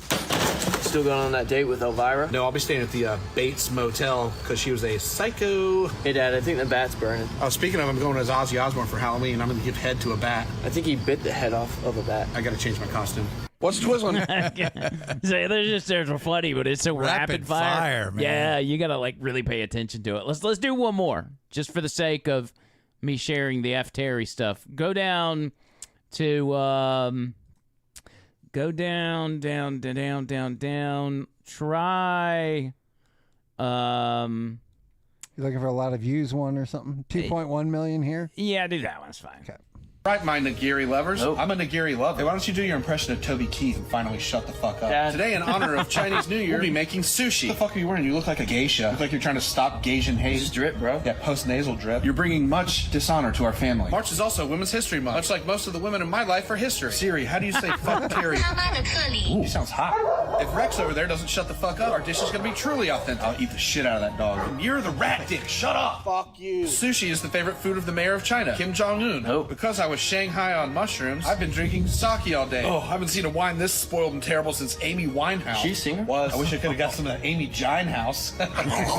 Still going on that date with Elvira? No, I'll be staying at the Bates Motel because she was a psycho. Hey, Dad, I think the bat's burning. Oh, speaking of, I'm going as Ozzy Osbourne for Halloween. I'm going to give head to a bat. I think he bit the head off of a bat. I got to change my costume. What's twizzling? So they're funny, but it's so rapid fire, man. Yeah, you gotta like really pay attention to it. Let's do one more, just for the sake of me sharing the F Terry stuff. Go down to go down. Try. You looking for a lot of views one or something? 2.1 million here? Yeah, do that one. It's fine. Okay. Right, my Nagiri lovers. Nope. I'm a Nagiri lover. Hey, why don't you do your impression of Toby Keith and finally shut the fuck up? Dad. Today, in honor of Chinese New Year, we'll be making sushi. What the fuck are you wearing? You look like a geisha. You look like you're trying to stop Gasian hate. Just drip, bro. Yeah, post-nasal drip. You're bringing much dishonor to our family. March is also Women's History Month. Much like most of the women in my life are history. Siri, how do you say fuck Terry? Ooh, he sounds hot. If Rex over there doesn't shut the fuck up, our dish is gonna be truly authentic. I'll eat the shit out of that dog. You're the rat dick. Shut up. Fuck you. Sushi is the favorite food of the mayor of China, Kim Jong-un. Nope. Because I was Shanghai on mushrooms, I've been drinking sake all day. Oh, I haven't seen a wine this spoiled and terrible since Amy Winehouse. She's singer? Was. I wish I could have got some of that Amy Jinehouse.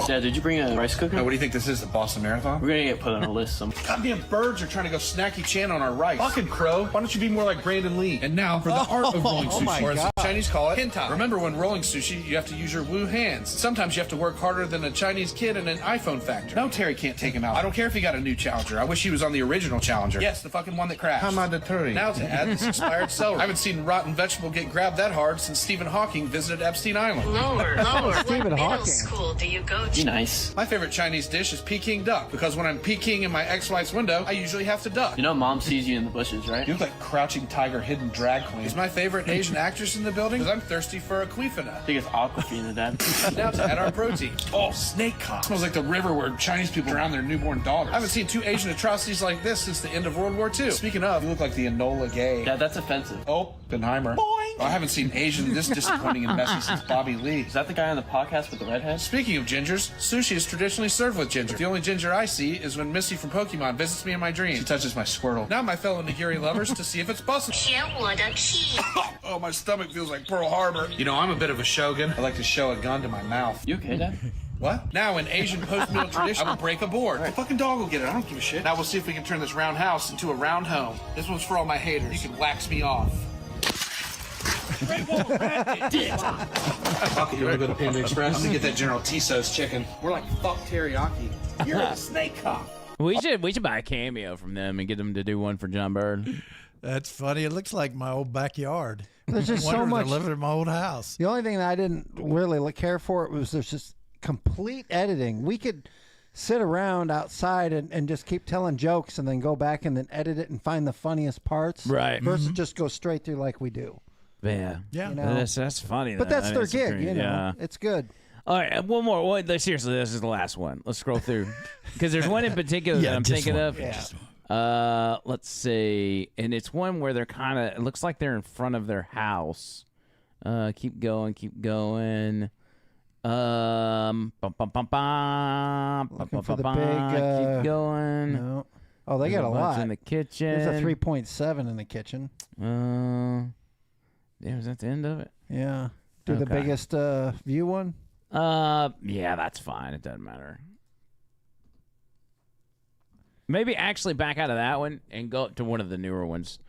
Dad, did you bring a rice cooker? Now, what do you think this is, the Boston Marathon? We're gonna get put on a list some. Goddamn birds are trying to go snacky Chan on our rice. Fucking crow. Why don't you be more like Brandon Lee? And now for the art of rolling sushi. Or as the Chinese call it, hentai. Remember, when rolling sushi, you have to use your woo hands. Sometimes you have to work harder than a Chinese kid in an iPhone factory. No, Terry can't take him out. I don't care if he got a new challenger. I wish he was on the original challenger. Yes, the fucking one one that crashed. How am I deterring? Now to add this expired celery. I haven't seen rotten vegetable get grabbed that hard since Stephen Hawking visited Epstein Island. Lower. Stephen What middle Hawking. school do you go to? Be nice. My favorite Chinese dish is Peking duck because when I'm peeking in my ex-wife's window, I usually have to duck. You know Mom sees you in the bushes, right? You look like Crouching Tiger, Hidden Drag Queen. Is my favorite Asian actress in the building? Because I'm thirsty for a queefina. I think it's Aquafina, Dad. Now to add our protein. Oh, snake cock. Smells like the river where Chinese people drown their newborn daughters. I haven't seen two Asian atrocities like this since the end of World War II. Speaking of, you look like the Enola Gay. Dad, that's offensive. Oh, Oppenheimer. Oh, I haven't seen Asian this disappointing and messy since Bobby Lee. Is that the guy on the podcast with the redhead? Speaking of gingers, sushi is traditionally served with ginger. The only ginger I see is when Misty from Pokemon visits me in my dreams. She touches my Squirtle. Now my fellow Nigiri lovers to see if it's busted. Oh, my stomach feels like Pearl Harbor. You know, I'm a bit of a shogun. I like to show a gun to my mouth. You okay, Dad? What? Now, in Asian post-meal tradition, I will break a board. The fucking dog will get it. I don't give a shit. Now we'll see if we can turn this round house into a round home. This one's for all my haters. You can wax me off. Fuck it, you wanna go to Panda Express? I'm gonna get that General Tso's chicken. We're like, fuck teriyaki. You're a snake cock. We should buy a cameo from them and get them to do one for John Bird. That's funny. It looks like my old backyard. There's just so Wonder if much. they're living in my old house. The only thing that I didn't really care for was there's just complete editing. We could sit around outside and just keep telling jokes and then go back and then edit it and find the funniest parts. Right. Versus just go straight through like we do. Yeah. Yeah. You know? That's funny. But though. that's I mean, their it's gig, great. you know. Yeah. It's good. All right, one more. Seriously, this is the last one. Let's scroll through because there's one in particular that I'm thinking of. Yeah. Let's see, and it's one where they're kind of. It looks like they're in front of their house. Keep going. Bum, bum, bum, bum, Looking for the bum, big. keep going. No. Oh, they There's got a bunch lot. in the kitchen. There's a 3.7 in the kitchen. Yeah, is that the end of it? Yeah. Do the Okay. biggest view one? Yeah, that's fine. It doesn't matter. Maybe actually back out of that one and go up to one of the newer ones.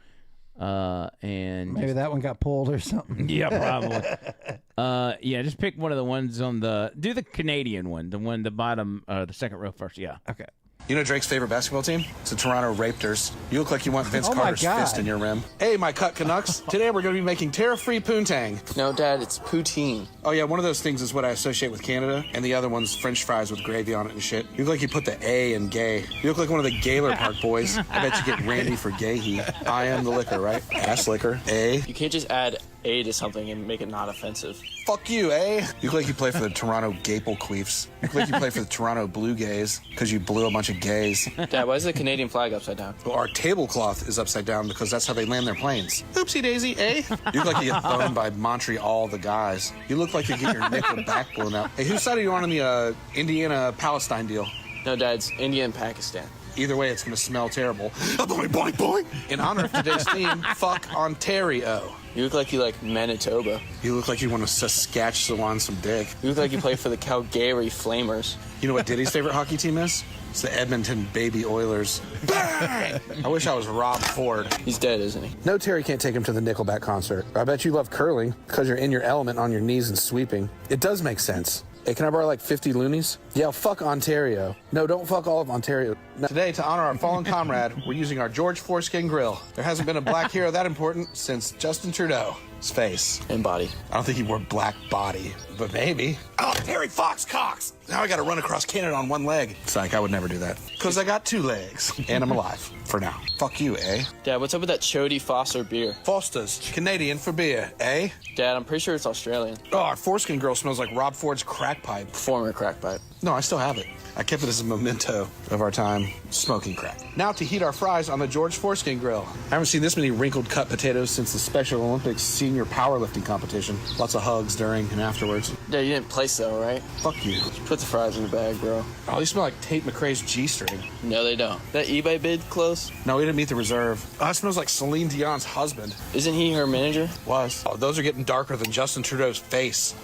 And Maybe that one got pulled or something. yeah, probably. Yeah, just pick one of the ones on do the Canadian one, the bottom, the second row first. Yeah. Okay. You know Drake's favorite basketball team? It's the Toronto Raptors. You look like you want Vince Oh my Carter's God. fist in your rim. Hey, my cut Canucks. Today we're going to be making tariff-free poontang. No, Dad, it's poutine. Oh, yeah, one of those things is what I associate with Canada, and the other one's French fries with gravy on it and shit. You look like you put the A in gay. You look like one of the Gaylor Park boys. I bet you get Randy for gay heat. I am the liquor, right? Ass liquor. A. You can't just add A to something and make it not offensive. Fuck you, eh? You look like you play for the Toronto Gapel Queefs. You look like you play for the Toronto Blue Gays because you blew a bunch of gays. Dad, why is the Canadian flag upside down? Well, our tablecloth is upside down because that's how they land their planes. Oopsie daisy, eh? You look like you get thrown by Montreal, the guys. You look like you get your nickel back blown out. Hey, whose side are you on the Indiana-Palestine deal? No, Dad, it's India and Pakistan. Either way, it's going to smell terrible. Boing, boing, boing. In honor of today's theme, fuck Ontario. You look like you like Manitoba. You look like you want to Saskatchewan some dick. You look like you play for the Calgary Flamers. You know what Diddy's favorite hockey team is? It's the Edmonton Baby Oilers. Bang! I wish I was Rob Ford. He's dead, isn't he? No, Terry can't take him to the Nickelback concert. I bet you love curling because you're in your element on your knees and sweeping. It does make sense. Hey, can I borrow like 50 loonies? Yeah, fuck Ontario. No, don't fuck all of Ontario. No. Today, to honor our fallen comrade, we're using our George Foreskin grill. There hasn't been a black hero that important since Justin Trudeau's face. And body. I don't think he wore black body, but maybe. Oh, Terry Fox Cox! Now I gotta run across Canada on one leg. Psych, I would never do that. Because I got two legs. And I'm alive. For now. Fuck you, eh? Dad, what's up with that Chody Foster beer? Foster's. Canadian for beer, eh? Dad, I'm pretty sure it's Australian. Oh, our foreskin girl smells like Rob Ford's crack pipe. Former crack pipe. No, I still have it. I kept it as a memento of our time smoking crack. Now to heat our fries on the George Foreskin Grill. I haven't seen this many wrinkled cut potatoes since the Special Olympics senior powerlifting competition. Lots of hugs during and afterwards. Dad, you didn't place though, right? Fuck you. Put the fries in the bag, bro. Oh, these smell like Tate McRae's G-string. No, they don't. That eBay bid close? No, we didn't meet the reserve. Oh, that smells like Celine Dion's husband. Isn't he her manager? Was. Oh, those are getting darker than Justin Trudeau's face.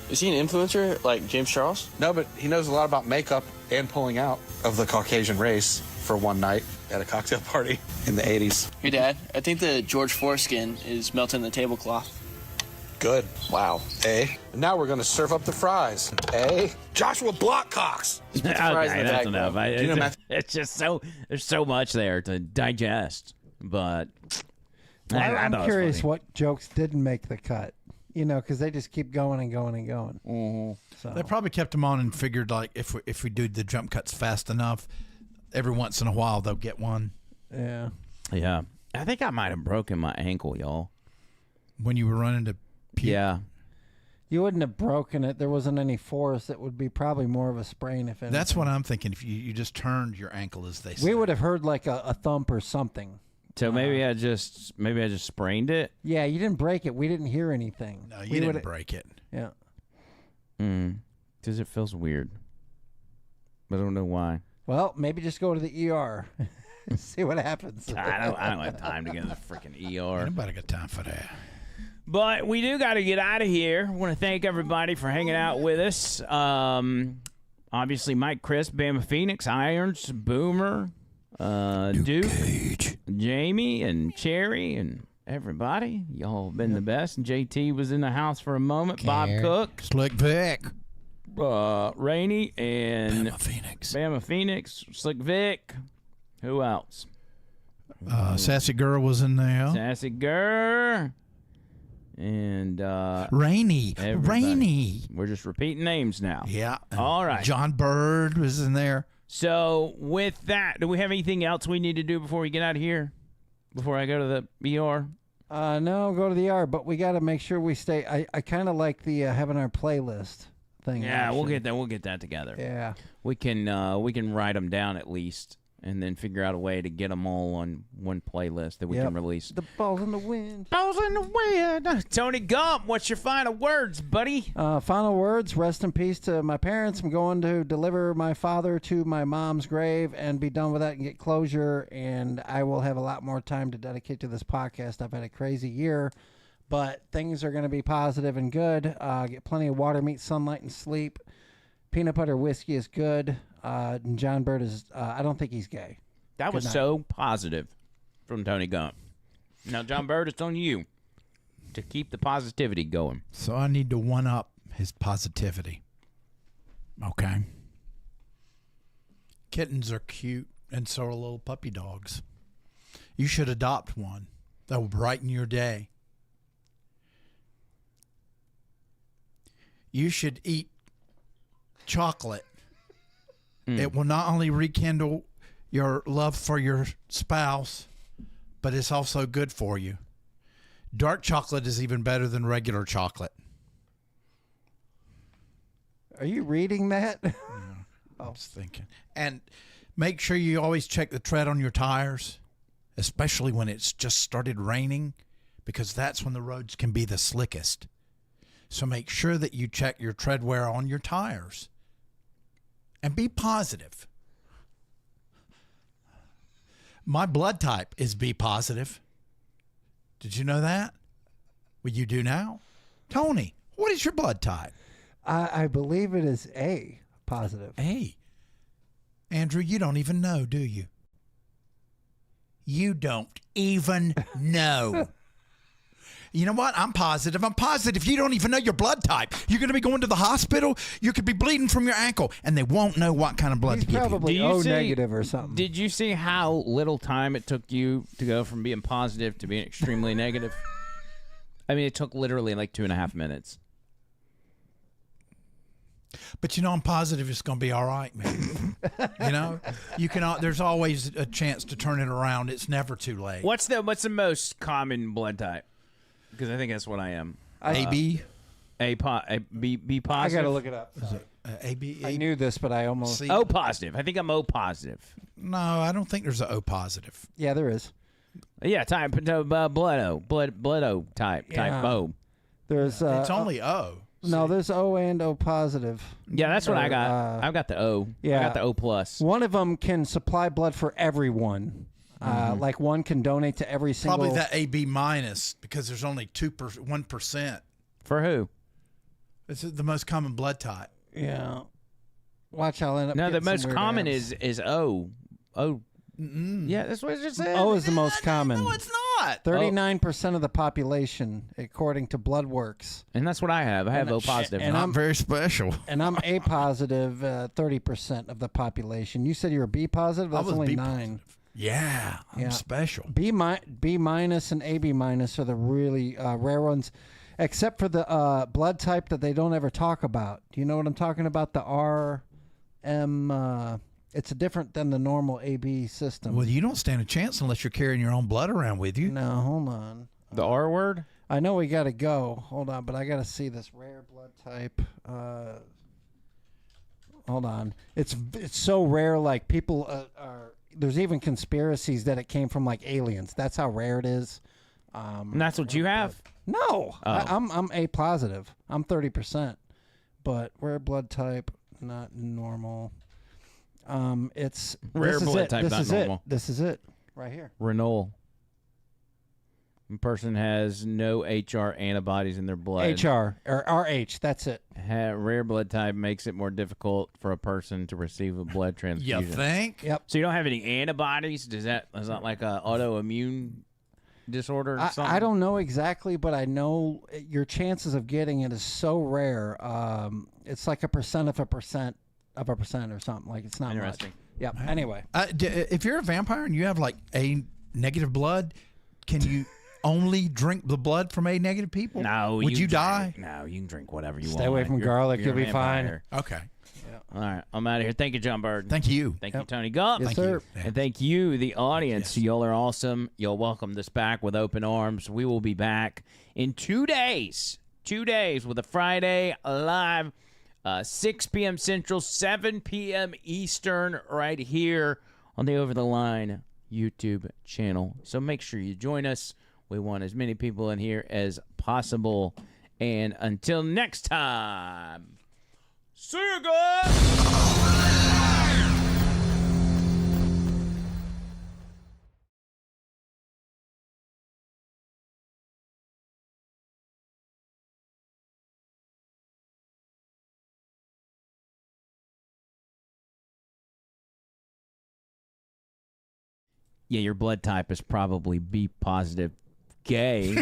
Is he an influencer like James Charles? No, but he knows a lot about makeup and pulling out of the Caucasian race for one night at a cocktail party in the 80s. Hey, Dad, I think the George Foreskin is melting the tablecloth. Good. Wow. Eh? And now we're going to serve up the fries. Eh? Joshua Blockcocks. Fries in the that's bag, enough. bro. It's just there's so much there to digest. But I'm thought it was curious funny. what jokes didn't make the cut. Because they just keep going and going and going. Mm-hmm. So They probably kept them on and figured like if we do the jump cuts fast enough, every once in a while they'll get one. Yeah. Yeah. I think I might have broken my ankle, y'all. When you were running to puke. Yeah. You wouldn't have broken it. There wasn't any force. It would be probably more of a sprain if anything. That's what I'm thinking. If you just turned your ankle, as they say. We would have heard like a thump or something. So maybe I just sprained it. Yeah, you didn't break it. We didn't hear anything. No, you didn't break it. Yeah. Because it feels weird. I don't know why. Well, maybe just go to the ER. See what happens. I don't have time to go to the freaking ER. Nobody got time for that. But we do got to get out of here. I want to thank everybody for hanging out with us. Obviously, Mike, Chris, Bama Phoenix, Irons, Boomer, Duke, Jamie, and Cherry, and everybody. Y'all have been the best. And JT was in the house for a moment. Bob Cook. Slick Vic. Rainey and Bama Phoenix. Slick Vic. Who else? Sassy Girl was in there. Sassy Girl. And Rainey. everybody. Rainey. We're just repeating names now. Yeah. All right. John Bird was in there. So with that, do we have anything else we need to do before we get out of here? Before I go to the ER? No, go to the ER, but we got to make sure we stay. I kind of like the having our playlist thing. Yeah, option. we'll get that together. Yeah. We can write them down at least, and then figure out a way to get them all on one playlist that we can release. The balls in the wind. Balls in the wind. Tony Gump, what's your final words, buddy? Final words. Rest in peace to my parents. I'm going to deliver my father to my mom's grave and be done with that and get closure. And I will have a lot more time to dedicate to this podcast. I've had a crazy year, but things are going to be positive and good. Get plenty of water, meat, sunlight, and sleep. Peanut butter whiskey is good. And John Bird is, I don't think he's gay. That was so positive from Tony Gump. Now, John Bird, it's on you to keep the positivity going. So I need to one-up his positivity. Okay. Kittens are cute, and so are little puppy dogs. You should adopt one. That will brighten your day. You should eat chocolate. It will not only rekindle your love for your spouse, but it's also good for you. Dark chocolate is even better than regular chocolate. Are you reading that? Yeah, I was thinking. And make sure you always check the tread on your tires, especially when it's just started raining, because that's when the roads can be the slickest. So make sure that you check your tread wear on your tires. And be positive. My blood type is B positive. Did you know that? Well, you do now? Tony, what is your blood type? I believe it is A positive. A. Andrew, you don't even know, do you? You don't even know. You know what? I'm positive. I'm positive. You don't even know your blood type. You're going to be going to the hospital. You could be bleeding from your ankle, and they won't know what kind of blood to give you. Probably O negative or something. Did you see how little time it took you to go from being positive to being extremely negative? I mean, it took literally like 2.5 minutes. But you know, I'm positive it's going to be all right, man. You know, you can. There's always a chance to turn it around. It's never too late. What's the most common blood type? Because I think that's what I am. AB? B positive. I got to look it up. Is it AB? I knew this, but I almost... O positive. I think I'm O positive. No, I don't think there's an O positive. Yeah, there is. Yeah, type blood O. Blood O type. Yeah. Type O. There's it's only O. No, there's O and O positive. Yeah, that's what I got. I've got the O. Yeah. I got the O plus. One of them can supply blood for everyone. Like one can donate to every single... Probably that AB minus, because there's only 1%. For who? It's the most common blood type. Yeah. Watch, I'll end up... No, the getting some most weird common abs. is O. O. Yeah, that's what it just said. O is the most common. No, it's not. 39% of the population, according to BloodWorks. And that's what I have. I have O positive. And I'm very special. And I'm A positive, 30% of the population. You said you were B positive? That's was only B 9. Yeah, I'm special. B minus and AB minus are the really rare ones, except for the blood type that they don't ever talk about. Do you know what I'm talking about? The RM. It's different than the normal AB system. Well, you don't stand a chance unless you're carrying your own blood around with you. No, hold on. The R word? I know we got to go. Hold on, but I got to see this rare blood type. Hold on. It's so rare. Like people are. There's even conspiracies that it came from like aliens. That's how rare it is. And that's what you have? No, Oh. I'm A positive. I'm 30%, but rare blood type not normal. It's Rare blood type, this not is normal. It. This is it right here. Renault. Person has no HR antibodies in their blood. HR or RH. That's it. Rare blood type makes it more difficult for a person to receive a blood transfusion. You think? Yep. So you don't have any antibodies? Is that like a autoimmune disorder or something? I don't know exactly, but I know your chances of getting it is so rare. It's like a percent of a percent or something. Like it's not Interesting. much. Yep. Anyway, if you're a vampire and you have like A negative blood, can you only drink the blood from A negative people? No. Would you die? No, you can drink whatever you want. Stay away from garlic. you're You'll a be fine. vampire. Okay. All right, I'm out of here. Thank you, John Bird. Thank you. Thank you, Tony Gump. Yes, sir. And thank you, the audience. Y'all are awesome. Y'all welcome us back with open arms. We will be back in 2 days. 2 days with a Friday live, 6 p.m. Central, 7 p.m. Eastern, right here on the Over the Line YouTube channel. So make sure you join us. We want as many people in here as possible. And until next time, see you guys. Yeah, your blood type is probably B positive gay.